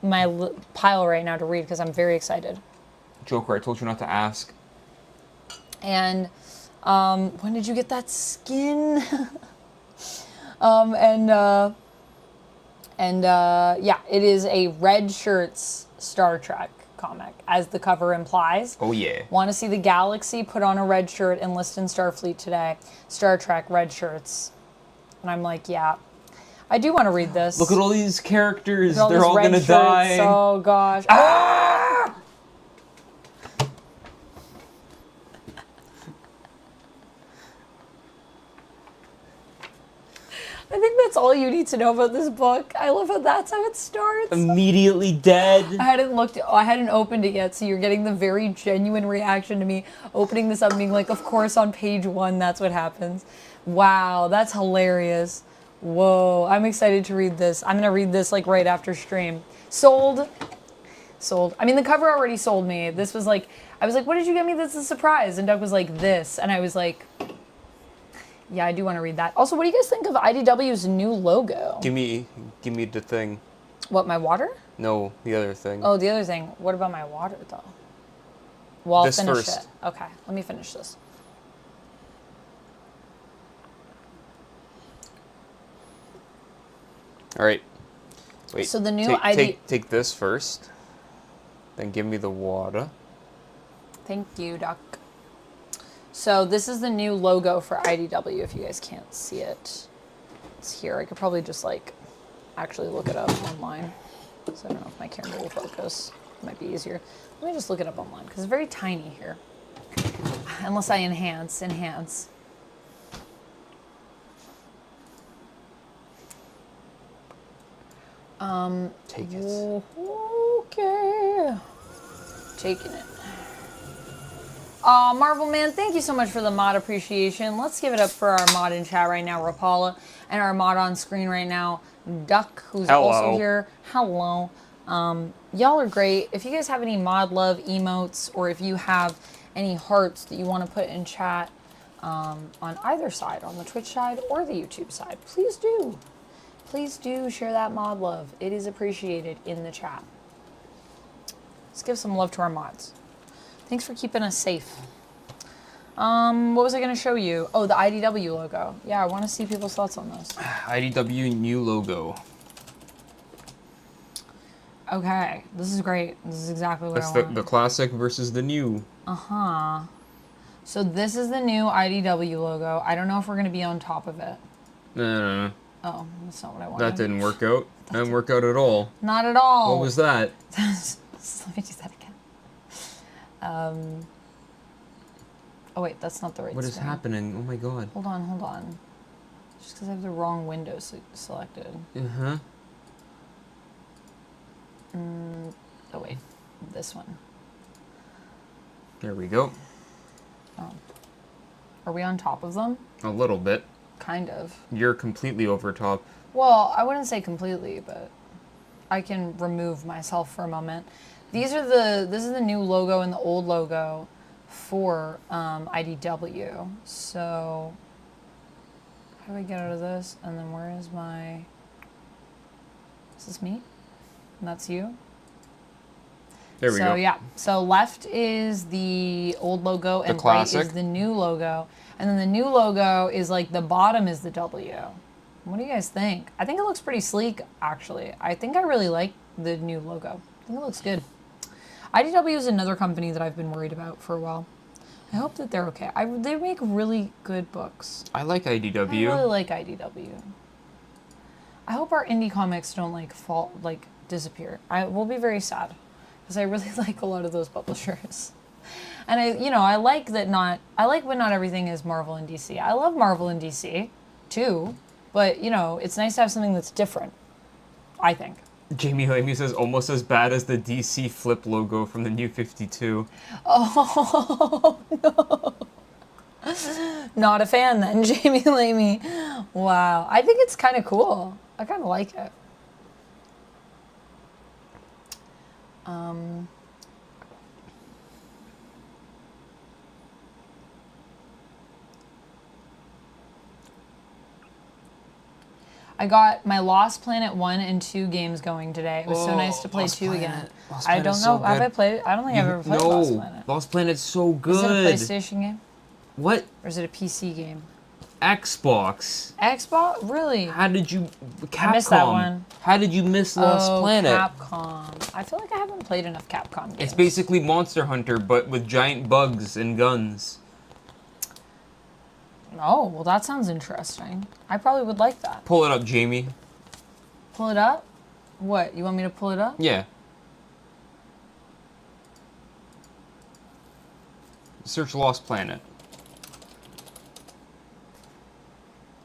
my pile right now to read because I'm very excited. Joker, I told you not to ask. And when did you get that skin? Yeah, it is a Red Shirts Star Trek comic, as the cover implies. Oh, yeah. Want to see the galaxy? Put on a red shirt, enlist in Starfleet today. Star Trek Red Shirts. And I'm like, yeah, I do want to read this. Look at all these characters. Look at They're all these red gonna shirts. die. Oh, gosh. Ah! I think that's all you need to know about this book. I love how that's how it starts. Immediately dead. I hadn't opened it yet, so you're getting the very genuine reaction to me opening this up and being like, of course on page 1 that's what happens. Wow, that's hilarious. Whoa, I'm excited to read this. I'm gonna read this like right after stream. Sold. I mean, the cover already sold me. This was like, I was like, what did you get me that's a surprise? And Doug was like, this. And I was like, yeah, I do want to read that. Also, what do you guys think of IDW's new logo? Give me the thing. What, my water? No, the other thing. Oh, the other thing. What about my water, though? Well, I'll This finish first. it. Okay, let me finish this. All right. Wait. So the new take this first. Then give me the water. Thank you, Duck. So this is the new logo for IDW, if you guys can't see it. It's here. I could probably just like actually look it up online. So I don't know if my camera will focus. It might be easier. Let me just look it up online because it's very tiny here. Unless I enhance. Take it. Okay. Taking it. Marvel Man, thank you so much for the mod appreciation. Let's give it up for our mod in chat right now, Rapala, and our mod on screen right now, Duck, who's also here. Hello. Y'all are great. If you guys have any mod love emotes, or if you have any hearts that you want to put in chat on either side, on the Twitch side or the YouTube side, please do. Please do share that mod love. It is appreciated in the chat. Let's give some love to our mods. Thanks for keeping us safe. What was I going to show you? Oh, the IDW logo. Yeah, I want to see people's thoughts on this. IDW new logo. Okay, this is great. This is exactly what That's I want. the classic versus the new. Uh-huh. So this is the new IDW logo. I don't know if we're going to be on top of it. No. Oh, that's not what I wanted. That didn't work out. That didn't work out at all. Not at all. What was that? Let me do that again. Oh wait, that's not the right What is screen. happening? Oh my god. Hold on. Just because I have the wrong window selected. Uh-huh. Oh wait, this one. There we go. Oh. Are we on top of them? A little bit. Kind of. You're completely over top. Well, I wouldn't say completely, but I can remove myself for a moment. This is the new logo and the old logo for IDW. So how do I get out of this? And then where is my... Is this me? And that's you? There we so go. yeah, so left is the old logo and right classic. is the new logo. And then the new logo is like the bottom is the W. What do you guys think? I think it looks pretty sleek, actually. I think I really like the new logo. I think it looks good. IDW is another company that I've been worried about for a while. I hope that they're okay. They make really good books. I like IDW. I really like IDW. I hope our indie comics don't disappear. I will be very sad because I really like a lot of those publishers. And I like when not everything is Marvel and DC. I love Marvel and DC too, but it's nice to have something that's different, I think. Jamie Lamey says almost as bad as the DC flip logo from the New 52. Oh no. Not a fan then, Jamie Lamey. Wow. I think it's kind of cool. I kind of like it. I got my Lost Planet 1 and 2 games going today. It was so nice to play Lost 2 Planet. again. Lost I Planet's don't so know. Have good. I played it? I don't think I've ever played Lost Planet. Lost Planet's so good. Is it a PlayStation game? What? Or is it a PC game? Xbox. Xbox? Really? How did you... Capcom. I missed that one. How did you miss Lost Planet? Capcom. I feel like I haven't played enough Capcom games. It's basically Monster Hunter, but with giant bugs and guns. Oh, well that sounds interesting. I probably would like that. Pull it up, Jamie. Pull it up? What? You want me to pull it up? Yeah. Search Lost Planet.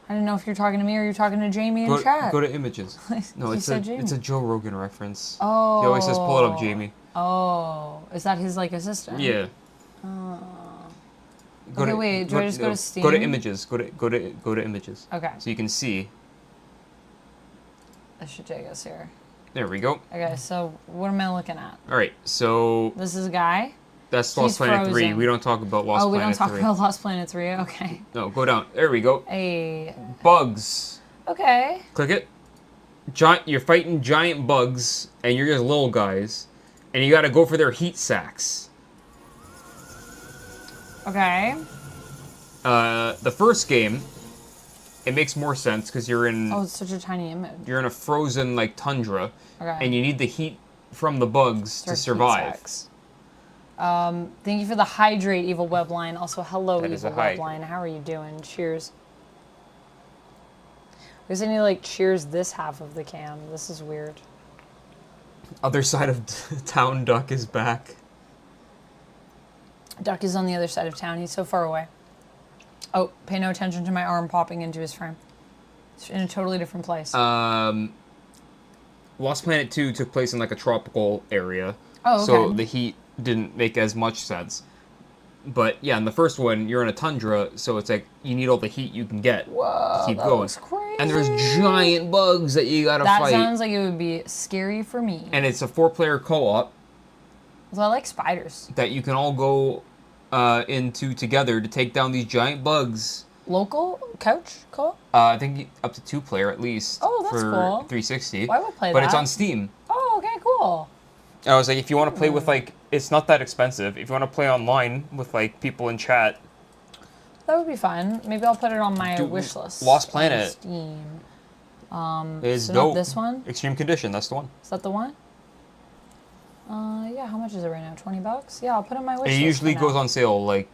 I didn't know if you're talking to me or you're talking to Jamie in chat. Go to images. No, You it's said Jamie. it's a Joe Rogan reference. Oh. He always says, "Pull it up, Jamie." Oh. Is that his assistant? Yeah. Okay, wait, do I just go to Steam? Go to images. Go to images. Okay. So you can see. That should take us here. There we go. Okay, so what am I looking at? All right. So This is a guy? that's He's Lost Planet 3. frozen. We don't talk about Lost Oh, we Planet don't 3. talk about Lost Planet 3. Okay. No, go down. There we go. Bugs. Okay. Click it. You're fighting giant bugs, and you're just little guys, and you got to go for their heat sacks. Okay. The first game, it makes more sense because you're in Oh, it's such a tiny image. you're in a frozen tundra, Okay. and you need the heat from the bugs to Dark survive. heat sacks. Thank you for the hydrate, Evil Webline. Also, hello, That is Evil a hype. Webline. How are you doing? Cheers. I guess I need to cheers this half of the cam. This is weird. Other side of town, Duck is back. Duck is on the other side of town. He's so far away. Oh, pay no attention to my arm popping into his frame. It's in a totally different place. Lost Planet 2 took place in a tropical area. Oh, okay. So the heat didn't make as much sense. But yeah, in the first one, you're in a tundra, so it's you need all the heat you can get Whoa, to keep that going. looks crazy. And there's giant bugs that you gotta That fight. sounds like it would be scary for me. And it's a 4-player co-op Well, I like spiders. that you can all go into together to take down these giant bugs. Local couch co-op? I think up to 2-player at least. Oh, that's for cool. 360. Why would I play But it's that? on Steam. Oh, okay, cool. I was like, if you want to play with it's not that expensive. If you want to play online with people in chat, That would be fun. Maybe I'll put it on my Dude, wish list. Lost on Planet. Steam. it's So dope. not this one? Extreme Condition, that's the one. Is that the one? Yeah. How much is it right now? $20? Yeah, I'll put it on my wish It list. usually for goes now. on sale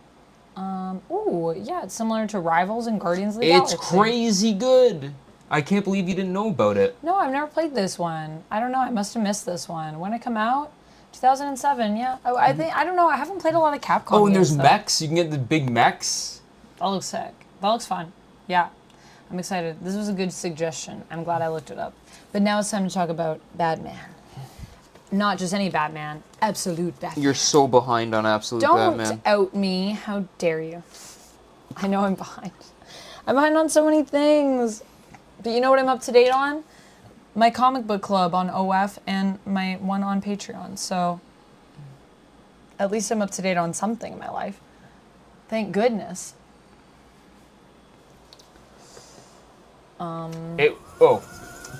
Ooh, yeah. It's similar to Rivals and Guardians of the Galaxy. It's crazy good. I can't believe you didn't know about it. No, I've never played this one. I don't know. I must have missed this one. When it come out? 2007. Yeah. Oh, I think I don't know. I haven't played a lot of Capcom. Oh, and there's games, though. mechs. You can get the big mechs. That looks sick. That looks fun. Yeah. I'm excited. This was a good suggestion. I'm glad I looked it up. But now it's time to talk about Batman. Not just any Batman. Absolute Batman. You're so behind on Absolute Don't Batman. out me. How dare you? I know I'm behind. I'm behind on so many things. But you know what I'm up to date on? My comic book club on OF and my one on Patreon. So at least I'm up to date on something in my life. Thank goodness.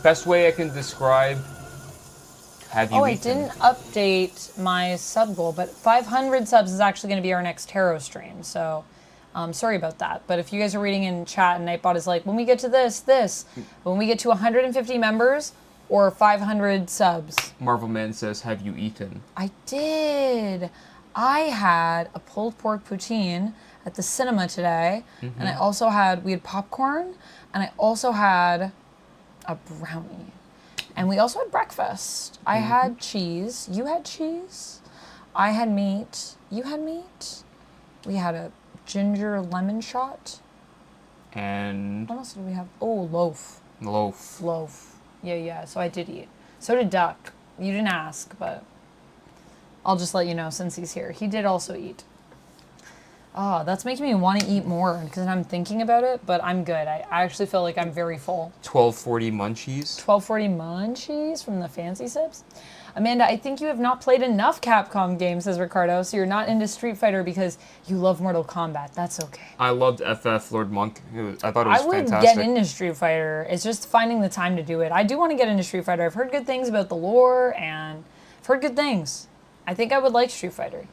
Best way I can describe Have you Oh, I eaten? didn't update my sub goal, but 500 subs is actually going to be our next tarot stream. So, sorry about that. But if you guys are reading in chat and Nightbot is like, when we get to this, when we get to 150 members or 500 subs. Marvel Man says, have you eaten? I did. I had a pulled pork poutine at the cinema today, and I also we had popcorn, and I also had a brownie. And we also had breakfast. I had cheese. You had cheese. I had meat. You had meat. We had a ginger lemon shot. And What else did we have? Oh, loaf. loaf. Loaf. Yeah. So I did eat. So did Duck. You didn't ask, but I'll just let you know since he's here. He did also eat. Oh, that's making me want to eat more because I'm thinking about it, but I'm good. I actually feel like I'm very full. 1240 munchies. 1240 munchies from the fancy sips. Amanda, I think you have not played enough Capcom games, says Ricardo, so you're not into Street Fighter because you love Mortal Kombat. That's okay. I loved FF Lord Monk. I thought it was I would fantastic. get into Street Fighter. It's just finding the time to do it. I do want to get into Street Fighter. I've heard good things about the lore, and I've heard good things. I think I would like Street Fighter.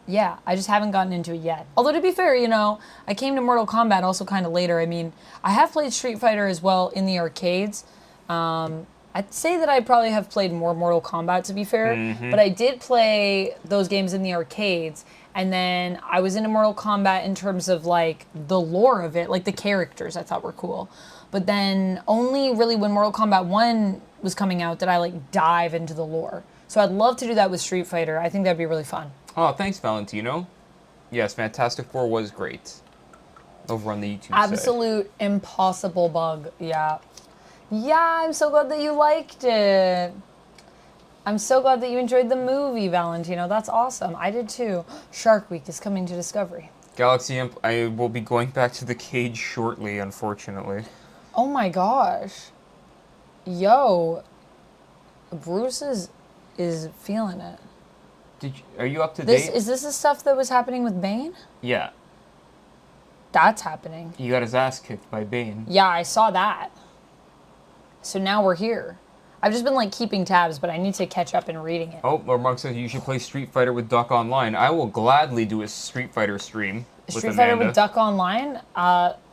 Yeah, I just haven't gotten into it yet. Although, to be fair, I came to Mortal Kombat also kind of later. I mean, I have played Street Fighter as well in the arcades. I'd say that I probably have played more Mortal Kombat, to be fair. But I did play those games in the arcades. And then I was into Mortal Kombat in terms of, like, the lore of it. Like, the characters I thought were cool. But then only really when Mortal Kombat 1 was coming out did I, like, dive into the lore. So I'd love to do that with Street Fighter. I think that'd be really fun. Oh, thanks, Valentino. Yes, Fantastic Four was great. Over on the YouTube side. Absolute impossible bug. Yeah. Yeah, I'm so glad that you liked it. I'm so glad that you enjoyed the movie, Valentino. That's awesome. I did too. Shark Week is coming to Discovery. Galaxy Imp, I will be going back to the cage shortly, unfortunately. Oh my gosh. Yo. Bruce is feeling it. Are you up to date? Is this the stuff that was happening with Bane? Yeah. That's happening. He got his ass kicked by Bane. Yeah, I saw that. So now we're here. I've just been like keeping tabs, but I need to catch up and reading it. Oh, Lord Monk says you should play Street Fighter with Duck Online. I will gladly do a Street Fighter stream with Street Amanda. Fighter with Duck Online.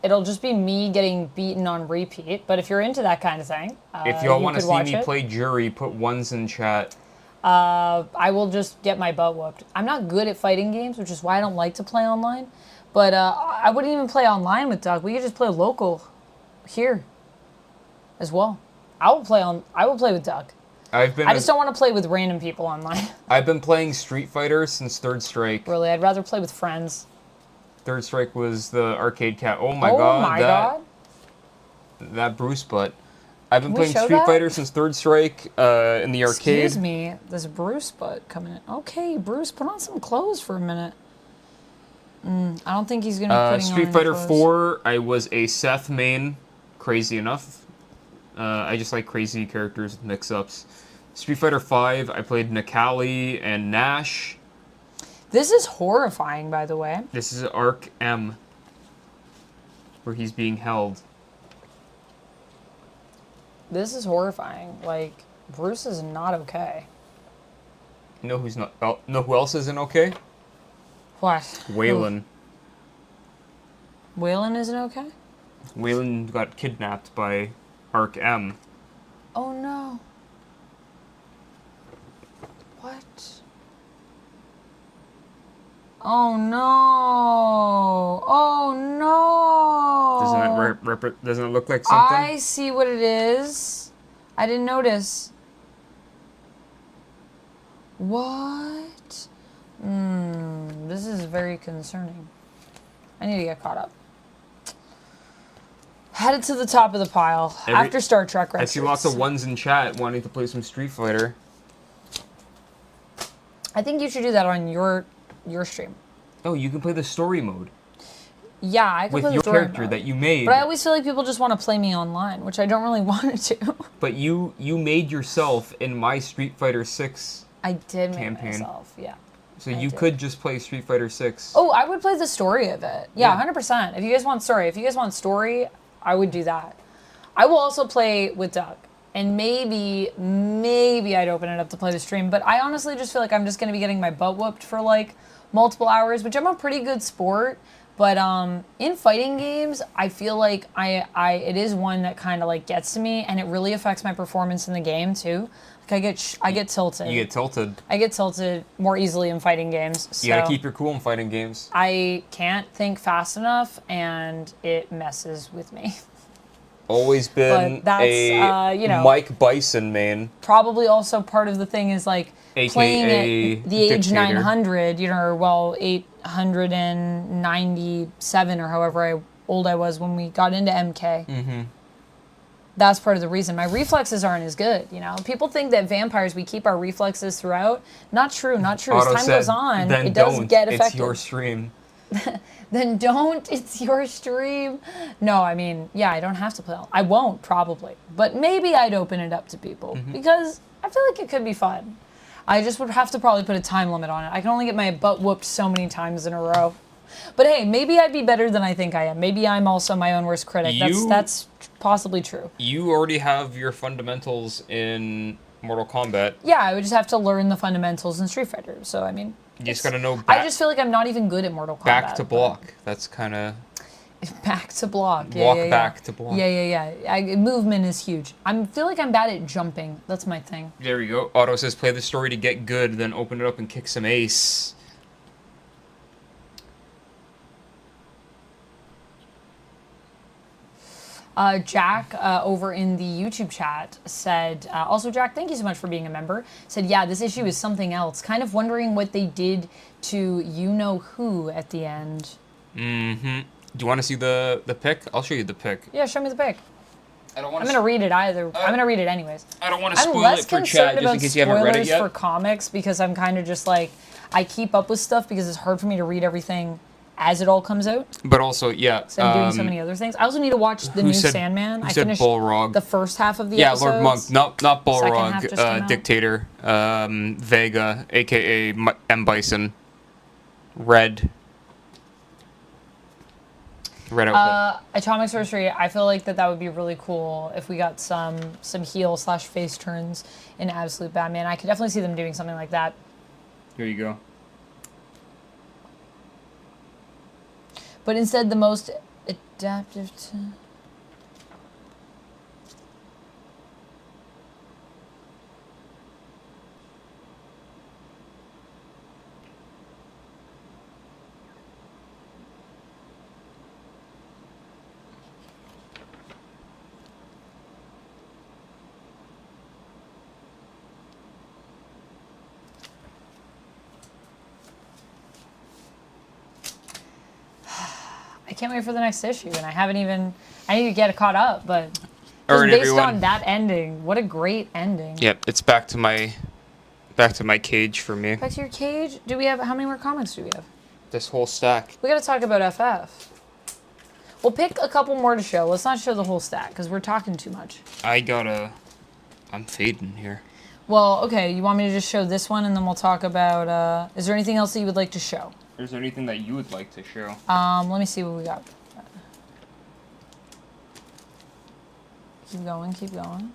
It'll just be me getting beaten on repeat. But if you're into that kind of thing, If y'all want to could see watch me it. play Jury, put ones in chat. I will just get my butt whooped. I'm not good at fighting games, which is why I don't like to play online. But I wouldn't even play online with Duck. We could just play local here as well. I will play with Duck. I just don't want to play with random people online. I've been playing Street Fighter since Third Strike. Really, I'd rather play with friends. Third Strike was the arcade cat. Oh My god. That Bruce butt. I've been Can we playing show Street that? Fighter since Third Strike in the arcade. Excuse me, this Bruce butt coming in. Okay, Bruce, put on some clothes for a minute. I don't think he's gonna be putting Street on Fighter any clothes. 4, I was a Seth main, crazy enough. I just like crazy characters with mix-ups. Street Fighter 5, I played Nikali and Nash. This is horrifying, by the way. This is Arc M, where he's being held. This is horrifying. Like, Bruce is not okay. You know who's not? Oh, know who else isn't okay? What? Waylon. Waylon isn't okay? Waylon got kidnapped by Arc M. Oh no. What? Oh no. Oh no. Doesn't it look like something? I see what it is. I didn't notice. What? This is very concerning. I need to get caught up. Headed to the top of the pile after Star Trek I see lots of ones in chat wanting to play some Street Fighter. I think you should do that on your stream. Oh, you can play the story mode Yeah, I can with play your the story character mode. that you made. But I always feel like people just want to play me online, which I don't really want to. But you made yourself in my Street Fighter 6, I did make Campaign. myself, yeah. so I you did. could just play Street Fighter 6. Oh, I would play the story of it. Yeah, Yeah. 100%. If you guys want story, I would do that. I will also play with Doug. and maybe I'd open it up to play the stream. But I honestly just feel like I'm just going to be getting my butt whooped for like multiple hours, which I'm a pretty good sport. But in fighting games, I feel like it is one that kind of like gets to me, and it really affects my performance in the game too. Like I get tilted. You get tilted. I get tilted more easily in fighting games. So You gotta keep your cool in fighting games. I can't think fast enough, and it messes with me. Always been But that's, Mike Bison main. Probably also part of the thing is like AKA playing at the age dictator. 900, or well, 897 or however old I was when we got into MK. Mm-hmm. That's part of the reason. My reflexes aren't as good, People think that vampires, we keep our reflexes throughout. Not true, not true. Otto As time said, goes on, then it does don't. get affected. It's your stream. Then don't. It's your stream. No, I mean, yeah, I don't have to play. I won't, probably. But maybe I'd open it up to people because I feel like it could be fun. I just would have to probably put a time limit on it. I can only get my butt whooped so many times in a row. But hey, maybe I'd be better than I think I am. Maybe I'm also my own worst critic. That's possibly true. You already have your fundamentals in Mortal Kombat. Yeah, I would just have to learn the fundamentals in Street Fighter. So, I mean... You just gotta know I just feel like I'm not even good at Mortal Kombat. back to block. That's kind of... Back to block. Walk Yeah. back to block. Yeah. Movement is huge. I feel like I'm bad at jumping. That's my thing. There you go. Otto says, play the story to get good, then open it up and kick some ace. Jack, over in the YouTube chat, said, also Jack, thank you so much for being a member, said, yeah, this issue is something else. Kind of wondering what they did to you-know-who at the end. Mm-hmm. Do you want to see the pic? I'll show you the pic. Yeah, show me the pic. I don't want I'm going to read it either. I'm going to read it anyways. I don't want to I'm spoil less it for concerned chat, just about in case you haven't read it spoilers yet. for comics because I'm kind of just like, I keep up with stuff because it's hard for me to read everything as it all comes out. But also, yeah. So I'm doing so many other things. I also need to watch the new Sandman. I finished Balrog? the first half of the Yeah, episodes. Lord Monk. Not Second half just came Balrog. out. Dictator. Vega, a.k.a. M. Bison. Red. Red outfit. Atomic Sorcery, I feel like that would be really cool if we got some heel/face turns in Absolute Batman. I could definitely see them doing something like that. Here you go. But instead, the most adaptive to... I can't wait for the next issue, and I need to get caught up, but just Alright, based everyone. on that ending, what a great ending. Yep, it's back to my cage for me. Back to your cage, how many more comics do we have? This whole stack. We gotta talk about FF. We'll pick a couple more to show. Let's not show the whole stack, because we're talking too much. I'm fading here. Well, okay, you want me to just show this one, and then we'll talk about, is there anything else that you would like to show? Is there anything that you would like to show? Let me see what we got. Keep going, keep going.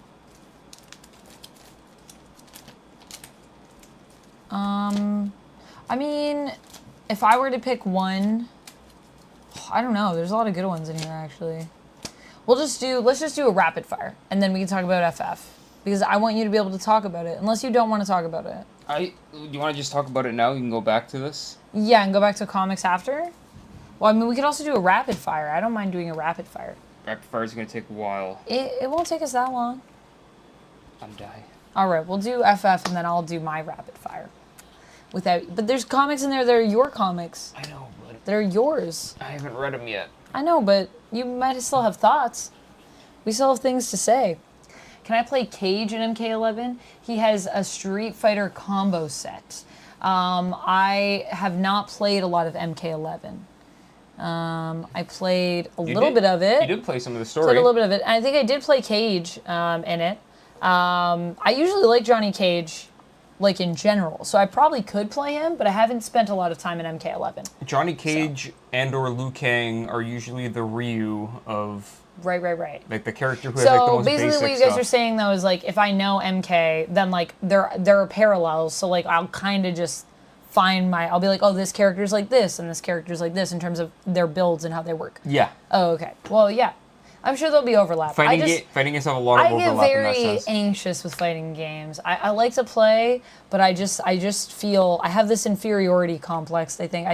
I mean, if I were to pick one, I don't know. There's a lot of good ones in here, actually. Let's just do a rapid fire, and then we can talk about FF. Because I want you to be able to talk about it, unless you don't want to talk about it. You want to just talk about it now? You can go back to this? Yeah, and go back to comics after? Well, I mean, we could also do a rapid fire. I don't mind doing a rapid fire. Rapid fire is going to take a while. It won't take us that long. I'm dying. All right, we'll do FF, and then I'll do my rapid fire. But there's comics in there that are your comics. I know, but That are yours. I haven't read them yet. I know, but you might still have thoughts. We still have things to say. Can I play Cage in MK11? He has a Street Fighter combo set. I have not played a lot of MK11. I played a little bit of it. You did play some of the Played story. a little bit of it. I think I did play Cage in it. I usually like Johnny Cage, like in general. So I probably could play him, but I haven't spent a lot of time in MK11. Johnny Cage and or Liu Kang are usually the Ryu of Right. Like the character who has like the So most basically, basic what you guys stuff. are saying though is like, if I know MK, then like there are parallels. So like I'll kind of just I'll be like, oh, this character's like this, and this character's like this in terms of their builds and how they work. Yeah. Oh, okay. Well, yeah. I'm sure there'll be overlap. Fighting is have a lot of I get overlap in that very sense. anxious with fighting games. I like to play, but I just feel I have this inferiority complex. I think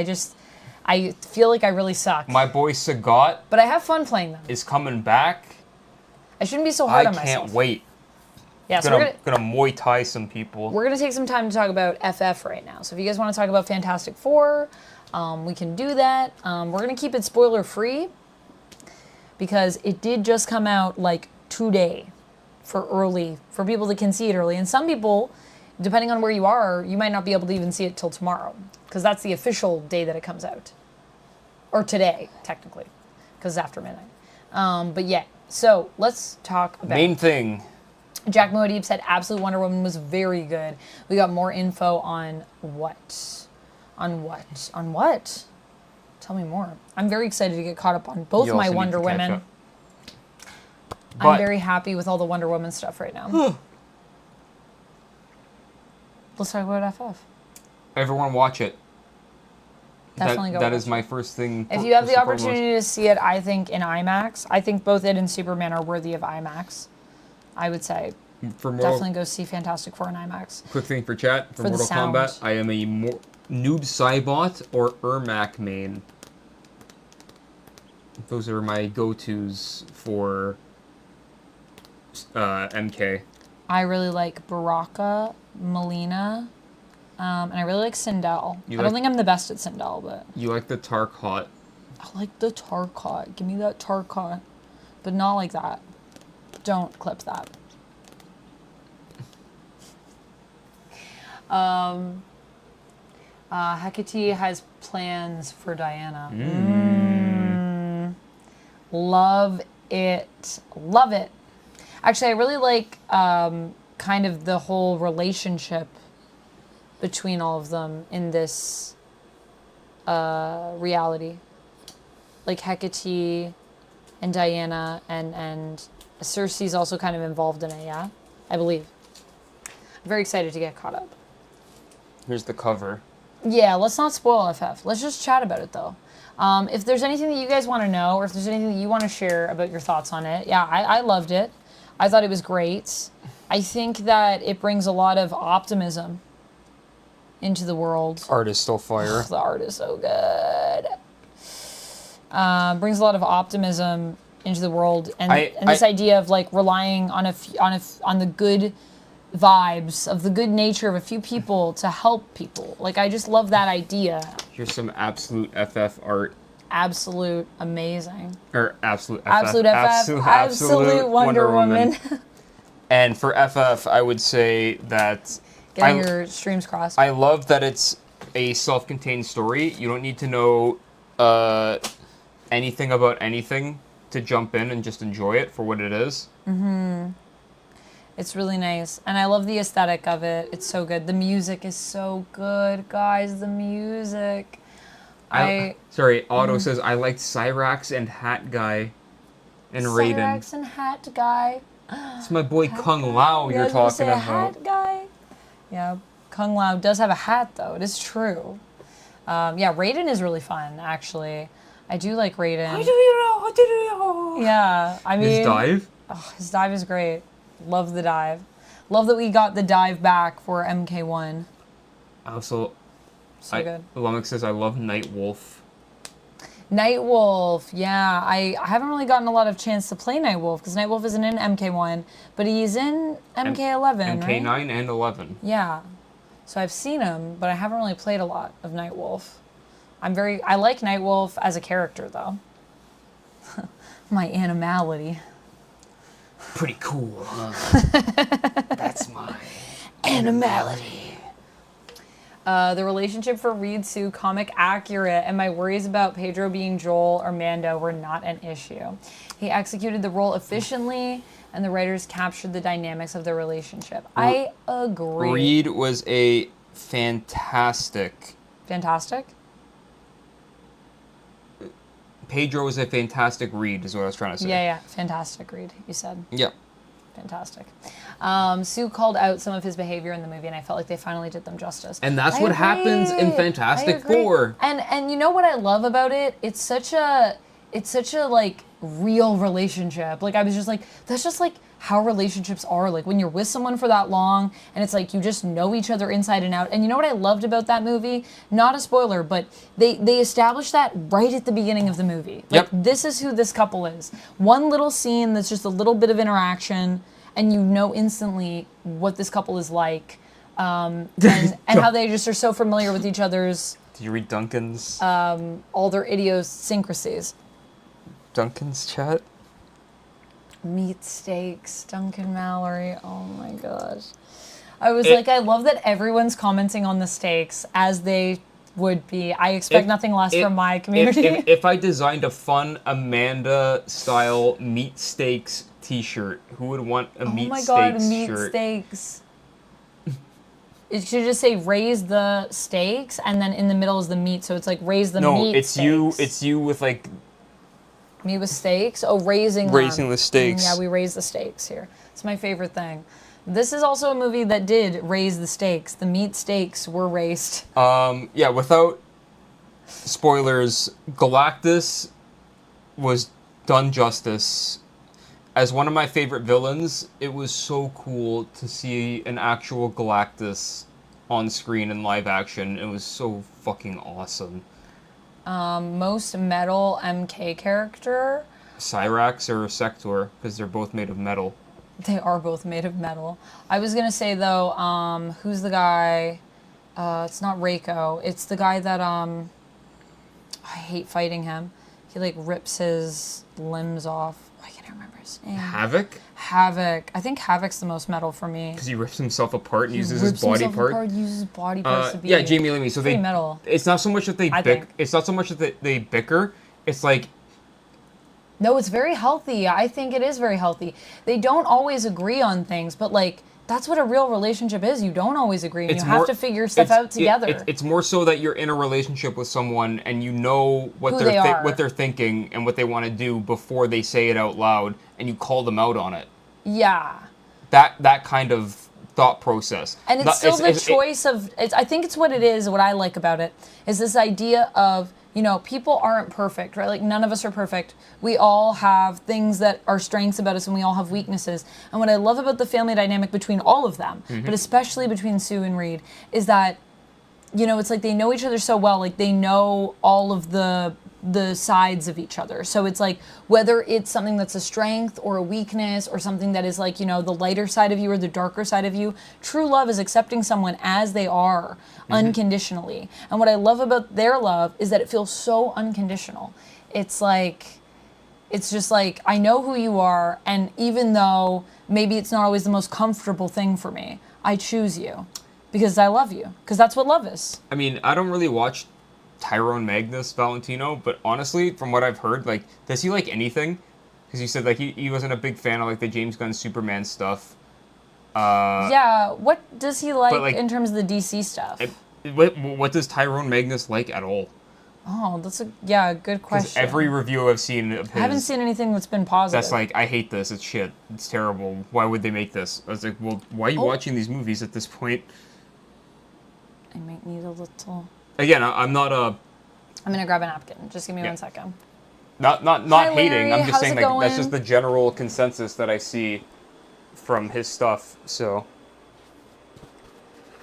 I feel like I really suck. My boy Sagat But I have fun playing them. is coming back. I shouldn't be so hard I on myself. can't wait. Yeah, so we're Gonna Muay Thai some people. gonna take some time to talk about FF right now. So if you guys want to talk about Fantastic Four, we can do that. We're gonna keep it spoiler free because it did just come out like today for people that can see it early. And some people, depending on where you are, you might not be able to even see it till tomorrow because that's the official day that it comes out. Or today, technically, because it's after midnight. But yeah, so let's talk about Main thing. Jack Moadib said Absolute Wonder Woman was very good. We got more info on what? On what? Tell me more. I'm very excited to get caught up on both You my also need Wonder to catch Women. up. I'm But- very happy with all the Wonder Woman stuff right now. Let's talk about FF. Everyone watch it. Definitely go That watch is my first thing. If you have the first and foremost. opportunity to see it, I think in IMAX, I think both it and Superman are worthy of IMAX. I would say For Mortal, definitely go see Fantastic Four in IMAX. quick thing for chat. For For the Mortal sound. Kombat, I am a Noob Saibot or Ermac main. Those are my go-tos for MK. I really like Baraka, Melina, and I really like Sindel. I don't think I'm the best at Sindel, but You like the Tarkot. I like the Tarkot. Give me that Tarkot, but not like that. Don't clip that. Hecate has plans for Diana. Love it. Love it. Actually, I really like kind of the whole relationship between all of them in this reality. Like Hecate and Diana and Cersei's also kind of involved in it, yeah? I believe. I'm very excited to get caught up. Here's the cover. Yeah, let's not spoil FF. Let's just chat about it, though. If there's anything that you guys want to know, or if there's anything that you want to share about your thoughts on it, yeah, I loved it. I thought it was great. I think that it brings a lot of optimism into the world. Art is still fire. The art is so good. Brings a lot of optimism into the world, and this idea of like relying on on the good vibes of the good nature of a few people to help people. Like I just love that idea. Here's some absolute FF art. Absolute amazing. Or absolute FF. Absolute Wonder Woman. And for FF, I would say that Getting your streams crossed. I love that it's a self-contained story. You don't need to know anything about anything to jump in and just enjoy it for what it is. It's really nice. And I love the aesthetic of it. It's so good. The music is so good, guys. The music. Sorry, Otto says, I liked Cyrax and Hat Guy and Raiden. Cyrax and Hat Guy. It's my boy Kung Lao Yeah, I you're was gonna talking say a about. Hat Guy. Yeah, Kung Lao does have a hat, though. It is true. Yeah, Raiden is really fun, actually. I do like Raiden. How do you know? Yeah, I mean... His dive? Oh, his dive is great. Love the dive. Love that we got the dive back for MK1. Also, So good. Lumix says, I love Nightwolf. Nightwolf, yeah. I haven't really gotten a lot of chance to play Nightwolf because Nightwolf isn't in MK1, but he's in MK11, MK9 right? and 11. Yeah. So I've seen him, but I haven't really played a lot of Nightwolf. I like Nightwolf as a character, though. My animality. Pretty cool, huh? That's my Animality. The relationship for Reed Sue comic accurate, and my worries about Pedro being Joel or Mando were not an issue. He executed the role efficiently, and the writers captured the dynamics of their relationship. I agree. Reed was a fantastic Fantastic. Pedro is a fantastic read, is what I was trying to say. Yeah, fantastic read, you said. Yeah. Fantastic. Sue called out some of his behavior in the movie, and I felt like they finally did them justice. And that's I what agree. happens in I Fantastic agree. Four. And you know what I love about it? It's such a like real relationship. Like I was just like, that's just like how relationships are. Like when you're with someone for that long, and it's like you just know each other inside and out. And you know what I loved about that movie? Not a spoiler, but they established that right at the beginning of the movie. Like this is who this couple is. One little scene that's just a little bit of interaction, and you know instantly what this couple is like, and how they just are so familiar with each other's. Did you read Duncan's? All their idiosyncrasies. Duncan's chat? Meat steaks, Duncan Mallory. Oh my gosh. I was like, I love that everyone's commenting on the steaks as they would be. I expect nothing less from my community. If I designed a fun Amanda-style meat steaks t-shirt, who would want a meat steaks shirt? Oh my god, meat steaks. It should just say raise the steaks, and then in the middle is the meat, so it's like raise the meat steaks. No, it's you with like... Me with steaks? Oh, raising the steaks. Yeah, we raise the steaks here. It's my favorite thing. This is also a movie that did raise the stakes. The meat steaks were raised. Yeah, without spoilers, Galactus was done justice. As one of my favorite villains, it was so cool to see an actual Galactus on screen in live action. It was so fucking awesome. Most metal MK character. Cyrax or Sector, because they're both made of metal. They are both made of metal. I was gonna say though, who's the guy? It's not Reiko. It's the guy that I hate fighting him. He like rips his limbs off. I can't remember his name. Havoc? Havoc. I think Havoc's the most metal for me. Because he rips himself apart and uses rips his body himself part. apart, uses body parts to be. Yeah, Jamie Lee. So pretty they metal. It's not so much that they It's not so much that they bicker. It's like no, it's very healthy. I think it is very healthy. They don't always agree on things, but like that's what a real relationship is. You don't always agree, and you have to figure stuff out together. It's more so that you're in a relationship with someone and you know what they're thinking and what they want to do before they say it out loud, and you call them out on it. Yeah. That kind of thought process. And it's still the choice of. I think it's what it is. What I like about it is this idea of, you know, people aren't perfect, right? Like none of us are perfect. We all have things that are strengths about us, and we all have weaknesses. And what I love about the family dynamic between all of them, but especially between Sue and Reed, is that, you know, it's like they know each other so well. Like they know all of the sides of each other. So it's like whether it's something that's a strength or a weakness or something that is like, you know, the lighter side of you or the darker side of you, true love is accepting someone as they are unconditionally. And what I love about their love is that it feels so unconditional. It's like, it's just like, I know who you are, and even though maybe it's not always the most comfortable thing for me, I choose you because I love you, because that's what love is. I mean, I don't really watch Tyrone Magnus Valentino, but honestly, from what I've heard, like, does he like anything? Because you said like he wasn't a big fan of like the James Gunn Superman stuff. Yeah, what does he like, like in terms of the DC stuff? What does Tyrone Magnus like at all? Oh, that's a good question. Every review I've seen of his, I haven't seen anything that's been positive. That's like, I hate this. It's shit. It's terrible. Why would they make this? I was like, well, why are you watching these movies at this point? I might need a little. Again, I'm not a. I'm gonna grab a napkin. Just give me 1 second. Not Hi, hating. Larry. I'm just How's saying it like going? that's just the general consensus that I see from his stuff. So.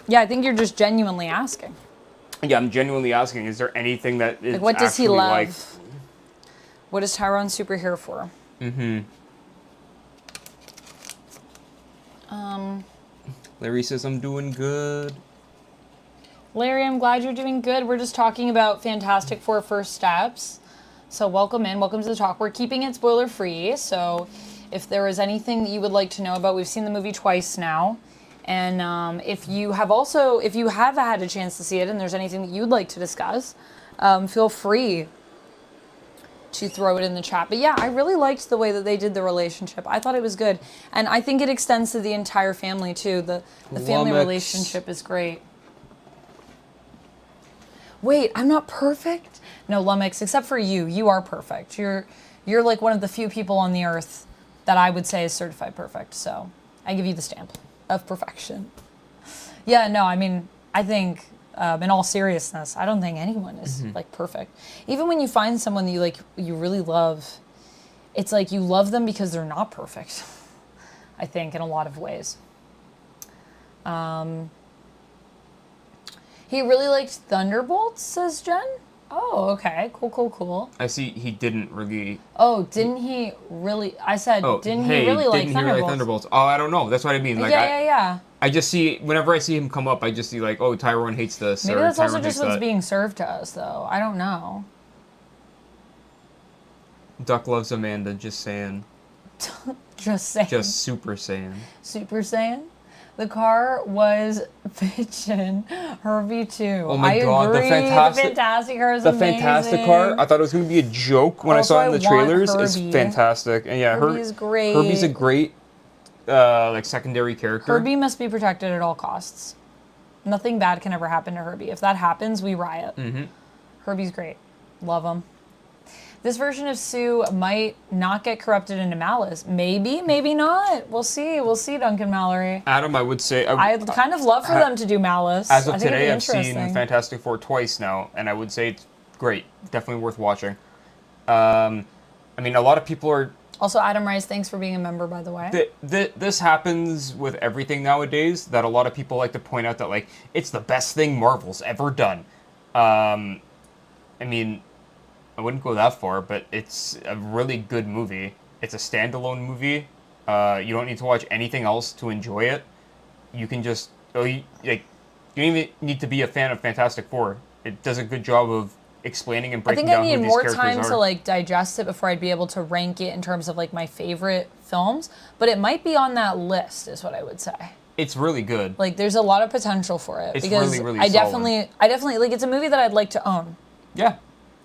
Yeah, I think you're just genuinely asking. Yeah, I'm genuinely asking. Is there anything that is Like, what does he actually love? like? What is Tyrone super here for? Larry says I'm doing good. Larry, I'm glad you're doing good. We're just talking about Fantastic Four First Steps. So welcome in. Welcome to the talk. We're keeping it spoiler free. So if there is anything that you would like to know about, we've seen the movie twice now. And if you have had a chance to see it and there's anything that you'd like to discuss, feel free to throw it in the chat. But yeah, I really liked the way that they did the relationship. I thought it was good. And I think it extends to the entire family too. The family relationship is great. wait, I'm not perfect? No, Lummox, except for you. You are perfect. You're like one of the few people on the earth that I would say is certified perfect. So I give you the stamp of perfection. Yeah, no, I mean, I think in all seriousness, I don't think anyone is like perfect. Even when you find someone that you really love, it's like you love them because they're not perfect. I think in a lot of ways. He really liked Thunderbolts, says Jen. Oh, okay. Cool. I see he didn't really... Oh, didn't he really... I said, didn't he really like Thunderbolts? Oh, I don't know. That's what I mean. Like, Yeah. I just see... Whenever I see him come up, I just see like, oh, Tyrone hates this. Maybe or that's also Tyrone just hates what's that. being served to us, though. I don't know. Duck loves Amanda, just saying. Just saying. Just super saying. Super Saiyan. The car was bitchin'. Herbie too. Oh my God, agree. the fantastic car is the amazing. fantastic car. I thought it was going to be a joke when Also, I saw it in the I want trailers. It's Herbie. fantastic, and yeah, Herbie's great. Herbie's a great like secondary character. Herbie must be protected at all costs. Nothing bad can ever happen to Herbie. If that happens, we riot. Herbie's great. Love him. This version of Sue might not get corrupted into malice. Maybe, maybe not. We'll see. We'll see, Duncan Mallory. Adam, I would say I'd kind of love for them to do malice. As of I think today, it'd be I've seen Fantastic Four twice now, and I would say it's great. Definitely worth watching. I mean, a lot of people are... Also, Adam Rice, thanks for being a member, by the way. This happens with everything nowadays, that a lot of people like to point out that, like, it's the best thing Marvel's ever done. I mean, I wouldn't go that far, but it's a really good movie. It's a standalone movie. You don't need to watch anything else to enjoy it. You can just... you don't even need to be a fan of Fantastic Four. It does a good job of explaining and breaking down who these characters are. I think I need more time to like digest it before I'd be able to rank it in terms of like my favorite films, but it might be on that list is what I would say. It's really good. Like there's a lot of potential for it. It's because really, really I solid. definitely like it's a movie that I'd like to own. Yeah.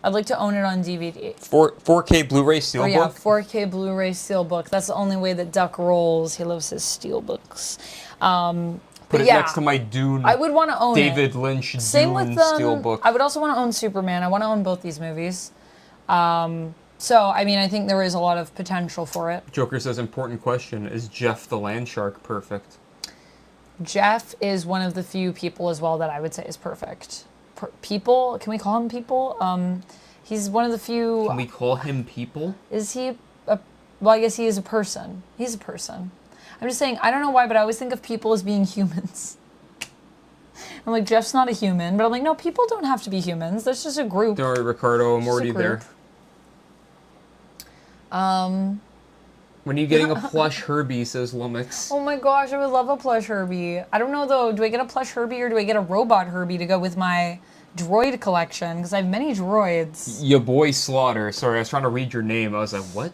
I'd like to own it on DVD. 4K Blu-ray Steelbook? Oh yeah, 4K Blu-ray Steelbook. That's the only way that Duck rolls. He loves his Steelbooks. Put it next to my Dune. I would want to own David Lynch Same Dune with Steelbook. I would also want to own Superman. I want to own both these movies. So, I mean, I think there is a lot of potential for it. Joker says, important question, is Jeff the Land Shark perfect? Jeff is one of the few people as well that I would say is perfect. People? Can we call him people? He's one of the few... Can we call him people? Is he well, I guess he is a person. He's a person. I'm just saying, I don't know why, but I always think of people as being humans. I'm like, Jeff's not a human, but I'm like, no, people don't have to be humans. There's just a group. Don't worry, Ricardo, I'm already there. When are you getting a plush Herbie, says Lummox. Oh my gosh, I would love a plush Herbie. I don't know though, do I get a plush Herbie or do I get a robot Herbie to go with my droid collection? Because I have many droids. Ya boy Slaughter. Sorry, I was trying to read your name. I was like, what?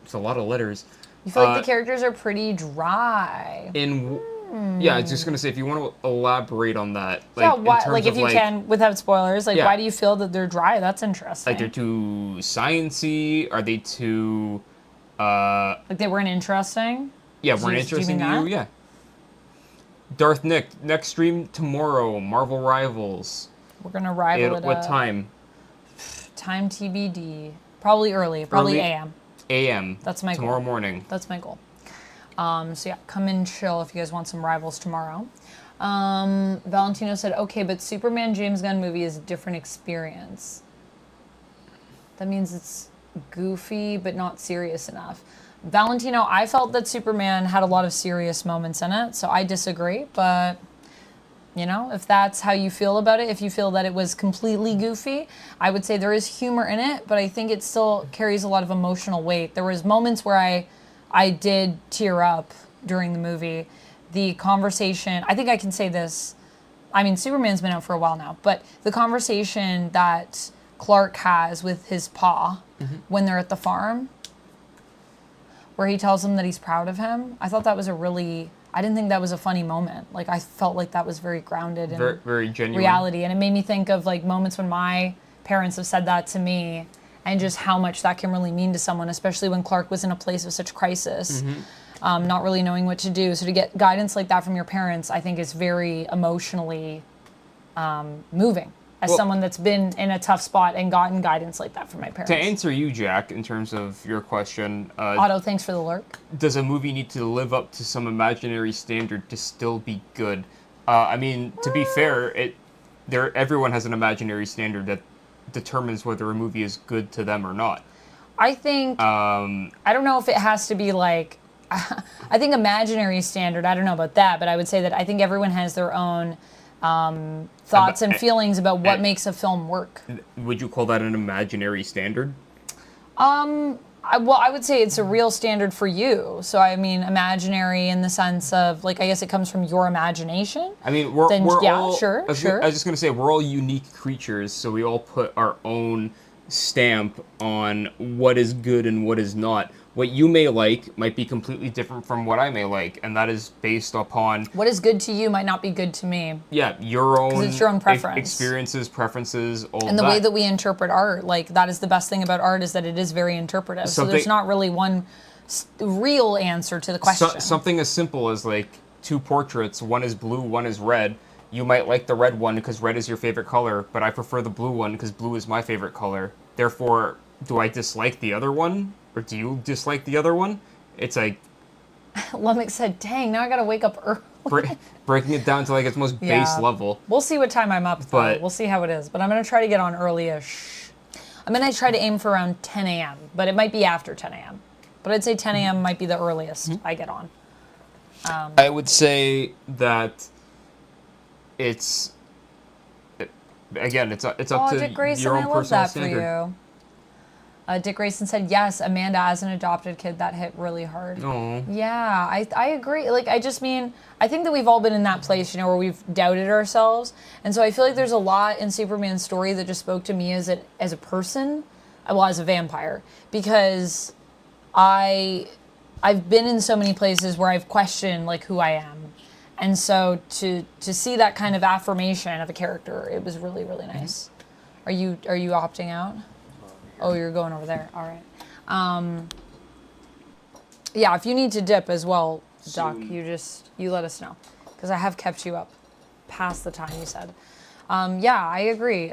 It's a lot of letters. You feel like the characters are pretty dry. Yeah, I was just gonna say, if you want to elaborate on that, like, yeah, why, in terms like if of, you can, without spoilers, like why do you feel that they're dry? That's interesting. Like they're too sciencey? Are they too? Like they weren't interesting? Yeah, weren't interesting to you? Yeah. Darth Nick, next stream tomorrow. Marvel Rivals. We're gonna rival it. What time? Time TBD. Probably early. Probably AM. AM. That's my tomorrow goal. Morning. That's my goal. So yeah, come and chill if you guys want some Rivals tomorrow. Valentino said, okay, but Superman James Gunn movie is a different experience. That means it's goofy, but not serious enough. Valentino, I felt that Superman had a lot of serious moments in it, so I disagree, but you know, if that's how you feel about it, if you feel that it was completely goofy, I would say there is humor in it, but I think it still carries a lot of emotional weight. There was moments where I did tear up during the movie. The conversation, I think I can say this, I mean, Superman's been out for a while now, but the conversation that Clark has with his pa when they're at the farm, where he tells him that he's proud of him, I thought that was I didn't think that was a funny moment. Like, I felt like that was very grounded in very genuine reality. And it made me think of, like, moments when my parents have said that to me and just how much that can really mean to someone, especially when Clark was in a place of such crisis, not really knowing what to do. So to get guidance like that from your parents, I think is very emotionally moving. as someone that's been in a tough spot and gotten guidance like that from my parents. To answer you, Jack, in terms of your question, Otto, thanks for the lurk. does a movie need to live up to some imaginary standard to still be good? I mean, to be fair, everyone has an imaginary standard that determines whether a movie is good to them or not. I think, I don't know if it has to be like, I think imaginary standard, I don't know about that, but I would say that I think everyone has their own thoughts and feelings about what makes a film work. Would you call that an imaginary standard? I would say it's a real standard for you. So, I mean, imaginary in the sense of, like, I guess it comes from your imagination. I mean, we're all... Sure. I was just going to say, we're all unique creatures, so we all put our own stamp on what is good and what is not. What you may like might be completely different from what I may like, and that is based upon... What is good to you might not be good to me. Yeah, your own... 'Cause it's your own preference. Experiences, preferences, all that. And the way that we interpret art, like, that is the best thing about art, is that it is very interpretive. So there's not really one real answer to the question. Something as simple as, like, two portraits, one is blue, one is red. You might like the red one because red is your favorite color, but I prefer the blue one because blue is my favorite color. Therefore, do I dislike the other one? Or do you dislike the other one? It's like... Lummox said, dang, now I gotta wake up early. Breaking it down to like its most base level. We'll see what time I'm up, though. But we'll see how it is. But I'm gonna try to get on early-ish. I'm gonna try to aim for around 10 a.m., but it might be after 10 a.m. But I'd say 10 a.m. might be the earliest I get on. I would say that it's... Again, it's up to Dick Grayson, your own I love personal that standard. for you. Dick Grayson said, yes, Amanda as an adopted kid, that hit really hard. Oh. Yeah, I agree. Like, I just mean, I think that we've all been in that place, you know, where we've doubted ourselves. And so I feel like there's a lot in Superman's story that just spoke to me as a person, well, as a vampire. Because I've been in so many places where I've questioned, like, who I am. And so to see that kind of affirmation of a character, it was really, really nice. Are you opting out? Oh, you're going over there. All right. Yeah, if you need to dip as well, Doc, you let us know. Because I have kept you up past the time you said. Yeah, I agree.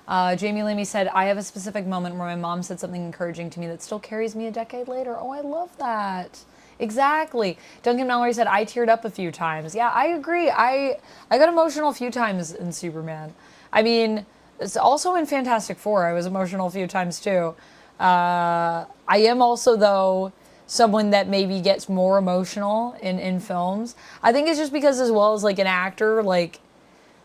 Jamie Lamey said, I have a specific moment where my mom said something encouraging to me that still carries me a decade later. Oh, I love that. Exactly. Duncan Mallory said, I teared up a few times. Yeah, I agree. I got emotional a few times in Superman. I mean... It's also in Fantastic Four. I was emotional a few times too. I am also, though, someone that maybe gets more emotional in films. I think it's just because, as well as like an actor, like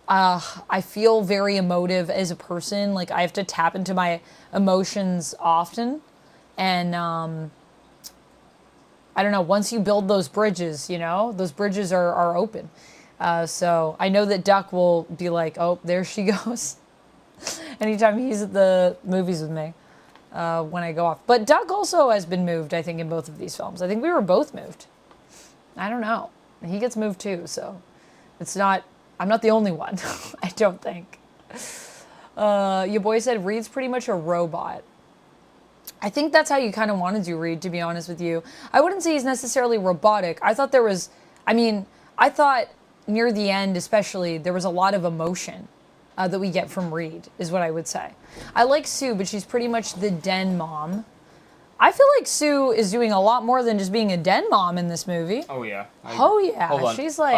I feel very emotive as a person. Like I have to tap into my emotions often, and I don't know. Once you build those bridges, you know, those bridges are open. So I know that Duck will be like, oh, there she goes. Anytime he's at the movies with me, when I go off. But Doug also has been moved, I think, in both of these films. I think we were both moved. I don't know. He gets moved too, so it's not... I'm not the only one, I don't think. Your boy said Reed's pretty much a robot. I think that's how you kind of want to do Reed, to be honest with you. I wouldn't say he's necessarily robotic. I thought there was... I thought near the end, especially, there was a lot of emotion. That we get from Reed, is what I would say. I like Sue, but she's pretty much the den mom. I feel like Sue is doing a lot more than just being a den mom in this movie. Oh, yeah. Oh, yeah. Hold on. She's like...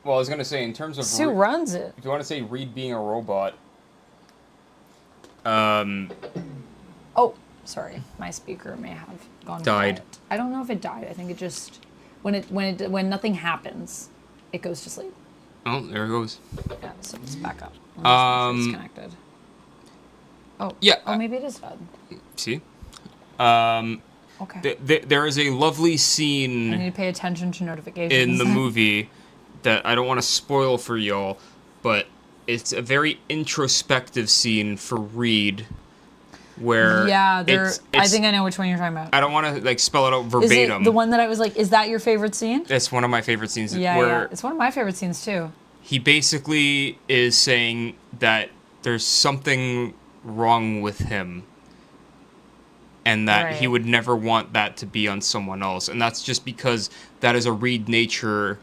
well, I was going to say, in terms of... Sue runs it. If you want to say Reed being a robot... Oh, sorry. My speaker may have gone died. quiet. I don't know if it died. I think it just... When nothing happens, it goes to sleep. Oh, there it goes. Yeah, so it's back up. It's connected. Oh. Yeah. Oh, maybe it is dead. See? Okay. There is a lovely scene... I need to pay attention to notifications. ...in the movie that I don't want to spoil for y'all, but it's a very introspective scene for Reed, where... Yeah, I think I know which one you're talking about. I don't want to, like, spell it out verbatim. Is it the one that I was like, is that your favorite scene? It's one of my favorite scenes. Yeah, where yeah. It's one of my favorite scenes, too. He basically is saying that there's something wrong with him, and that he would never want that to be on someone else. And that's just because that is a Reed nature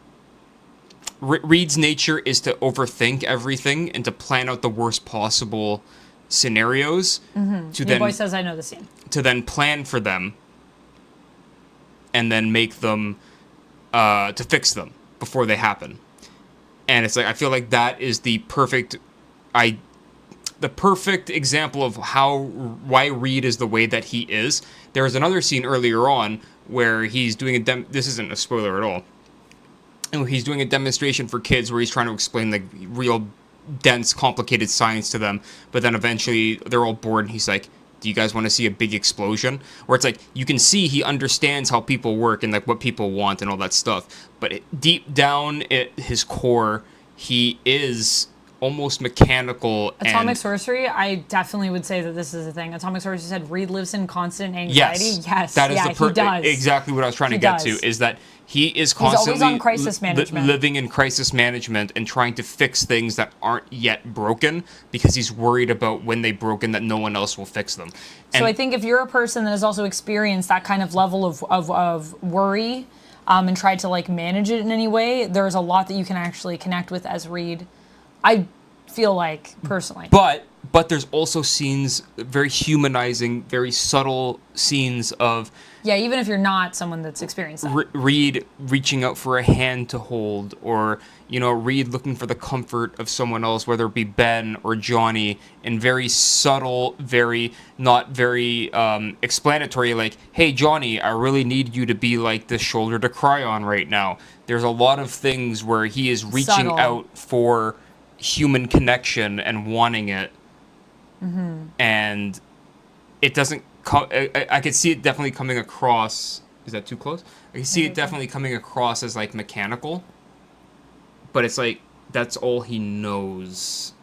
Reed's nature is to overthink everything and to plan out the worst possible scenarios. To Your boy says I know the scene. To then plan for them and then make them to fix them before they happen. And it's like I feel like that is the perfect example of why Reed is the way that he is. There was another scene earlier on where he's doing this isn't a spoiler at all. And he's doing a demonstration for kids where he's trying to explain like real dense, complicated science to them, but then eventually they're all bored and he's like, do you guys want to see a big explosion? Where it's like, you can see he understands how people work and like what people want and all that stuff, but deep down at his core, he is almost mechanical. Atomic Sorcery, I definitely would say that this is a thing. Atomic Sorcery said Reed lives in constant anxiety. Yes, that is he does. Exactly what I was trying to get to, is that he is constantly He's always on crisis management. Living in crisis management and trying to fix things that aren't yet broken because he's worried about when they've broken that no one else will fix them. So I think if you're a person that has also experienced that kind of level of worry and tried to like manage it in any way, there's a lot that you can actually connect with as Reed. I feel like, personally. But there's also scenes, very humanizing, very subtle scenes of... Yeah, even if you're not someone that's experienced that. Reed reaching out for a hand to hold, or, Reed looking for the comfort of someone else, whether it be Ben or Johnny, in very subtle, not very explanatory, like, hey, Johnny, I really need you to be like the shoulder to cry on right now. There's a lot of things where he is reaching out for human connection and wanting it, and it doesn't I could see it definitely coming across. Is that too close? I can see it definitely coming across as like mechanical, but it's like that's all he knows.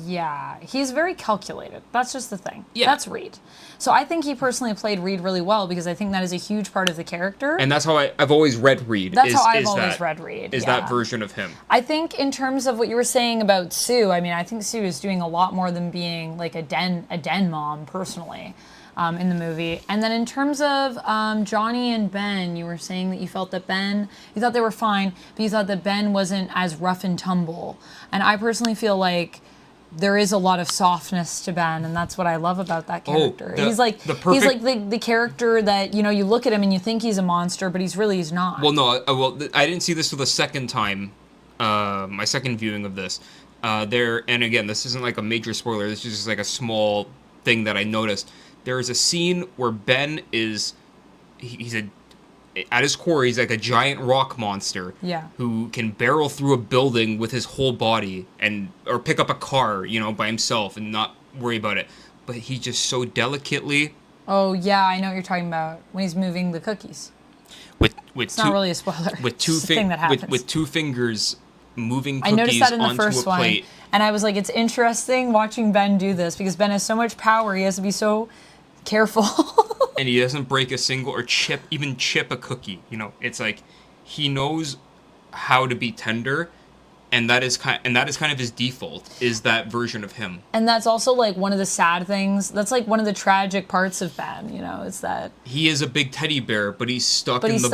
Yeah, he's very calculated. That's just the thing. Yeah. That's Reed. So I think he personally played Reed really well because I think that is a huge part of the character. And that's how I've always read Reed. That's how I've always read Reed. Is that version of him. I think in terms of what you were saying about Sue, I mean, I think Sue is doing a lot more than being like a den mom personally in the movie. And then in terms of Johnny and Ben, you were saying that you felt that you thought they were fine, but you thought that Ben wasn't as rough and tumble. And I personally feel like there is a lot of softness to Ben, and that's what I love about that character. He's like the character that you look at him and you think he's a monster, but he's not. Well, no, I didn't see this till the second time, my second viewing of this. And again, this isn't like a major spoiler. This is just like a small thing that I noticed. There is a scene where Ben at his core, he's like a giant rock monster who can barrel through a building with his whole body or pick up a car, by himself and not worry about it. But he just so delicately... Oh, yeah, I know what you're talking about. When he's moving the cookies. It's not really a spoiler. With two fingers moving cookies I noticed that in the onto first a plate. one. And I was like, it's interesting watching Ben do this because Ben has so much power. He has to be so careful. And he doesn't break a single or chip a cookie. It's like he knows how to be tender, and that is kind of his default, is that version of him. And that's also like one of the sad things. That's like one of the tragic parts of Ben. Is that he is a big teddy bear, but he's stuck in this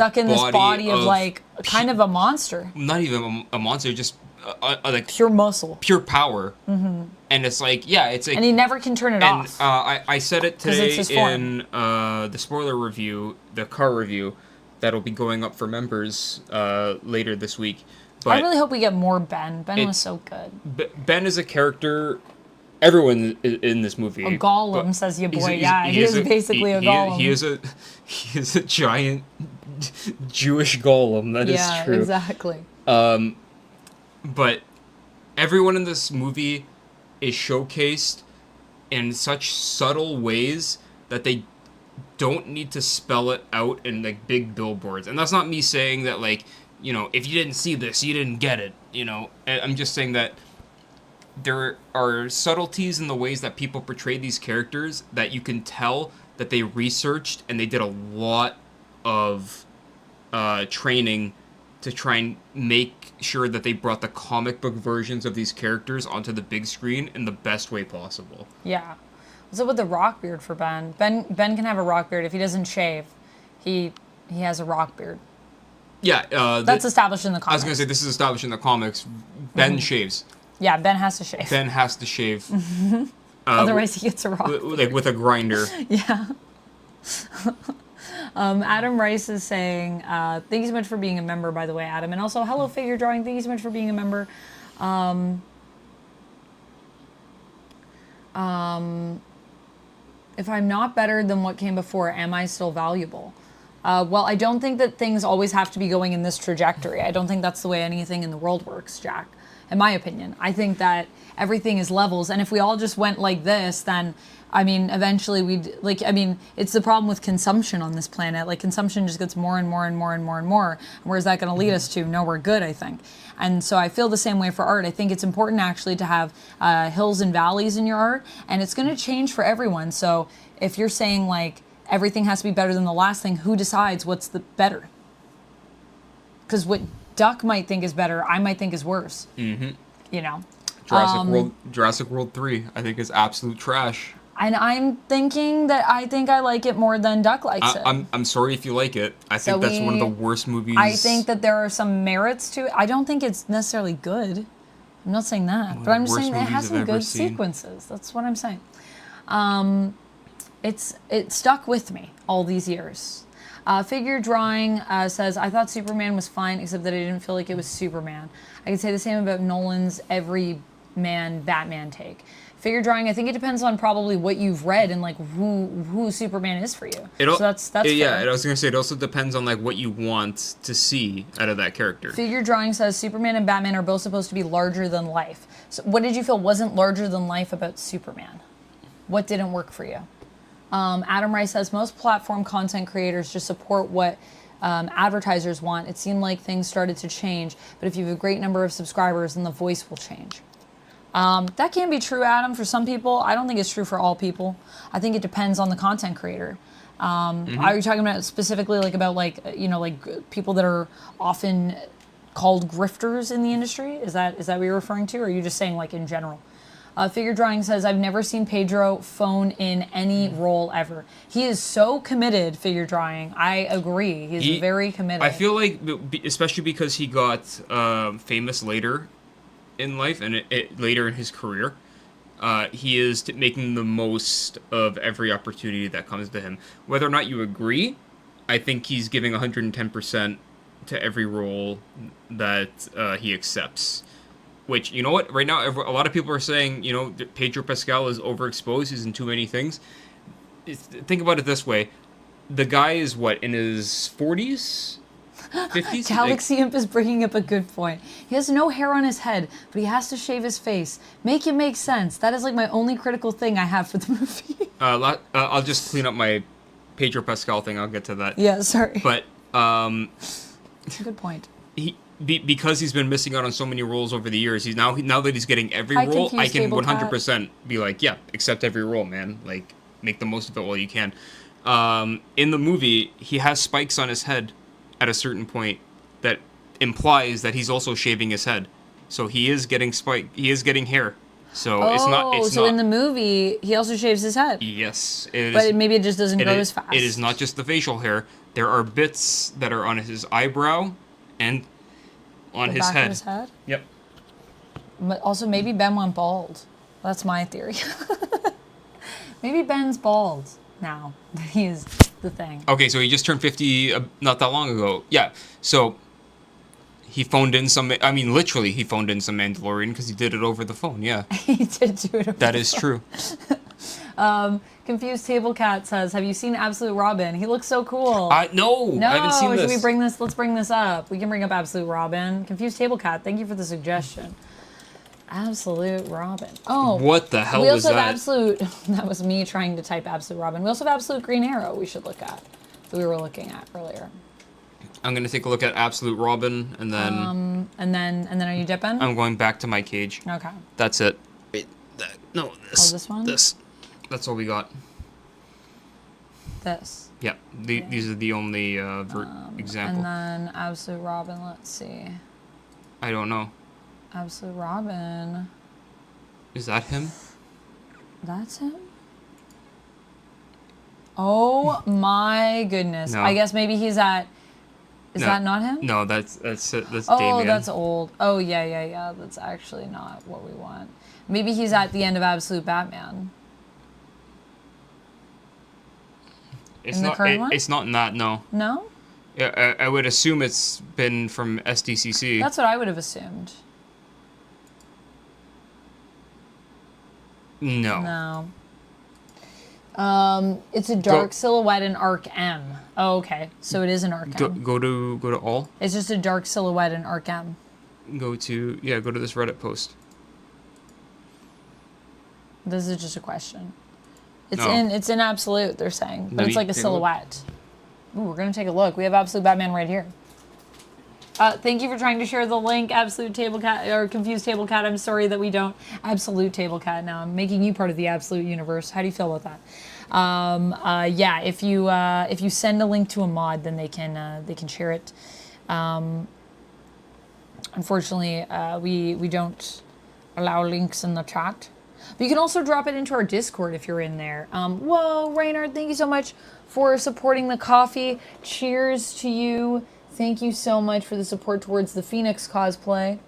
body of like kind of a monster. Not even a monster, just like pure muscle, pure power. Mm-hmm. And it's like, it's like, and he never can turn it off. I said it today in the spoiler review, the car review, that'll be going up for members later this week. But I really hope we get more Ben. Ben was so good. Ben is a character. Everyone in this movie. A golem, says your boy. He is basically a golem. He is a giant Jewish golem. That is true. Yeah, exactly. But everyone in this movie is showcased in such subtle ways that they don't need to spell it out in like big billboards. And that's not me saying that like, if you didn't see this, you didn't get it. I'm just saying that there are subtleties in the ways that people portray these characters that you can tell that they researched and they did a lot of training to try and make sure that they brought the comic book versions of these characters onto the big screen in the best way possible. Yeah. What's up with the rock beard for Ben? Ben can have a rock beard if he doesn't shave. He has a rock beard. Yeah, That's established in the I was comics. gonna say this is established in the comics. Ben shaves. Yeah, Ben has to shave. Ben has to shave. Otherwise, he gets a rock. Like with a grinder. Yeah. Adam Rice is saying, thank you so much for being a member, by the way, Adam. And also, hello, Figure Drawing. Thank you so much for being a member. If I'm not better than what came before, am I still valuable? Well, I don't think that things always have to be going in this trajectory. I don't think that's the way anything in the world works, Jack. In my opinion, I think that everything is levels. And if we all just went like this, then, I mean, eventually it's the problem with consumption on this planet. Like, consumption just gets more and more and more and more and more. Where's that going to lead us to? Nowhere good, I think. And so I feel the same way for art. I think it's important actually to have hills and valleys in your art, and it's going to change for everyone. So if you're saying like everything has to be better than the last thing, who decides what's the better? Because what Duck might think is better, I might think is worse. Mm-hmm. You know? Jurassic World 3, I think is absolute trash. And I'm thinking that I think I like it more than Duck likes it. I'm sorry if you like it. I think that's one of the worst movies. I think that there are some merits to it. I don't think it's necessarily good. I'm not saying that. But I'm just saying it has some good sequences. That's what I'm saying. It stuck with me all these years. Figure Drawing says, I thought Superman was fine, except that I didn't feel like it was Superman. I could say the same about Nolan's Everyman Batman take. Figure Drawing, I think it depends on probably what you've read and like who Superman is for you. So that's yeah, fair. I was gonna say it also depends on like what you want to see out of that character. Figure Drawing says Superman and Batman are both supposed to be larger than life. So what did you feel wasn't larger than life about Superman? What didn't work for you? Adam Rice says most platform content creators just support what advertisers want. It seemed like things started to change, but if you have a great number of subscribers, then the voice will change. That can be true, Adam, for some people. I don't think it's true for all people. I think it depends on the content creator. Are you talking about specifically like about like people that are often called grifters in the industry? Is that what you're referring to, or are you just saying like in general? Figure Drawing says, I've never seen Pedro phone in any role ever. He is so committed, Figure Drawing. I agree. He's very committed. I feel like, especially because he got famous later in life and later in his career, he is making the most of every opportunity that comes to him. Whether or not you agree, I think he's giving 110% to every role that he accepts. Which, you know what, right now, a lot of people are saying, Pedro Pascal is overexposed, he's in too many things. Think about it this way. The guy is, what, in his 40s? 50s? Galaxy Imp is bringing up a good point. He has no hair on his head, but he has to shave his face. Make it make sense. That is like my only critical thing I have for the movie. I'll just clean up my Pedro Pascal thing, I'll get to that. Yeah, sorry. But, good point. Because he's been missing out on so many roles over the years, now that he's getting every role, I can 100% be like, yeah, accept every role, man. Like, make the most of it while you can. In the movie, he has spikes on his head at a certain point that implies that he's also shaving his head. So he is getting he is getting hair. So it's not. In the movie, he also shaves his head. Yes. Maybe it just doesn't grow as fast. It is not just the facial hair. There are bits that are on his eyebrow and on his head. Of his head? Yep. But also, maybe Ben went bald. That's my theory. Maybe Ben's bald now. He is the thing. Okay, so he just turned 50 not that long ago. Yeah, so he phoned in some... I mean, literally, he phoned in some Mandalorian because he did it over the phone, yeah. He did do it over That is true. Confused Table Cat says, have you seen Absolute Robin? He looks so cool. No, I haven't seen this. Should we bring this? Let's bring this up. We can bring up Absolute Robin. Confused Table Cat, thank you for the suggestion. Absolute Robin. Oh. What the hell was that? We also have Absolute... That was me trying to type Absolute Robin. We also have Absolute Green Arrow we should look at. That we were looking at earlier. I'm going to take a look at Absolute Robin, and then... And then are you dipping? I'm going back to my cage. Okay. That's it. Wait, no, this. Oh, this one? This. That's all we got. This. Yeah, these are the only example. And then Absolute Robin, let's see. I don't know. Absolute Robin. Is that him? That's him? Oh my goodness. No. I guess maybe he's at Is No. that not him? No, that's Oh, Damien. that's old. Oh, yeah. That's actually not what we want. Maybe he's at the end of Absolute Batman. It's in the not. current one? It's not in that. No. No? Yeah, I would assume it's been from SDCC. That's what I would have assumed. No. No. It's a dark silhouette in Arc M. Oh, okay. So it is an Arc M. Go to all. It's just a dark silhouette in Arc M. Go to this Reddit post. This is just a question. No. It's in Absolute, they're saying. But Let it's me like a take a look. silhouette. Ooh, we're gonna take a look. We have Absolute Batman right here. Thank you for trying to share the link, Absolute Table Cat, or Confused Table Cat. I'm sorry that we don't. Absolute Table Cat now. I'm making you part of the Absolute universe. How do you feel about that? Yeah, if you send a link to a mod, then they can share it. Unfortunately, we don't allow links in the chat. But you can also drop it into our Discord if you're in there. Whoa, Reynard, thank you so much for supporting the coffee. Cheers to you. Thank you so much for the support towards the Phoenix cosplay.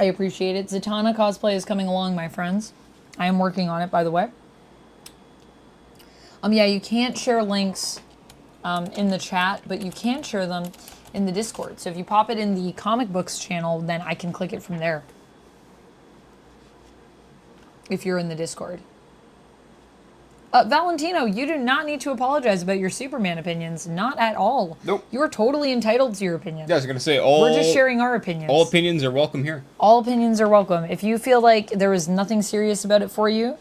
I appreciate it. Zatanna cosplay is coming along, my friends. I am working on it, by the way. Yeah, you can't share links in the chat, but you can share them in the Discord. So if you pop it in the comic books channel, then I can click it from there. If you're in the Discord. Valentino, you do not need to apologize about your Superman opinions. Not at all. Nope. You are totally entitled to your opinion. Yeah, I was gonna say all. We're just sharing our opinions. All opinions are welcome here. All opinions are welcome. If you feel like there was nothing serious about it for you,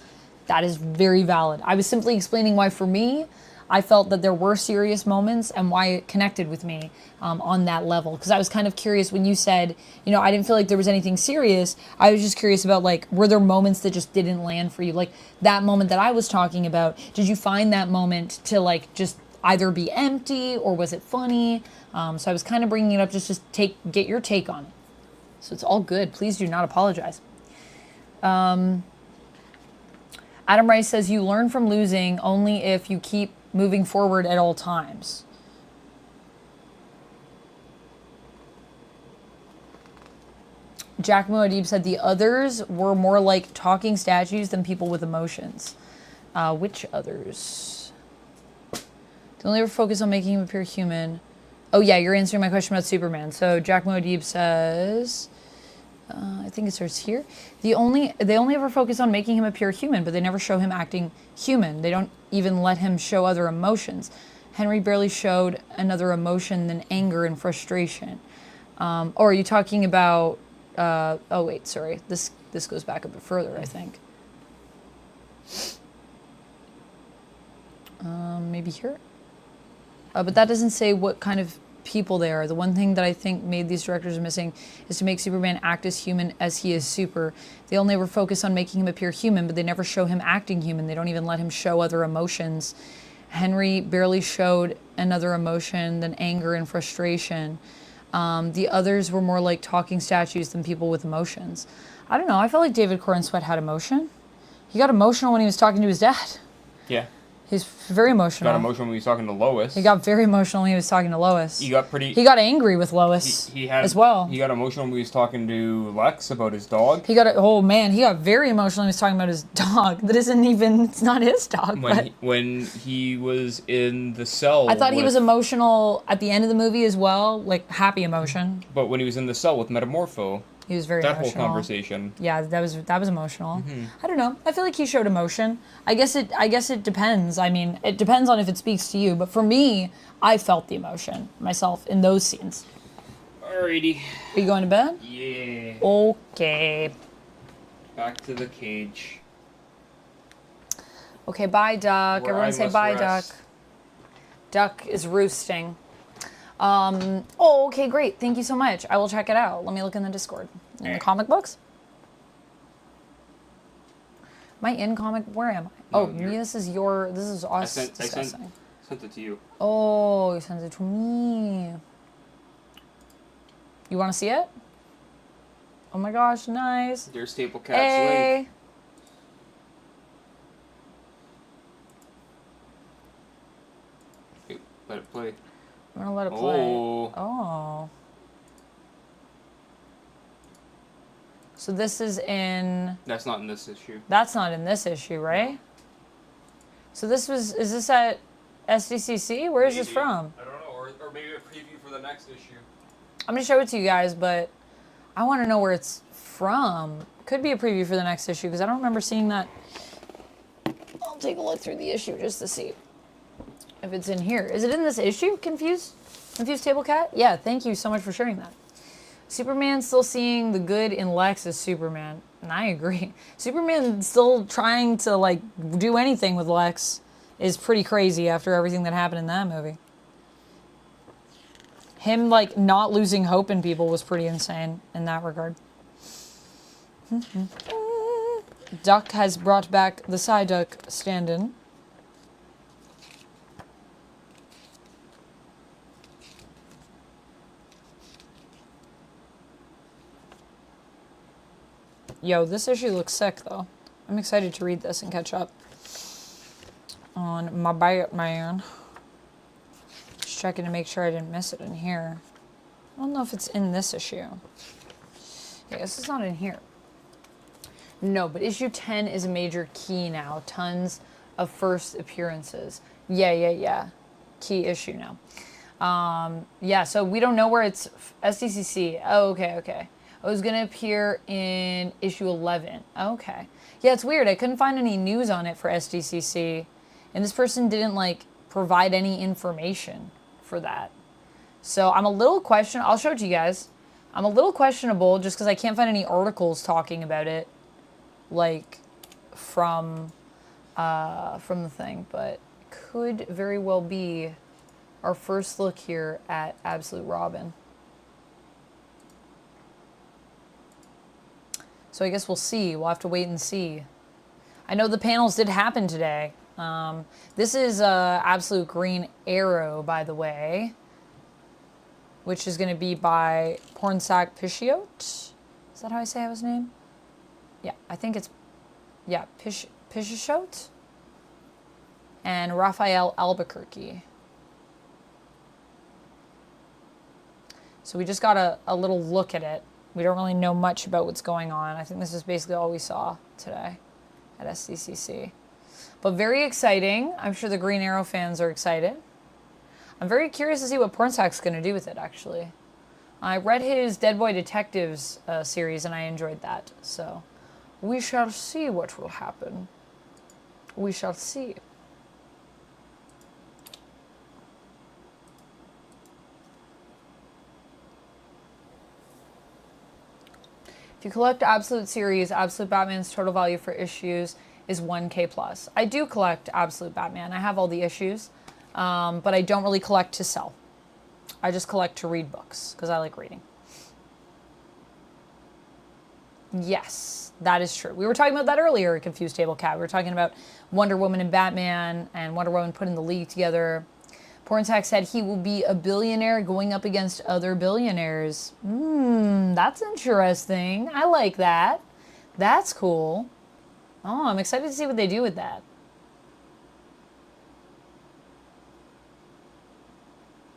that is very valid. I was simply explaining why, for me, I felt that there were serious moments and why it connected with me on that level. Because I was kind of curious when you said, I didn't feel like there was anything serious. I was just curious about, like, were there moments that just didn't land for you? Like, that moment that I was talking about, did you find that moment to, like, just either be empty or was it funny? So I was kind of bringing it up just to get your take on it. So it's all good. Please do not apologize. Adam Rice says, you learn from losing only if you keep moving forward at all times. Jack Muad'Dib said the others were more like talking statues than people with emotions. Which others? They only ever focus on making him appear human. Oh yeah, you're answering my question about Superman. So Jack Muad'Dib says, I think it starts here. They only ever focus on making him appear human, but they never show him acting human. They don't even let him show other emotions. Henry barely showed another emotion than anger and frustration. Or are you talking about? Oh wait, sorry. This goes back a bit further, I think. Maybe here. But that doesn't say what kind of people they are. The one thing that I think made these directors missing is to make Superman act as human as he is super. They only ever focus on making him appear human, but they never show him acting human. They don't even let him show other emotions. Henry barely showed another emotion than anger and frustration. The others were more like talking statues than people with emotions. I don't know. I felt like David Corn Sweat had emotion. He got emotional when he was talking to his dad. Yeah. He's very emotional. Got emotional when he was talking to Lois. He got very emotional when he was talking to Lois. He got angry with Lois as well. He got emotional when he was talking to Lex about his dog. He got very emotional when he was talking about his dog. It's not his dog. When he was in the cell. I thought he was emotional at the end of the movie as well, like happy emotion. But when he was in the cell with Metamorpho. He was very emotional. That whole conversation. Yeah, that was emotional. Mm-hmm. I don't know. I feel like he showed emotion. I guess it depends. I mean, it depends on if it speaks to you. But for me, I felt the emotion myself in those scenes. Alrighty. Are you going to bed? Yeah. Okay. Back to the cage. Okay, bye, Duck. Everyone say bye, Duck. Duck is roosting. Okay, great. Thank you so much. I will check it out. Let me look in the Discord. In the comic books? Am I in comic? Where am I? Oh, me, this is us discussing. I sent it to you. Oh, you sent it to me. You want to see it? Oh my gosh, nice. There's Staple Cat's link. I'm gonna let it play. Oh. Oh. So this is in... That's not in this issue. That's not in this issue, right? No. So this was... Is this at SDCC? Where is this from? I don't know. Or maybe a preview for the next issue. I'm going to show it to you guys, but I want to know where it's from. Could be a preview for the next issue, because I don't remember seeing that. I'll take a look through the issue just to see if it's in here. Is it in this issue? Confused Table Cat? Yeah, thank you so much for sharing that. Superman still seeing the good in Lex as Superman. And I agree. Superman still trying to, like, do anything with Lex is pretty crazy after everything that happened in that movie. Him, like, not losing hope in people was pretty insane in that regard. Duck has brought back the Psyduck stand-in. Yo, this issue looks sick, though. I'm excited to read this and catch up on my Batman. Just checking to make sure I didn't miss it in here. I don't know if it's in this issue. I guess it's not in here. No, but issue 10 is a major key now. Tons of first appearances. Yeah. Key issue now. Yeah, so we don't know where it's... SDCC. Oh, okay. It was going to appear in issue 11. Okay. Yeah, it's weird. I couldn't find any news on it for SDCC. And this person didn't, like, provide any information for that. So I'm a little questionable. I'll show it to you guys. I'm a little questionable just because I can't find any articles talking about it, like, from the thing. But could very well be our first look here at Absolute Robin. So I guess we'll see. We'll have to wait and see. I know the panels did happen today. This is Absolute Green Arrow, by the way, which is going to be by Pornsak Pisciot. Is that how I say his name? Yeah, I think it's, yeah, Pisciot. And Raphael Albuquerque. So we just got a little look at it. We don't really know much about what's going on. I think this is basically all we saw today at SDCC. But very exciting. I'm sure the Green Arrow fans are excited. I'm very curious to see what Pornsak's going to do with it, actually. I read his Dead Boy Detectives series, and I enjoyed that. So we shall see what will happen. We shall see. If you collect Absolute series, Absolute Batman's total value for issues is 1K plus. I do collect Absolute Batman. I have all the issues, but I don't really collect to sell. I just collect to read books because I like reading. Yes, that is true. We were talking about that earlier, Confused Table Cat. We were talking about Wonder Woman and Batman and Wonder Woman putting the league together. Pornsak said he will be a billionaire going up against other billionaires. That's interesting. I like that. That's cool. Oh, I'm excited to see what they do with that.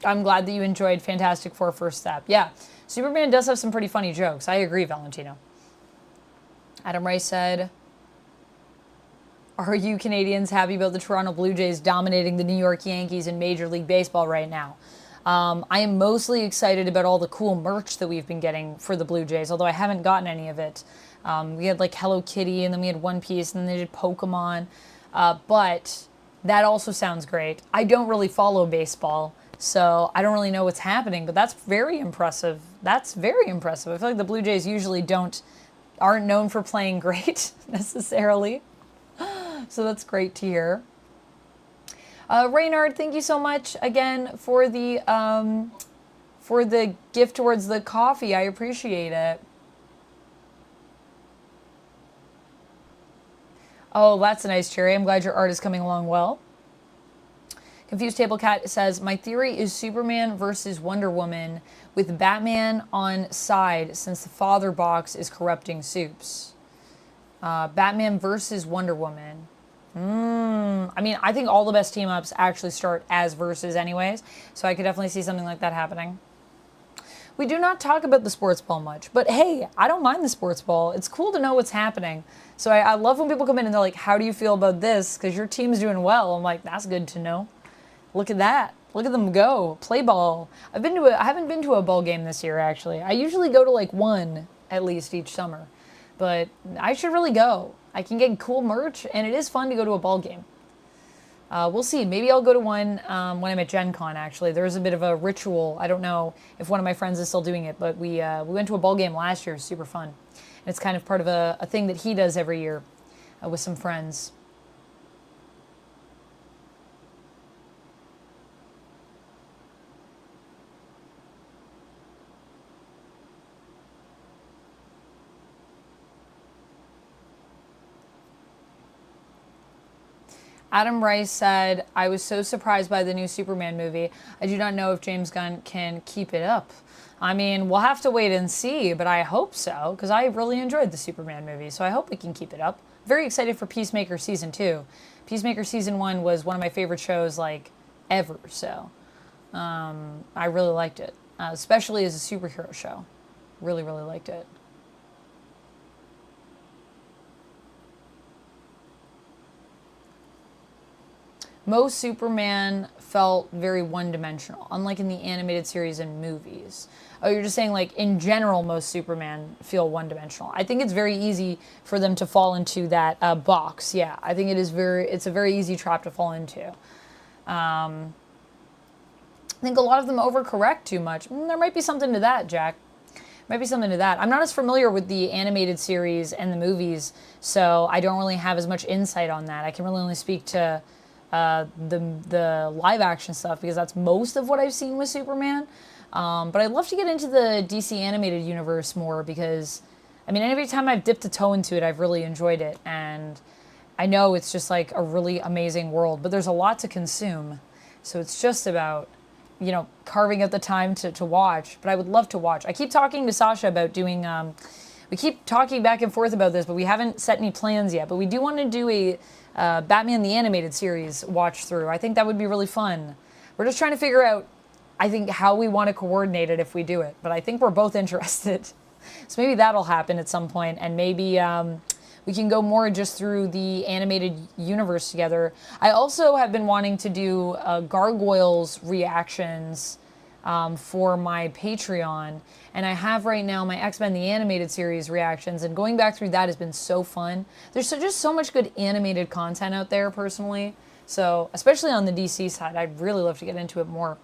I'm glad that you enjoyed Fantastic Four First Step. Yeah, Superman does have some pretty funny jokes. I agree, Valentino. Adam Rice said, are you Canadians happy about the Toronto Blue Jays dominating the New York Yankees in Major League Baseball right now? I am mostly excited about all the cool merch that we've been getting for the Blue Jays, although I haven't gotten any of it. We had like Hello Kitty, and then we had One Piece, and then they did Pokemon. But that also sounds great. I don't really follow baseball, so I don't really know what's happening, but that's very impressive. That's very impressive. I feel like the Blue Jays usually aren't known for playing great necessarily. So that's great to hear. Reynard, thank you so much again for the gift towards the coffee. I appreciate it. Oh, that's a nice cherry. I'm glad your art is coming along well. Confused Table Cat says, my theory is Superman versus Wonder Woman with Batman on side since the father box is corrupting Supes. Batman versus Wonder Woman. I mean, I think all the best team-ups actually start as versus anyways, so I could definitely see something like that happening. We do not talk about the sports ball much, but hey, I don't mind the sports ball. It's cool to know what's happening. So I love when people come in and they're like, how do you feel about this? Because your team's doing well. I'm like, that's good to know. Look at that. Look at them go. Play ball. I haven't been to a ball game this year, actually. I usually go to like one at least each summer. But I should really go. I can get cool merch, and it is fun to go to a ball game. We'll see. Maybe I'll go to one when I'm at Gen Con, actually. There's a bit of a ritual. I don't know if one of my friends is still doing it, but we went to a ball game last year. It was super fun. And it's kind of part of a thing that he does every year with some friends. Adam Rice said, I was so surprised by the new Superman movie. I do not know if James Gunn can keep it up. I mean, we'll have to wait and see, but I hope so, because I really enjoyed the Superman movie, so I hope we can keep it up. Very excited for Peacemaker Season 2. Peacemaker Season 1 was one of my favorite shows, like, ever, so I really liked it, especially as a superhero show. Really, really liked it. Most Superman felt very one-dimensional, unlike in the animated series and movies. Oh, you're just saying, like, in general, most Superman feel one-dimensional. I think it's very easy for them to fall into that box. Yeah, I think it's a very easy trap to fall into. I think a lot of them overcorrect too much. There might be something to that, Jack. Might be something to that. I'm not as familiar with the animated series and the movies, so I don't really have as much insight on that. I can really only speak to the live action stuff because that's most of what I've seen with Superman. But I'd love to get into the DC animated universe more because, I mean, every time I've dipped a toe into it, I've really enjoyed it. And I know it's just like a really amazing world, but there's a lot to consume. So it's just about, you know, carving out the time to watch. But I would love to watch. I keep talking to Sasha about doing, we keep talking back and forth about this, but we haven't set any plans yet. But we do want to do a Batman the Animated Series watch through. I think that would be really fun. We're just trying to figure out, I think, how we want to coordinate it if we do it. But I think we're both interested. So maybe that'll happen at some point, and maybe we can go more just through the animated universe together. I also have been wanting to do Gargoyles reactions for my Patreon. And I have right now my X-Men the Animated Series reactions, and going back through that has been so fun. There's just so much good animated content out there, personally. So, especially on the DC side, I'd really love to get into it more.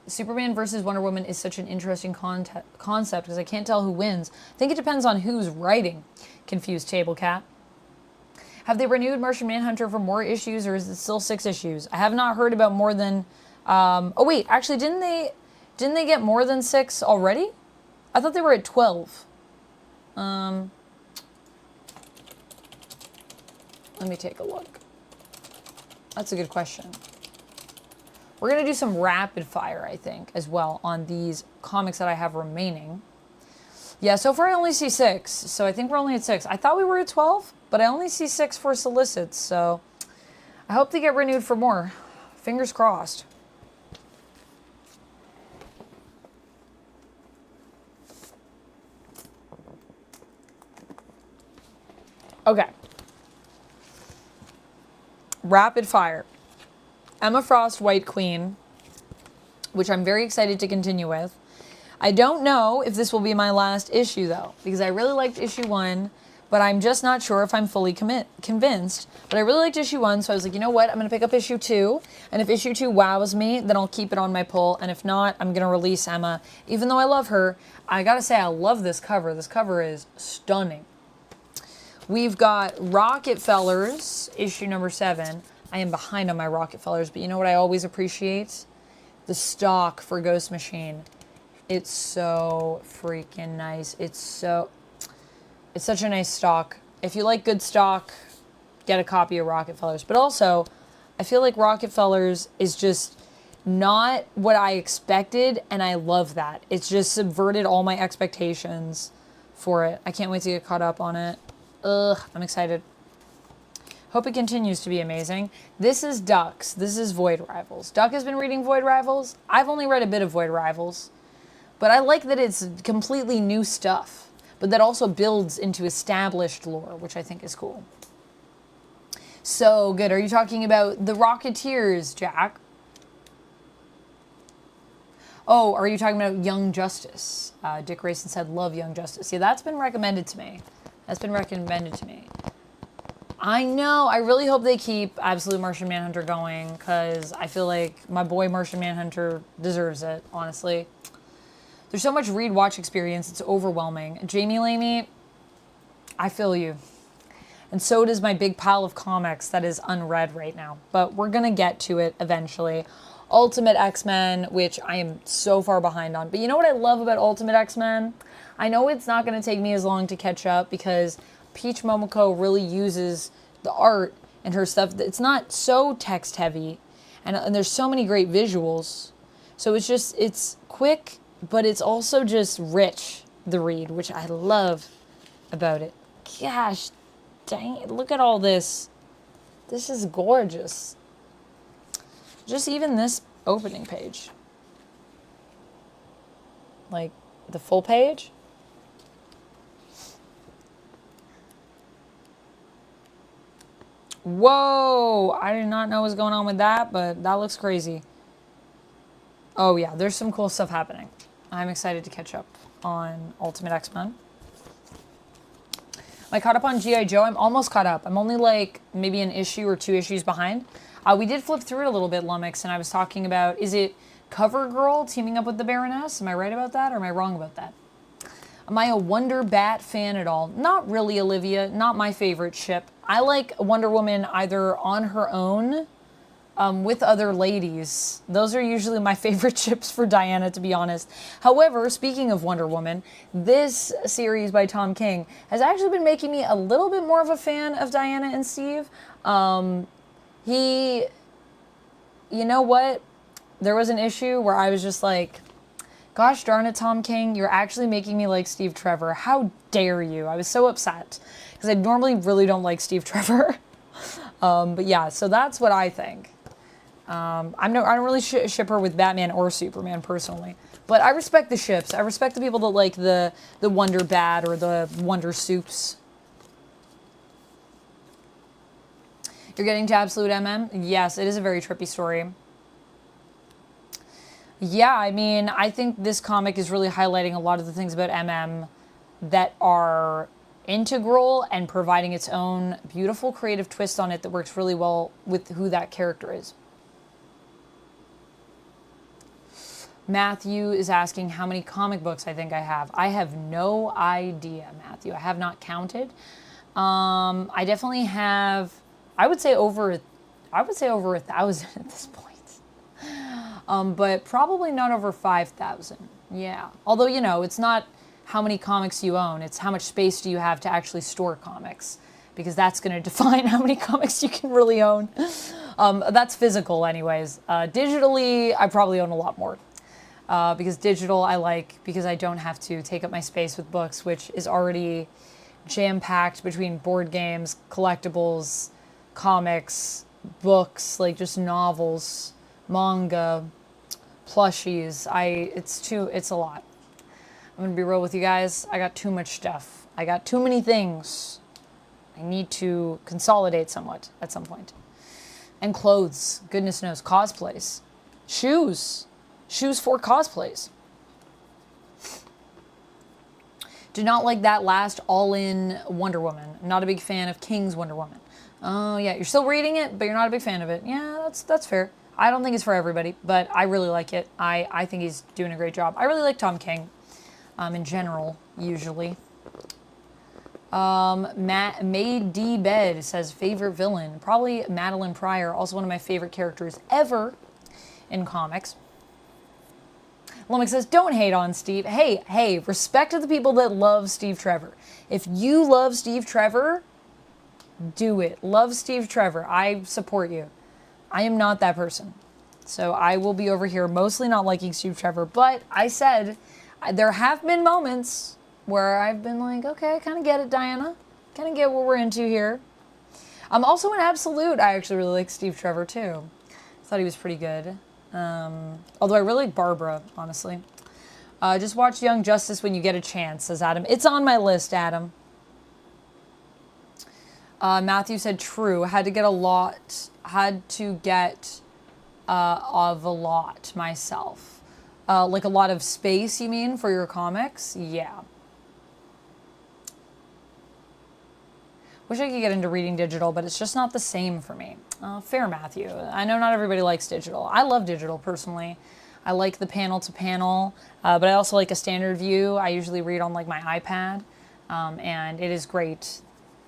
Superman versus Wonder Woman is such an interesting concept because I can't tell who wins. I think it depends on who's writing. Confused Table Cat. Have they renewed Martian Manhunter for more issues, or is it still 6 issues? I have not heard about more than... oh wait, actually, didn't they get more than 6 already? I thought they were at 12. Let me take a look. That's a good question. We're gonna do some rapid fire, I think, as well on these comics that I have remaining. Yeah, so far I only see 6, so I think we're only at 6. I thought we were at 12, but I only see 6 for solicits, so I hope they get renewed for more. Fingers crossed. Okay. Rapid fire. Emma Frost, White Queen, which I'm very excited to continue with. I don't know if this will be my last issue, though, because I really liked issue 1, but I'm just not sure if I'm fully convinced. But I really liked issue 1, so I was like, you know what? I'm going to pick up issue 2, and if issue 2 wows me, then I'll keep it on my pull, and if not, I'm going to release Emma. Even though I love her, I gotta say, I love this cover. This cover is stunning. We've got Rockefellers, issue number 7. I am behind on my Rockefellers, but you know what I always appreciate? The stock for Ghost Machine. It's so freaking nice. It's such a nice stock. If you like good stock, get a copy of Rockefellers. But also, I feel like Rockefellers is just not what I expected, and I love that. It's just subverted all my expectations for it. I can't wait to get caught up on it. Ugh, I'm excited. Hope it continues to be amazing. This is Ducks. This is Void Rivals. Duck has been reading Void Rivals. I've only read a bit of Void Rivals. But I like that it's completely new stuff. But that also builds into established lore, which I think is cool. So good. Are you talking about the Rocketeers, Jack? Oh, are you talking about Young Justice? Dick Grayson said, love Young Justice. Yeah, that's been recommended to me. That's been recommended to me. I know. I really hope they keep Absolute Martian Manhunter going, because I feel like my boy Martian Manhunter deserves it, honestly. There's so much read-watch experience. It's overwhelming. Jamie Lamey, I feel you. And so does my big pile of comics that is unread right now. But we're going to get to it eventually. Ultimate X-Men, which I am so far behind on. But you know what I love about Ultimate X-Men? I know it's not going to take me as long to catch up because Peach Momoko really uses the art and her stuff. It's not so text-heavy. And there's so many great visuals. So it's quick, but it's also just rich, the read, which I love about it. Gosh, dang it, look at all this. This is gorgeous. Just even this opening page. Like, the full page. Whoa! I did not know what was going on with that, but that looks crazy. Oh yeah, there's some cool stuff happening. I'm excited to catch up on Ultimate X-Men. Am I caught up on G.I. Joe? I'm almost caught up. I'm only like maybe an issue or 2 issues behind. We did flip through it a little bit, Lumix, and I was talking about, is it CoverGirl teaming up with the Baroness? Am I right about that, or am I wrong about that? Am I a Wonder Bat fan at all? Not really, Olivia. Not my favorite ship. I like Wonder Woman either on her own, with other ladies. Those are usually my favorite ships for Diana, to be honest. However, speaking of Wonder Woman, this series by Tom King has actually been making me a little bit more of a fan of Diana and Steve. You know what? There was an issue where I was just like, gosh darn it, Tom King, you're actually making me like Steve Trevor. How dare you? I was so upset because I normally really don't like Steve Trevor. But yeah, so that's what I think. I don't really ship her with Batman or Superman personally, but I respect the ships. I respect the people that like the Wonder Bat or the Wonder Soups. You're getting to Absolute MM? Yes, it is a very trippy story. Yeah, I mean, I think this comic is really highlighting a lot of the things about MM that are integral and providing its own beautiful creative twist on it that works really well with who that character is. Matthew is asking how many comic books I think I have. I have no idea, Matthew. I have not counted. I definitely have, I would say over 1,000 at this point. But probably not over 5,000. Yeah. Although, you know, it's not how many comics you own. It's how much space do you have to actually store comics. Because that's going to define how many comics you can really own. That's physical anyways. Digitally, I probably own a lot more. Because digital I like because I don't have to take up my space with books, which is already jam-packed between board games, collectibles, comics, books, like just novels, manga, plushies. It's a lot. I'm gonna be real with you guys. I got too much stuff. I got too many things. I need to consolidate somewhat at some point. And clothes, goodness knows, cosplays, shoes for cosplays. Did not like that last all-in Wonder Woman. Not a big fan of King's Wonder Woman. Oh yeah, you're still reading it, but you're not a big fan of it. Yeah, that's fair. I don't think it's for everybody, but I really like it. I think he's doing a great job. I really like Tom King, in general, usually. May D. Bed says favorite villain. Probably Madeline Pryor, also one of my favorite characters ever in comics. Lumix says, don't hate on Steve. Hey, respect to the people that love Steve Trevor. If you love Steve Trevor, do it. Love Steve Trevor. I support you. I am not that person. So I will be over here mostly not liking Steve Trevor. But I said, there have been moments where I've been like, okay, I kind of get it, Diana. Kind of get what we're into here. I'm also an Absolute. I actually really like Steve Trevor too. I thought he was pretty good. Although I really like Barbara, honestly. Just watch Young Justice when you get a chance, says Adam. It's on my list, Adam. Matthew said true. Had to get of a lot myself. Like a lot of space, you mean, for your comics? Yeah. Wish I could get into reading digital, but it's just not the same for me. Fair, Matthew. I know not everybody likes digital. I love digital, personally. I like the panel-to-panel, but I also like a standard view. I usually read on, like, my iPad, and it is great.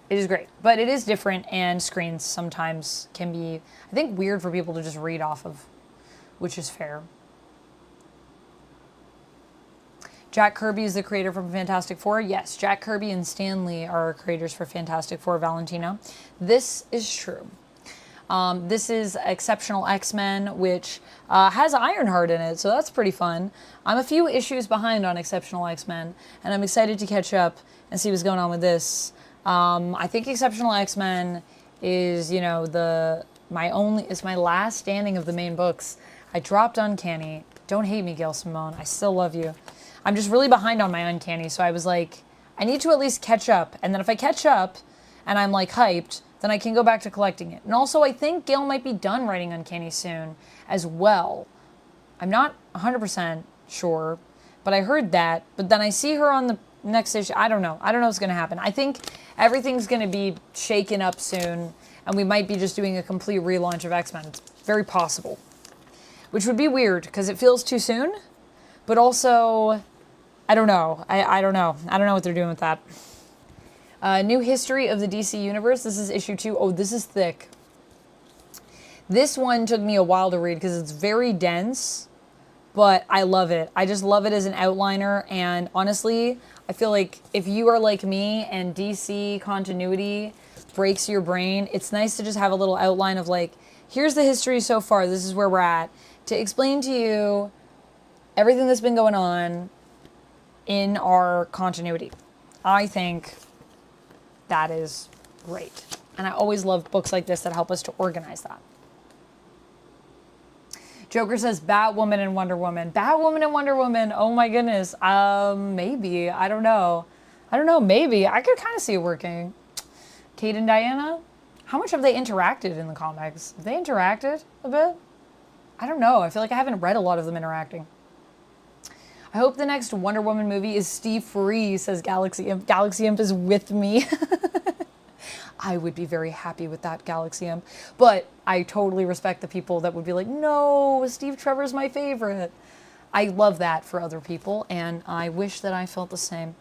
It is great, but it is different, and screens sometimes can be, I think, weird for people to just read off of, which is fair. Jack Kirby is the creator from Fantastic Four. Yes, Jack Kirby and Stan Lee are creators for Fantastic Four, Valentino. This is true. This is Exceptional X-Men, which has Ironheart in it, so that's pretty fun. I'm a few issues behind on Exceptional X-Men, and I'm excited to catch up and see what's going on with this. I think Exceptional X-Men is, you know, it's my last standing of the main books. I dropped Uncanny. Don't hate me, Gail Simone. I still love you. I'm just really behind on my Uncanny, so I was like, I need to at least catch up. And then if I catch up and I'm like hyped, then I can go back to collecting it. And also, I think Gail might be done writing Uncanny soon as well. I'm not 100% sure, but I heard that. But then I see her on the next issue. I don't know. I don't know what's going to happen. I think everything's going to be shaken up soon, and we might be just doing a complete relaunch of X-Men. It's very possible. Which would be weird, because it feels too soon. But also, I don't know. I don't know. I don't know what they're doing with that. New History of the DC Universe. This is issue 2. Oh, this is thick. This one took me a while to read because it's very dense, but I love it. I just love it as an outliner, and honestly, I feel like if you are like me and DC continuity breaks your brain, it's nice to just have a little outline of like, here's the history so far, this is where we're at, to explain to you everything that's been going on in our continuity. I think that is great. And I always love books like this that help us to organize that. Joker says Batwoman and Wonder Woman. Batwoman and Wonder Woman, oh my goodness. Maybe, I don't know. Maybe. I could kind of see it working. Kate and Diana, how much have they interacted in the comics? Have they interacted a bit? I don't know. I feel like I haven't read a lot of them interacting. I hope the next Wonder Woman movie is Steve Free, says Galaxy Imp. Galaxy Imp is with me. I would be very happy with that, Galaxy Imp. But I totally respect the people that would be like, no, Steve Trevor's my favorite. I love that for other people, and I wish that I felt the same.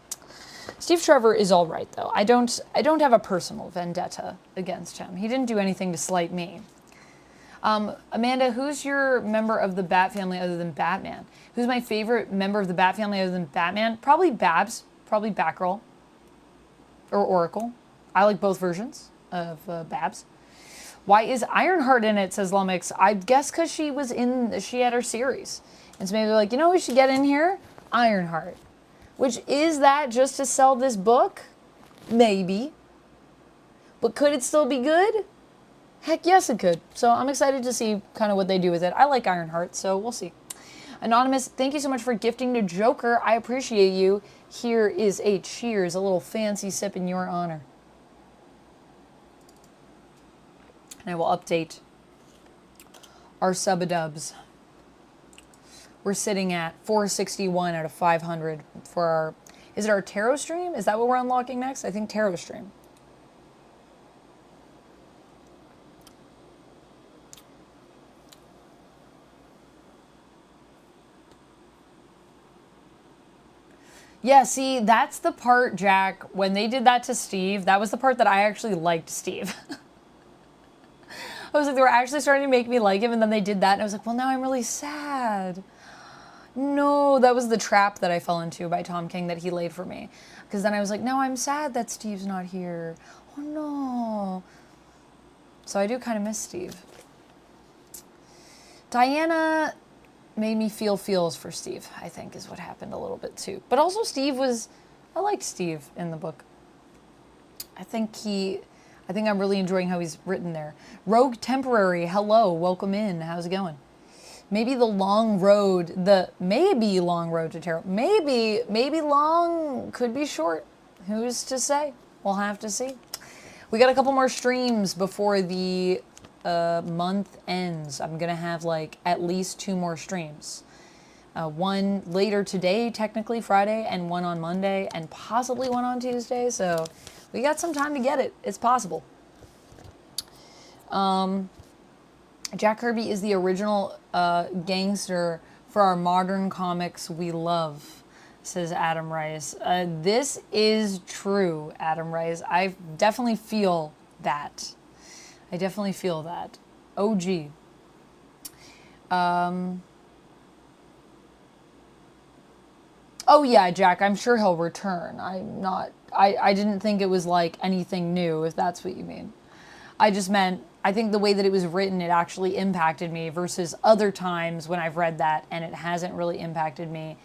Steve Trevor is all right, though. I don't have a personal vendetta against him. He didn't do anything to slight me. Amanda, who's your member of the Bat family other than Batman? Who's my favorite member of the Bat family other than Batman? Probably Babs. Probably Batgirl. Or Oracle. I like both versions of Babs. Why is Ironheart in it, says Lumix? I guess because she had her series. And so maybe they're like, you know who we should get in here? Ironheart. Which, is that just to sell this book? Maybe. But could it still be good? Heck yes, it could. So I'm excited to see kind of what they do with it. I like Ironheart, so we'll see. Anonymous, thank you so much for gifting to Joker. I appreciate you. Here is a cheers, a little fancy sip in your honor. And I will update our sub-a-dubs. We're sitting at 461 out of 500 for our... Is it our tarot stream? Is that what we're unlocking next? I think tarot stream. Yeah, see, that's the part, Jack, when they did that to Steve, that was the part that I actually liked Steve. I was like, they were actually starting to make me like him, and then they did that, and I was like, well, now I'm really sad. No, that was the trap that I fell into by Tom King that he laid for me. Because then I was like, now I'm sad that Steve's not here. Oh, no. So I do kind of miss Steve. Diana made me feel feels for Steve, I think, is what happened a little bit too. But also Steve was... I liked Steve in the book. I think I'm really enjoying how he's written there. Rogue Temporary, hello, welcome in. How's it going? Maybe the long road to tarot. Maybe long could be short. Who's to say? We'll have to see. We got a couple more streams before the month ends. I'm gonna have like at least 2 more streams. One later today, technically Friday, and one on Monday, and possibly one on Tuesday. So we got some time to get it. It's possible. Jack Kirby is the original gangster for our modern comics we love, says Adam Rice. This is true, Adam Rice. I definitely feel that. OG. Oh yeah, Jack, I'm sure he'll return. I didn't think it was like anything new, if that's what you mean. I just meant, I think the way that it was written, it actually impacted me versus other times when I've read that and it hasn't really impacted me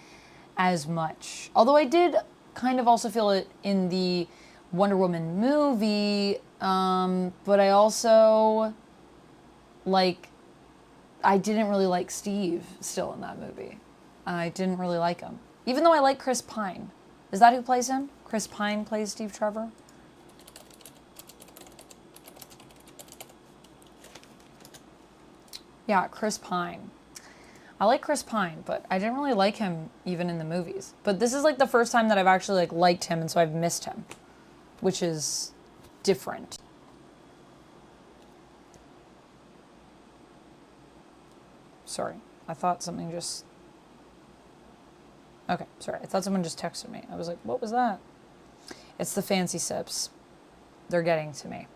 as much. Although I did kind of also feel it in the Wonder Woman movie, but I also, like, I didn't really like Steve still in that movie. I didn't really like him. Even though I like Chris Pine. Is that who plays him? Chris Pine plays Steve Trevor? Yeah, Chris Pine. I like Chris Pine, but I didn't really like him even in the movies. But this is like the first time that I've actually like liked him, and so I've missed him, which is different. Sorry, I thought something just... Okay, sorry, I thought someone just texted me. I was like, what was that? It's the fancy sips. They're getting to me.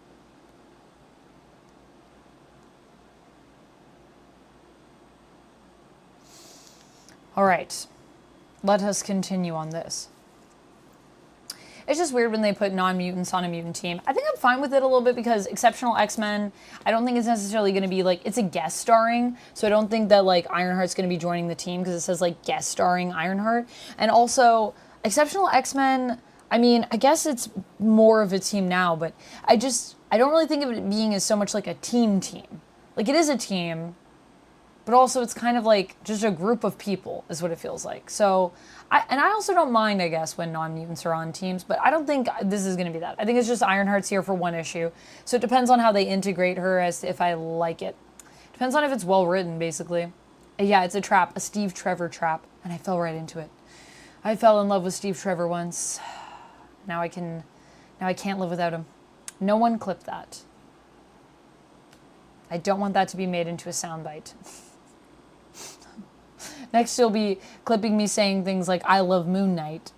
All right, let us continue on this. It's just weird when they put non-mutants on a mutant team. I think I'm fine with it a little bit because Exceptional X-Men, I don't think it's necessarily going to be like, it's a guest starring, so I don't think that like Ironheart's going to be joining the team because it says like guest starring Ironheart. And also, Exceptional X-Men, I mean, I guess it's more of a team now, but I don't really think of it being as so much like a team. Like it is a team, but also it's kind of like just a group of people is what it feels like. So, I also don't mind, I guess, when non-mutants are on teams, but I don't think this is going to be that. I think it's just Ironheart's here for one issue. So it depends on how they integrate her as to if I like it. Depends on if it's well written, basically. Yeah, it's a trap, a Steve Trevor trap, and I fell right into it. I fell in love with Steve Trevor once. Now I can't live without him. No one clip that. I don't want that to be made into a soundbite. Next, you'll be clipping me saying things like, I love Moon Knight,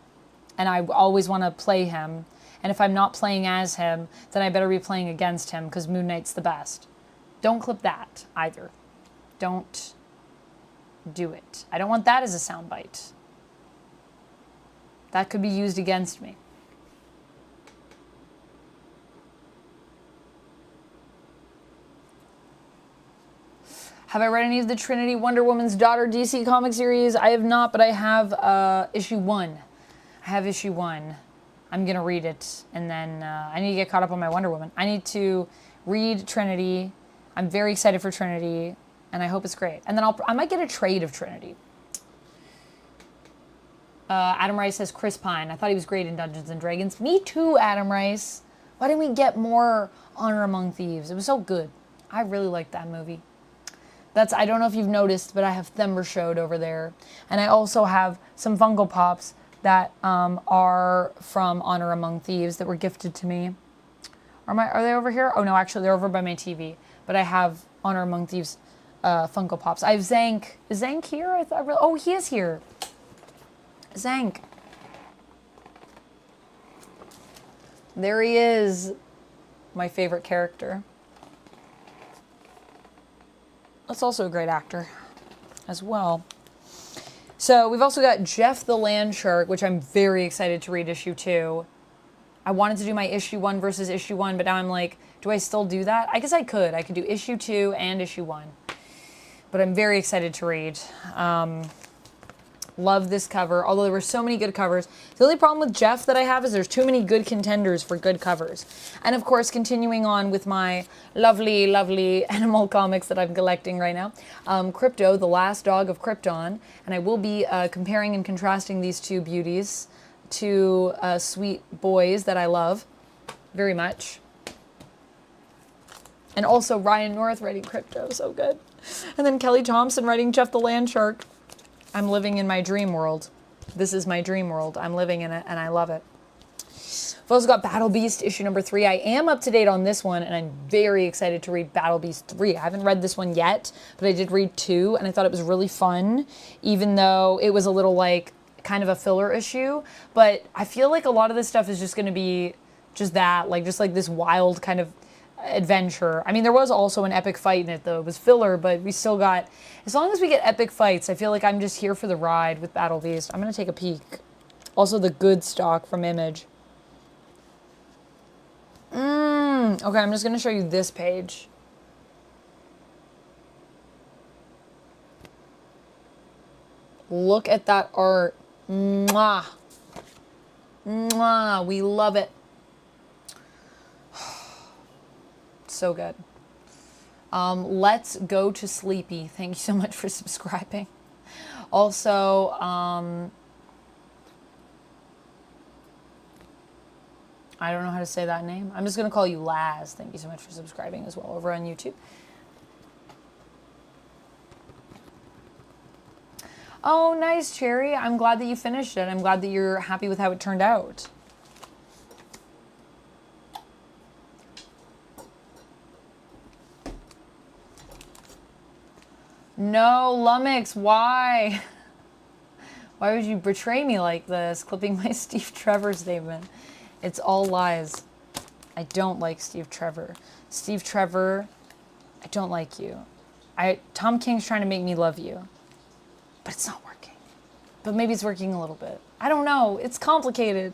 and I always want to play him. And if I'm not playing as him, then I better be playing against him, because Moon Knight's the best. Don't clip that, either. Don't do it. I don't want that as a soundbite. That could be used against me. Have I read any of the Trinity Wonder Woman's Daughter DC comic series? I have not, but I have issue 1. I have issue 1. I'm going to read it, and then I need to get caught up on my Wonder Woman. I need to read Trinity. I'm very excited for Trinity, and I hope it's great. And then I might get a trade of Trinity. Adam Rice says Chris Pine. I thought he was great in Dungeons & Dragons. Me too, Adam Rice. Why didn't we get more Honor Among Thieves? It was so good. I really liked that movie. I don't know if you've noticed, but I have Thember Showed over there. And I also have some Funko Pops that are from Honor Among Thieves that were gifted to me. Are they over here? Oh no, actually they're over by my TV. But I have Honor Among Thieves Funko Pops. I have Zank. Is Zank here? Oh, he is here. Zank. There he is. My favorite character. That's also a great actor as well. So we've also got Jeff the Land Shark, which I'm very excited to read issue 2. I wanted to do my issue 1 versus issue 1, but now I'm like, do I still do that? I guess I could. I could do issue 2 and issue 1. But I'm very excited to read. Love this cover, although there were so many good covers. The only problem with Jeff that I have is there's too many good contenders for good covers. And of course, continuing on with my lovely, lovely animal comics that I'm collecting right now. Krypto, the Last Dog of Krypton. And I will be comparing and contrasting these two beauties to sweet boys that I love very much. And also Ryan North writing Krypto, so good. And then Kelly Thompson writing Jeff the Landshark. I'm living in my dream world. This is my dream world. I'm living in it, and I love it. I've also got Battle Beast issue number 3. I am up to date on this one, and I'm very excited to read Battle Beast 3. I haven't read this one yet, but I did read 2, and I thought it was really fun, even though it was a little, like, kind of a filler issue. But I feel like a lot of this stuff is just going to be just that, like, just like this wild kind of adventure. I mean, there was also an epic fight in it, though. It was filler, but we still got... As long as we get epic fights, I feel like I'm just here for the ride with Battle Beast. I'm going to take a peek. Also, the good stock from Image. Okay, I'm just going to show you this page. Look at that art. Mwah. Mwah. We love it. So good. Let's go to Sleepy. Thank you so much for subscribing. Also, I don't know how to say that name. I'm just going to call you Laz. Thank you so much for subscribing as well over on YouTube. Oh, nice, Cherry. I'm glad that you finished it. I'm glad that you're happy with how it turned out. No, Lumix, why? Why would you betray me like this? Clipping my Steve Trevor statement. It's all lies. I don't like Steve Trevor. Steve Trevor, I don't like you. Tom King's trying to make me love you. But it's not working. But maybe it's working a little bit. I don't know. It's complicated.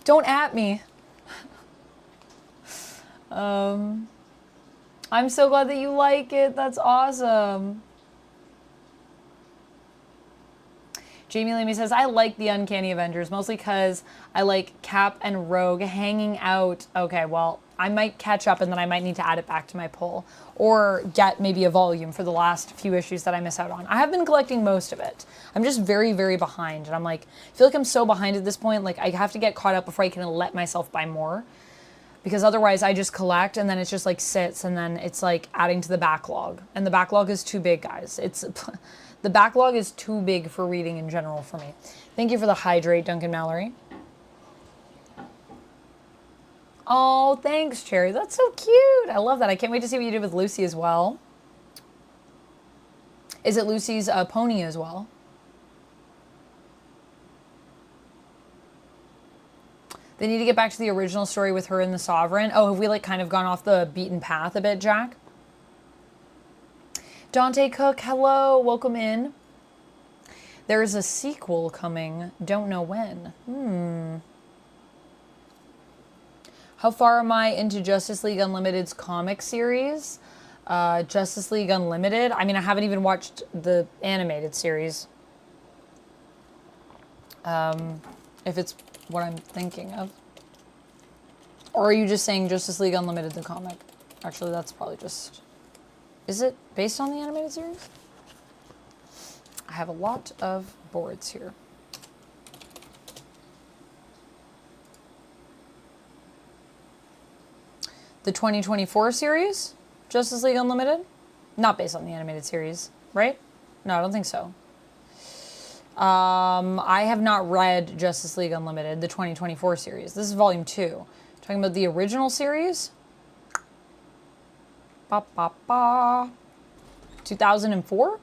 Don't at me. I'm so glad that you like it. That's awesome. Jamie Lamy says, I like the Uncanny Avengers, mostly because I like Cap and Rogue hanging out. Okay, well, I might catch up and then I might need to add it back to my pull. Or get maybe a volume for the last few issues that I miss out on. I have been collecting most of it. I'm just very, very behind. And I'm like, I feel like I'm so behind at this point. Like, I have to get caught up before I can let myself buy more. Because otherwise I just collect and then it's just like sits and then it's like adding to the backlog. And the backlog is too big, guys. The backlog is too big for reading in general for me. Thank you for the hydrate, Duncan Mallory. Oh, thanks, Cherry. That's so cute. I love that. I can't wait to see what you did with Lucy as well. Is it Lucy's pony as well? They need to get back to the original story with her and the Sovereign. Oh, have we like kind of gone off the beaten path a bit, Jack? Dante Cook, hello, welcome in. There's a sequel coming, don't know when. How far am I into Justice League Unlimited's comic series? Justice League Unlimited? I mean, I haven't even watched the animated series. If it's what I'm thinking of. Or are you just saying Justice League Unlimited, the comic? Actually, that's probably just... Is it based on the animated series? I have a lot of boards here. The 2024 series? Justice League Unlimited? Not based on the animated series, right? No, I don't think so. I have not read Justice League Unlimited, the 2024 series. This is volume 2. Talking about the original series? 2004?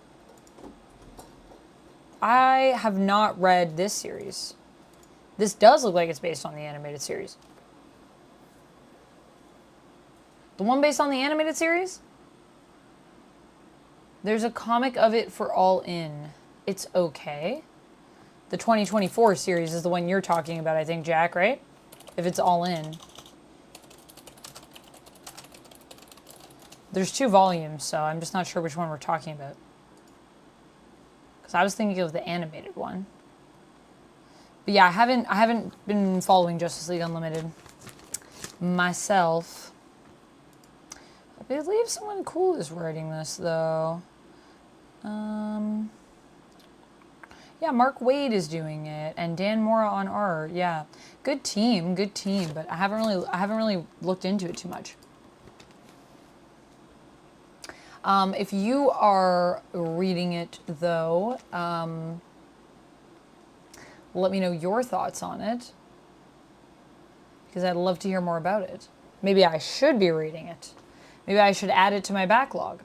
I have not read this series. This does look like it's based on the animated series. The one based on the animated series? There's a comic of it for All In. It's okay. The 2024 series is the one you're talking about, I think, Jack, right? If it's All In. There's 2 volumes, so I'm just not sure which one we're talking about. Because I was thinking of the animated one. But yeah, I haven't been following Justice League Unlimited myself. I believe someone cool is writing this though. Yeah, Mark Waid is doing it, and Dan Mora on art. Yeah, good team, but I haven't really looked into it too much. If you are reading it though, let me know your thoughts on it, because I'd love to hear more about it. Maybe I should be reading it. Maybe I should add it to my backlog.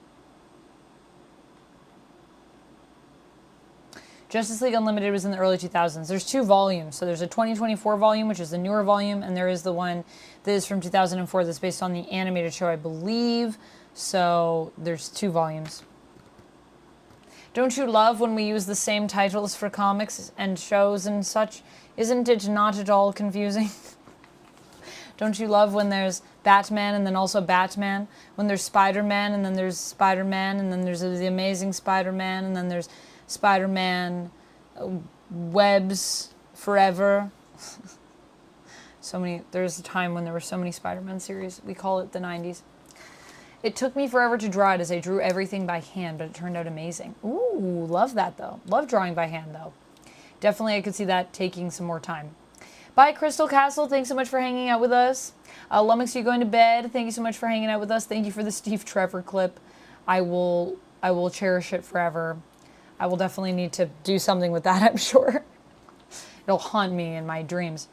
Justice League Unlimited was in the early 2000s. There's 2 volumes. So there's a 2024 volume, which is the newer volume, and there is the one that is from 2004 that's based on the animated show, I believe. So there's 2 volumes. Don't you love when we use the same titles for comics and shows and such? Isn't it not at all confusing? Don't you love when there's Batman and then also Batman? When there's Spider-Man and then there's Spider-Man and then there's the Amazing Spider-Man and then there's Spider-Man Webs Forever. There's a time when there were so many Spider-Man series. We call it the 90s. It took me forever to draw it as I drew everything by hand, but it turned out amazing. Ooh, love that though. Love drawing by hand though. Definitely I could see that taking some more time. Bye, Crystal Castle. Thanks so much for hanging out with us. Lummox, you going to bed? Thank you so much for hanging out with us. Thank you for the Steve Trevor clip. I will cherish it forever. I will definitely need to do something with that, I'm sure. It'll haunt me in my dreams.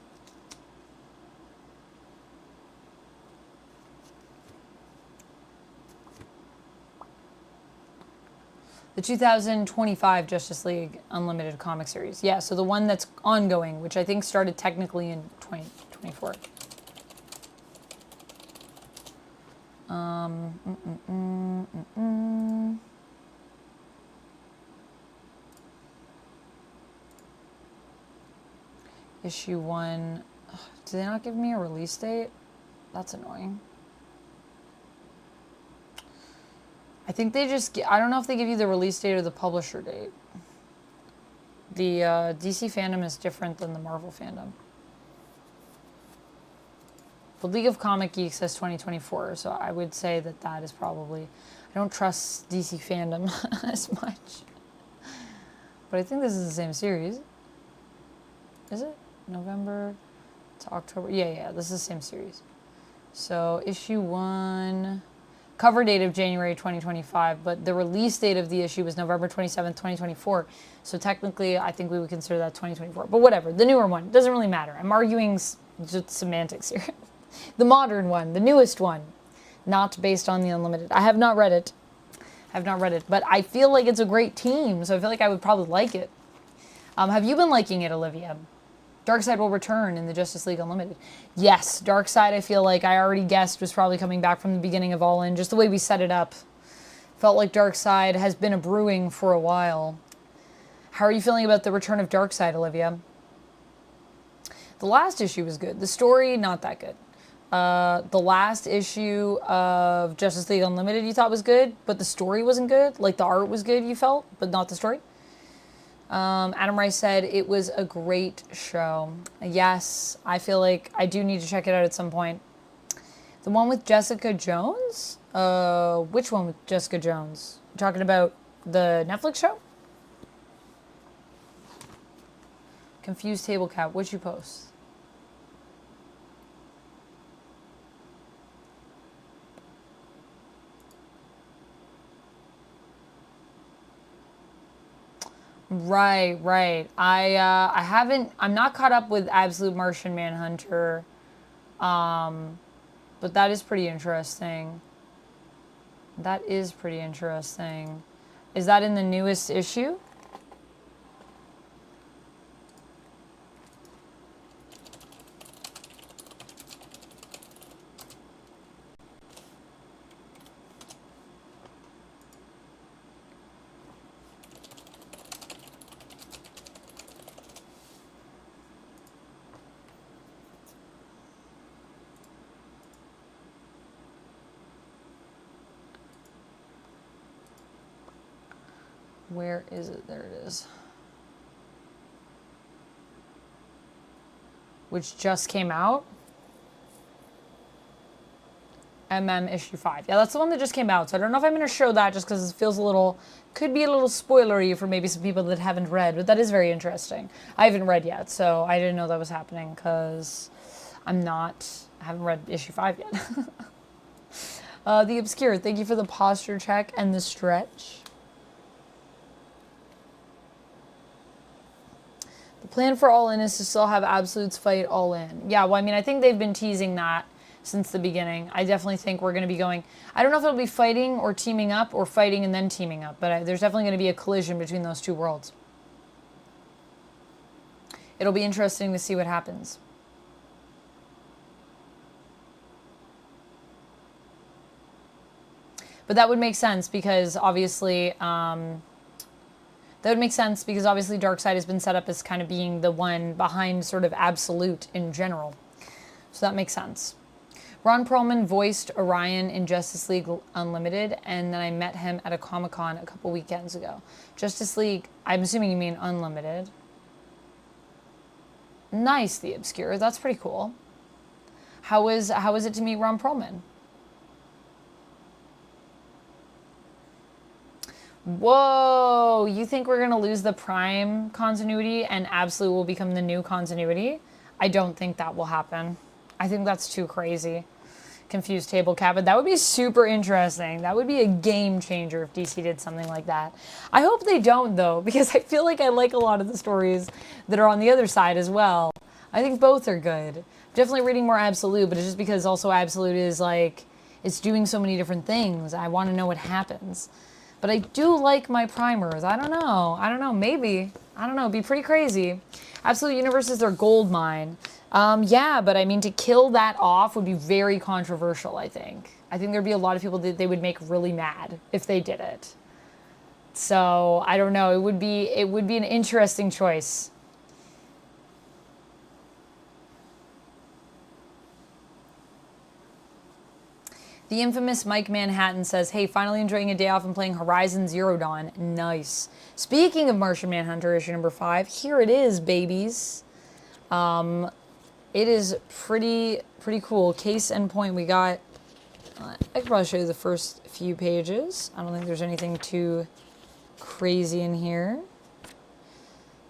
The 2025 Justice League Unlimited comic series. Yeah, so the one that's ongoing, which I think started technically in 2024. Issue 1. Ugh, do they not give me a release date? That's annoying. I think they just... I don't know if they give you the release date or the publisher date. The DC fandom is different than the Marvel fandom. The League of Comic Geeks says 2024, so I would say that is probably... I don't trust DC fandom as much. But I think this is the same series. Is it? November to October. Yeah, this is the same series. So issue 1, cover date of January 2025, but the release date of the issue was November 27th, 2024. So technically, I think we would consider that 2024. But whatever, the newer one, doesn't really matter. I'm arguing just semantics here. The modern one, the newest one, not based on the Unlimited. I have not read it. But I feel like it's a great team, so I feel like I would probably like it. Have you been liking it, Olivia? Darkseid will return in the Justice League Unlimited. Yes, Darkseid, I feel like I already guessed was probably coming back from the beginning of All In, just the way we set it up. Felt like Darkseid has been a brewing for a while. How are you feeling about the return of Darkseid, Olivia? The last issue was good. The story, not that good. The last issue of Justice League Unlimited you thought was good, but the story wasn't good. Like the art was good, you felt, but not the story. Adam Rice said it was a great show. Yes, I feel like I do need to check it out at some point. The one with Jessica Jones? Which one with Jessica Jones? You're talking about the Netflix show? Confused Table Cat. What'd you post? Right. I'm not caught up with Absolute Martian Manhunter. But that is pretty interesting. Is that in the newest issue? Where is it? There it is. Which just came out. issue 5. Yeah, that's the one that just came out. So I don't know if I'm going to show that just because it feels a little, could be a little spoilery for maybe some people that haven't read, but that is very interesting. I haven't read yet, so I didn't know that was happening because I haven't read issue 5 yet. The Obscure, thank you for the posture check and the stretch. The plan for All In is to still have Absolutes fight All In. Yeah, well, I mean, I think they've been teasing that since the beginning. I definitely think we're going to be going, I don't know if it'll be fighting or teaming up or fighting and then teaming up, but there's definitely going to be a collision between those two worlds. It'll be interesting to see what happens. But that would make sense because obviously, Darkseid has been set up as kind of being the one behind sort of Absolute in general. So that makes sense. Ron Perlman voiced Orion in Justice League Unlimited, and then I met him at a Comic-Con a couple weekends ago. Justice League, I'm assuming you mean Unlimited. Nice, The Obscure. That's pretty cool. How was it to meet Ron Perlman? Whoa, you think we're going to lose the Prime continuity and Absolute will become the new continuity? I don't think that will happen. I think that's too crazy. Confused table cabin. That would be super interesting. That would be a game changer if DC did something like that. I hope they don't, though, because I feel like I like a lot of the stories that are on the other side as well. I think both are good. Definitely reading more Absolute, but it's just because also Absolute is like, it's doing so many different things. I want to know what happens. But I do like my primers. I don't know. Maybe. I don't know. It'd be pretty crazy. Absolute Universe is their gold mine. Yeah, but I mean, to kill that off would be very controversial, I think. I think there'd be a lot of people that they would make really mad if they did it. So, I don't know. It would be an interesting choice. The infamous Mike Manhattan says, hey, finally enjoying a day off and playing Horizon Zero Dawn. Nice. Speaking of Martian Manhunter, issue number 5, here it is, babies. It is pretty cool. Case in point, we got, I could probably show you the first few pages. I don't think there's anything too crazy in here.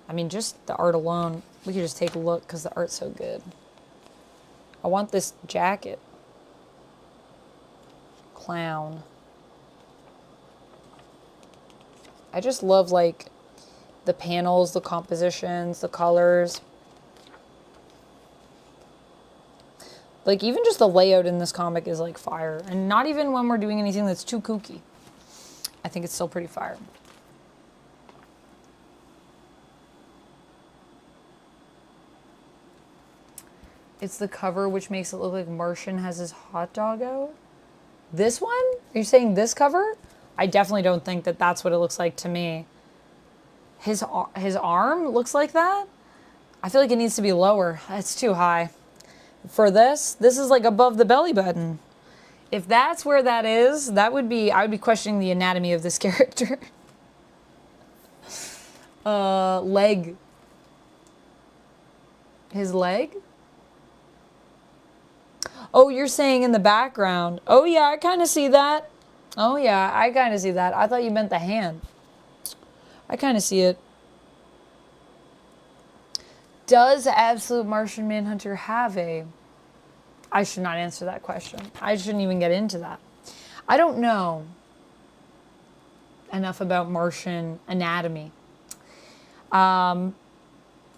I mean, just the art alone, we could just take a look because the art's so good. I want this jacket. Clown. I just love, like, the panels, the compositions, the colors. Like, even just the layout in this comic is, like, fire. And not even when we're doing anything that's too kooky. I think it's still pretty fire. It's the cover which makes it look like Martian has his hot dog out. This one? Are you saying this cover? I definitely don't think that that's what it looks like to me. His arm looks like that? I feel like it needs to be lower. It's too high. For this is like above the belly button. If that's where that is, I would be questioning the anatomy of this character. Leg. His leg? Oh, you're saying in the background. Oh, yeah, I kind of see that. Oh, yeah, I kind of see that. I thought you meant the hand. I kind of see it. Does Absolute Martian Manhunter have a... I should not answer that question. I shouldn't even get into that. I don't know enough about Martian anatomy. But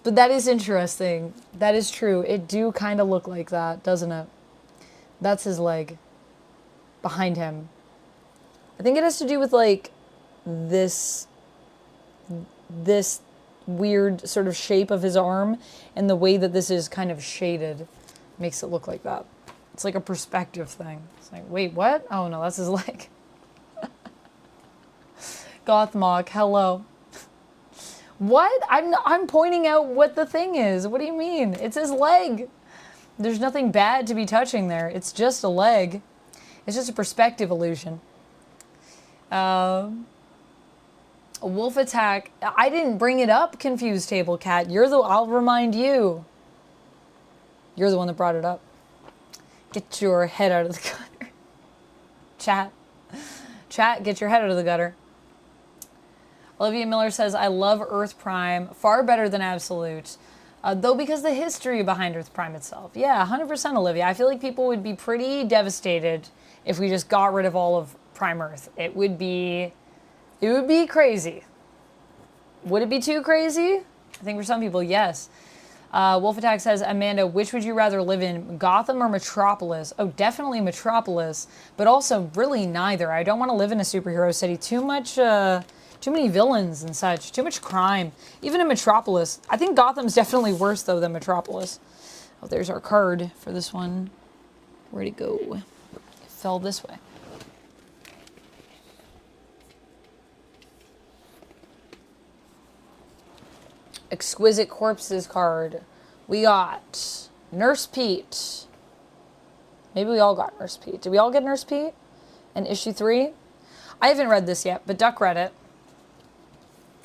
that is interesting. That is true. It do kind of look like that, doesn't it? That's his leg behind him. I think it has to do with, like, this weird sort of shape of his arm and the way that this is kind of shaded makes it look like that. It's like a perspective thing. It's like, wait, what? Oh, no, that's his leg. Gothmog, hello. What? I'm pointing out what the thing is. What do you mean? It's his leg. There's nothing bad to be touching there. It's just a leg. It's just a perspective illusion. A wolf attack. I didn't bring it up, Confused Table Cat. I'll remind you. You're the one that brought it up. Get your head out of the gutter. Chat, get your head out of the gutter. Olivia Miller says, I love Earth Prime. Far better than Absolute. Though because the history behind Earth Prime itself. Yeah, 100% Olivia. I feel like people would be pretty devastated if we just got rid of all of Prime Earth. It would be crazy. Would it be too crazy? I think for some people, yes. Wolf Attack says, Amanda, which would you rather live in, Gotham or Metropolis? Oh, definitely Metropolis, but also really neither. I don't want to live in a superhero city. Too many villains and such. Too much crime. Even in Metropolis. I think Gotham's definitely worse, though, than Metropolis. Oh, there's our card for this one. Where'd it go? It fell this way. Exquisite Corpses card. We got Nurse Pete. Maybe we all got Nurse Pete. Did we all get Nurse Pete in issue 3? I haven't read this yet, but Duck read it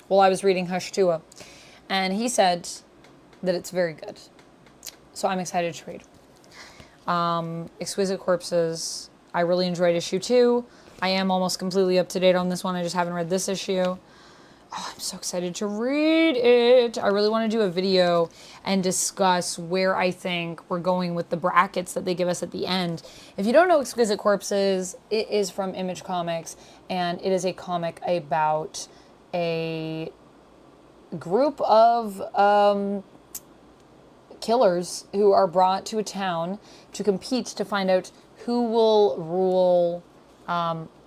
while I was reading Hush Tua. And he said that it's very good. So I'm excited to read. Exquisite Corpses. I really enjoyed issue 2. I am almost completely up to date on this one. I just haven't read this issue. Oh, I'm so excited to read it. I really want to do a video and discuss where I think we're going with the brackets that they give us at the end. If you don't know Exquisite Corpses, it is from Image Comics, and it is a comic about a group of killers who are brought to a town to compete to find out who will rule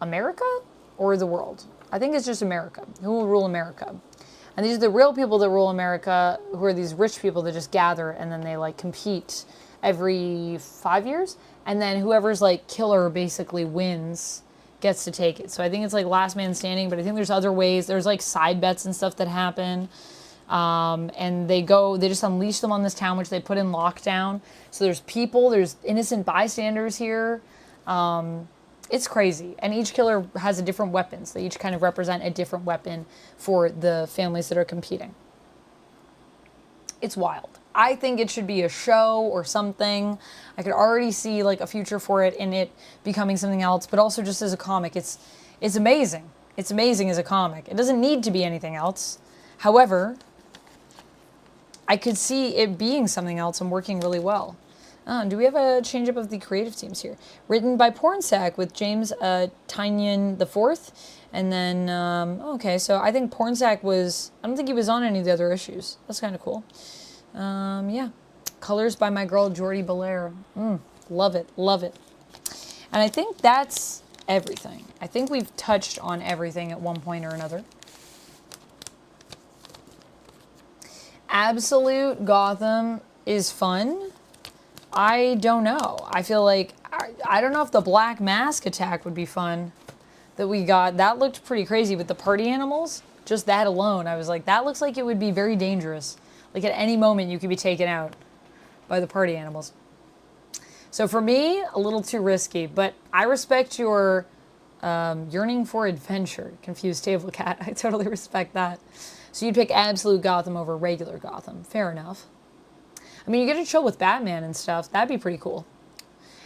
America or the world. I think it's just America. Who will rule America? And these are the real people that rule America, who are these rich people that just gather and then they like compete every 5 years. And then whoever's like killer basically wins, gets to take it. So I think it's like last man standing, but I think there's other ways. There's like side bets and stuff that happen. And they just unleash them on this town, which they put in lockdown. So there's people, there's innocent bystanders here. It's crazy. And each killer has a different weapon. So they each kind of represent a different weapon for the families that are competing. It's wild. I think it should be a show or something. I could already see like a future for it in it becoming something else, but also just as a comic, it's amazing. It's amazing as a comic. It doesn't need to be anything else. However, I could see it being something else and working really well. Do we have a change-up of the creative teams here? Written by Pornsack with James Tynion IV. And then, okay, so I think Pornsack I don't think he was on any of the other issues. That's kind of cool. Yeah. Colors by my girl, Jordi Belair. Love it, love it. And I think that's everything. I think we've touched on everything at one point or another. Absolute Gotham is fun. I don't know. I feel like, I don't know if the Black Mask attack would be fun that we got. That looked pretty crazy with the party animals. Just that alone, I was like, that looks like it would be very dangerous. Like at any moment you could be taken out by the party animals. So for me, a little too risky, but I respect your yearning for adventure, Confused Table Cat. I totally respect that. So you'd pick Absolute Gotham over regular Gotham. Fair enough. I mean, you get to chill with Batman and stuff. That'd be pretty cool.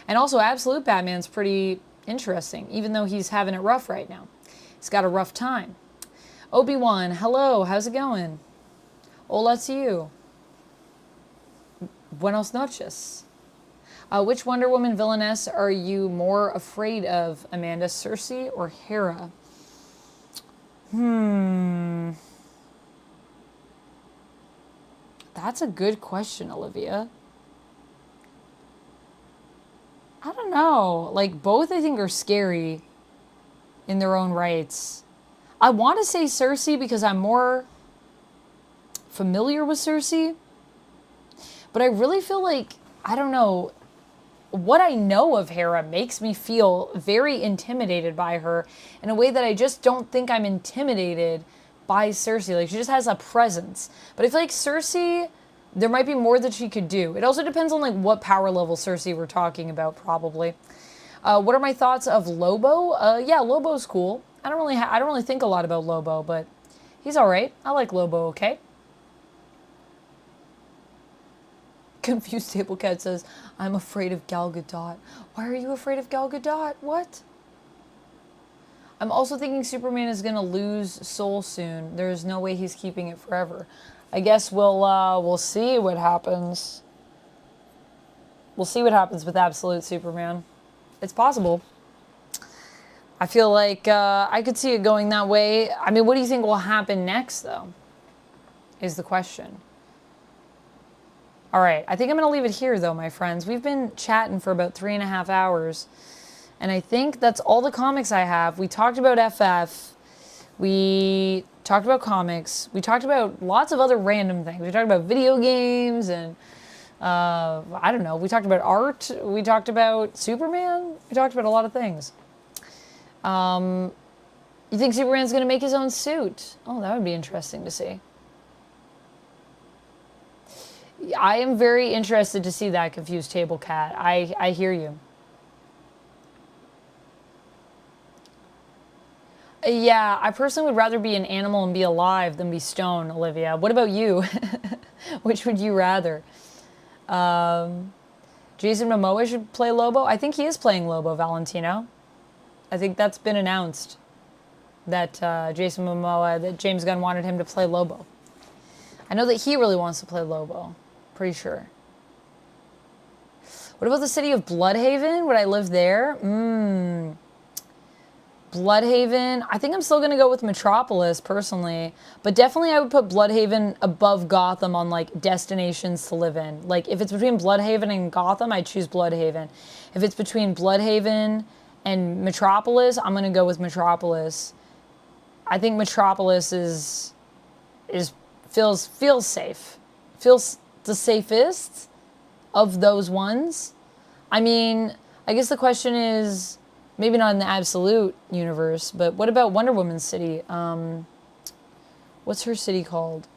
And also, Absolute Batman's pretty interesting, even though he's having it rough right now. He's got a rough time. Obi-Wan, hello, how's it going? Hola to you. Buenos noches. Which Wonder Woman villainess are you more afraid of, Amanda? Cersei or Hera? That's a good question, Olivia. I don't know. Like, both I think are scary in their own rights. I want to say Cersei because I'm more familiar with Cersei. But I really feel like, I don't know, what I know of Hera makes me feel very intimidated by her in a way that I just don't think I'm intimidated by Cersei. Like, she just has a presence. But I feel like Cersei, there might be more that she could do. It also depends on like what power level Cersei we're talking about, probably. What are my thoughts of Lobo? Yeah, Lobo's cool. I don't really think a lot about Lobo, but He's alright. I like Lobo, okay? Confused Table Cat says, I'm afraid of Gal Gadot. Why are you afraid of Gal Gadot? What? I'm also thinking Superman is gonna lose Soul soon. There's no way he's keeping it forever. I guess we'll see what happens. We'll see what happens with Absolute Superman. It's possible. I feel like I could see it going that way. I mean, what do you think will happen next, though? Is the question. All right, I think I'm going to leave it here, though, my friends. We've been chatting for about 3.5 hours. And I think that's all the comics I have. We talked about FF. We talked about comics. We talked about lots of other random things. We talked about video games and, I don't know. We talked about art. We talked about Superman. We talked about a lot of things. You think Superman's going to make his own suit? Oh, that would be interesting to see. I am very interested to see that, Confused Table Cat. I hear you. Yeah, I personally would rather be an animal and be alive than be stone, Olivia. What about you? Which would you rather? Jason Momoa should play Lobo? I think he is playing Lobo, Valentino. I think that's been announced. That Jason Momoa, that James Gunn wanted him to play Lobo. I know that he really wants to play Lobo. Pretty sure. What about the city of Bloodhaven? Would I live there? Bloodhaven. I think I'm still going to go with Metropolis, personally. But definitely I would put Bloodhaven above Gotham on, like, destinations to live in. Like, if it's between Bloodhaven and Gotham, I'd choose Bloodhaven. If it's between Bloodhaven and Metropolis, I'm going to go with Metropolis. I think Metropolis feels safe. Feels the safest of those ones. I mean, I guess the question is, maybe not in the Absolute universe, but what about Wonder Woman's city? What's her city called?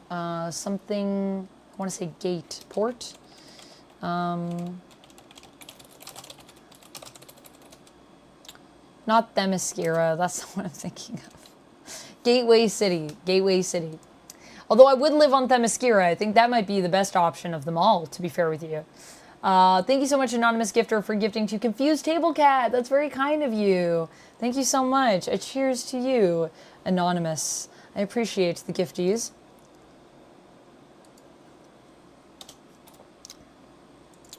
Something, I want to say Gate Port? Not Themyscira, that's not what I'm thinking of. Gateway City. Although I would live on Themyscira, I think that might be the best option of them all, to be fair with you. Thank you so much, Anonymous Gifter, for gifting to Confused Table Cat. That's very kind of you. Thank you so much. A cheers to you, Anonymous. I appreciate the gifties.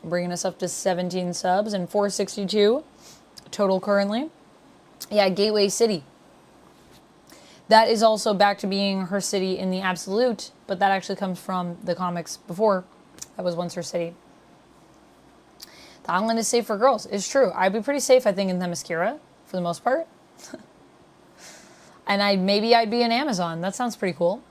Bringing us up to 17 subs and 462 total currently. Yeah, Gateway City. That is also back to being her city in the Absolute, but that actually comes from the comics before. That was once her city. The island is safe for girls. It's true. I'd be pretty safe, I think, in Themyscira, for the most part. And maybe I'd be in Amazon. That sounds pretty cool.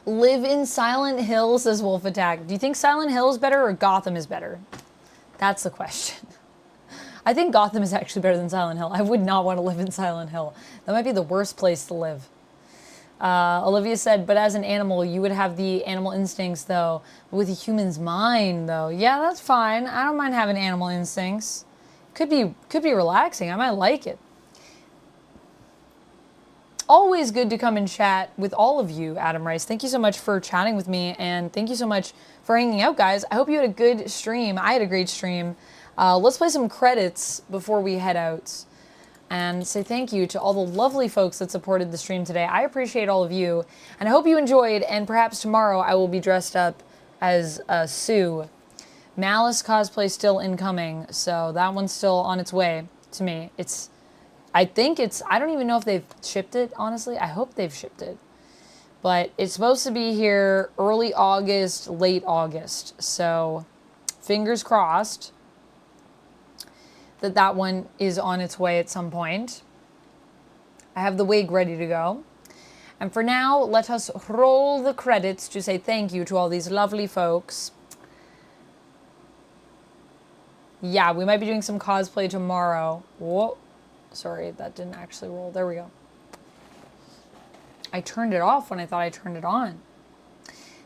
Live in Silent Hill, says Wolf Attack. Do you think Silent Hill is better or Gotham is better? That's the question. I think Gotham is actually better than Silent Hill. I would not want to live in Silent Hill. That might be the worst place to live. Olivia said, but as an animal, you would have the animal instincts, though. With a human's mind, though. Yeah, that's fine. I don't mind having animal instincts. Could be relaxing. I might like it. Always good to come and chat with all of you, Adam Rice. Thank you so much for chatting with me, and thank you so much for hanging out, guys. I hope you had a good stream. I had a great stream. Let's play some credits before we head out and say thank you to all the lovely folks that supported the stream today. I appreciate all of you, and I hope you enjoyed, and perhaps tomorrow I will be dressed up as Sue. Malice cosplay still incoming, so that one's still on its way to me. I don't even know if they've shipped it, honestly. I hope they've shipped it. But it's supposed to be here early August, late August, so fingers crossed that one is on its way at some point. I have the wig ready to go. And for now, let us roll the credits to say thank you to all these lovely folks. Yeah, we might be doing some cosplay tomorrow. Whoa. Sorry, that didn't actually roll. There we go. I turned it off when I thought I turned it on.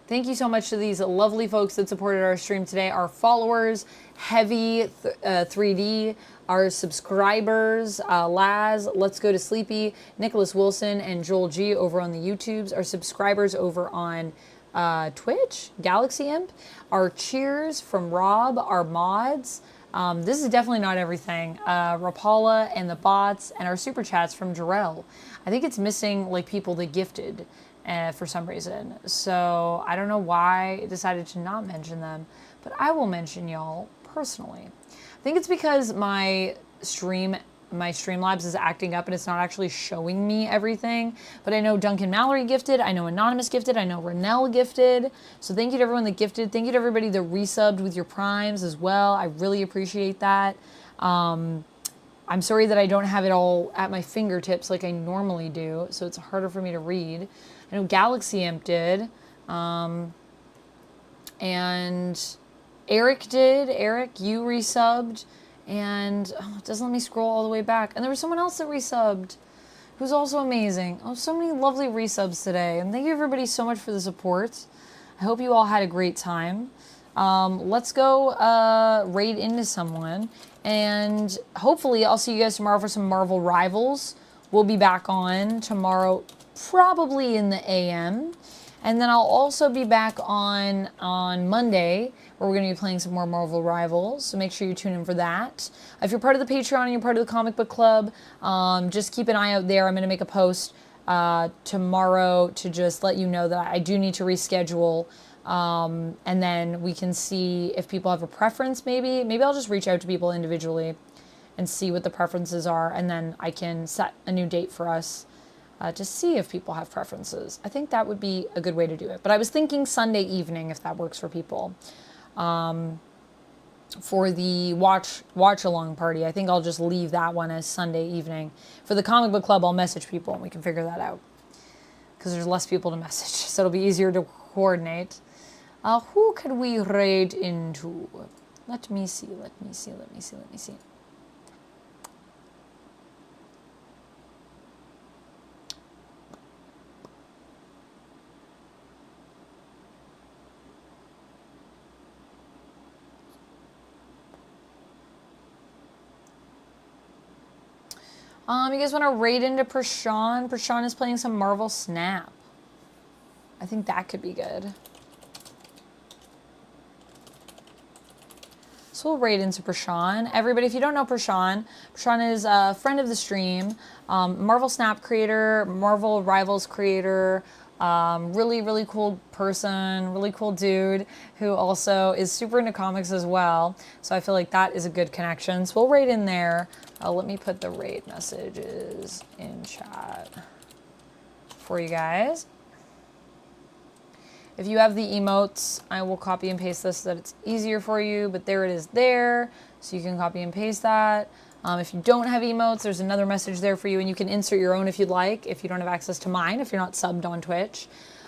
Thank you so much to these lovely folks that supported our stream today. Our followers, Heavy 3D, our subscribers, Laz, Let's Go to Sleepy, Nicholas Wilson, and Joel G over on the YouTubes. Our subscribers over on Twitch, Galaxy Imp, our cheers from Rob, our mods. This is definitely not everything. Rapala and the bots, and our super chats from Jarrell. I think it's missing like people that gifted for some reason. So I don't know why I decided to not mention them, but I will mention y'all personally. I think it's because my Streamlabs is acting up and it's not actually showing me everything. But I know Duncan Mallory gifted, I know Anonymous gifted, I know Renell gifted. So thank you to everyone that gifted. Thank you to everybody that resubbed with your primes as well. I really appreciate that. I'm sorry that I don't have it all at my fingertips like I normally do, so it's harder for me to read. I know Galaxy Imp did. And Eric did. Eric, you resubbed. And it doesn't let me scroll all the way back. And there was someone else that resubbed who's also amazing. Oh, so many lovely resubs today. And thank you everybody so much for the support. I hope you all had a great time. Let's go raid into someone. And hopefully I'll see you guys tomorrow for some Marvel Rivals. We'll be back on tomorrow, probably in the AM. And then I'll also be back on Monday, where we're going to be playing some more Marvel Rivals, so make sure you tune in for that. If you're part of the Patreon and you're part of the Comic Book Club, just keep an eye out there. I'm going to make a post tomorrow to just let you know that I do need to reschedule, and then we can see if people have a preference maybe. Maybe I'll just reach out to people individually and see what the preferences are, and then I can set a new date for us. To see if people have preferences. I think that would be a good way to do it. But I was thinking Sunday evening, if that works for people. For the watch-along party, I think I'll just leave that one as Sunday evening. For the Comic Book Club, I'll message people and we can figure that out. Because there's less people to message, so it'll be easier to coordinate. Who could we raid into? Let me see. You guys want to raid into Prashan? Prashan is playing some Marvel Snap. I think that could be good. So we'll raid into Prashan. Everybody, if you don't know Prashan, Prashan is a friend of the stream, Marvel Snap creator, Marvel Rivals creator, really, really cool person, really cool dude who also is super into comics as well. So I feel like that is a good connection. So we'll raid in there. Let me put the raid messages in chat for you guys. If you have the emotes, I will copy and paste this so that it's easier for you, but there it is there, so you can copy and paste that. If you don't have emotes, there's another message there for you, and you can insert your own if you'd like, if you don't have access to mine, if you're not subbed on Twitch.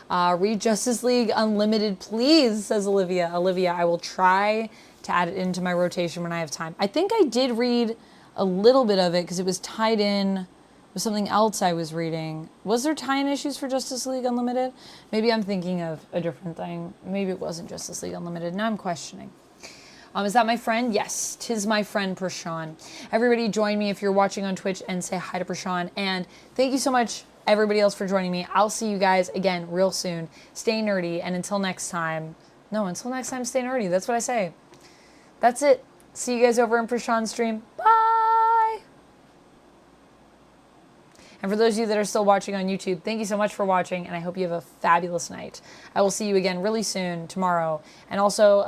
Read Justice League Unlimited, please, says Olivia. Olivia, I will try to add it into my rotation when I have time. I think I did read a little bit of it because it was tied in with something else I was reading. Was there tie-in issues for Justice League Unlimited? Maybe I'm thinking of a different thing. Maybe it wasn't Justice League Unlimited. Now I'm questioning. Is that my friend? Yes, 'tis my friend Prashan. Everybody join me if you're watching on Twitch and say hi to Prashan. And thank you so much, everybody else, for joining me. I'll see you guys again real soon. Stay nerdy, and until next time, until next time, stay nerdy. That's what I say. That's it. See you guys over in Prashan's stream. Bye! And for those of you that are still watching on YouTube, thank you so much for watching, and I hope you have a fabulous night. I will see you again really soon, tomorrow. And also,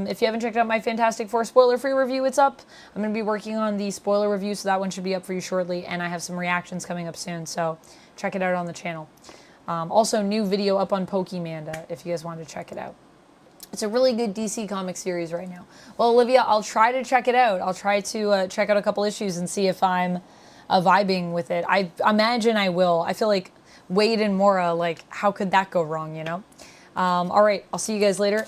if you haven't checked out my Fantastic Four spoiler-free review, it's up. I'm going to be working on the spoiler review, so that one should be up for you shortly, and I have some reactions coming up soon, so check it out on the channel. Also, new video up on Pokemanda, if you guys want to check it out. It's a really good DC comic series right now. Well, Olivia, I'll try to check it out. I'll try to check out a couple issues and see if I'm vibing with it. I imagine I will. I feel like Wade and Mora, like, how could that go wrong, you know? All right, I'll see you guys later.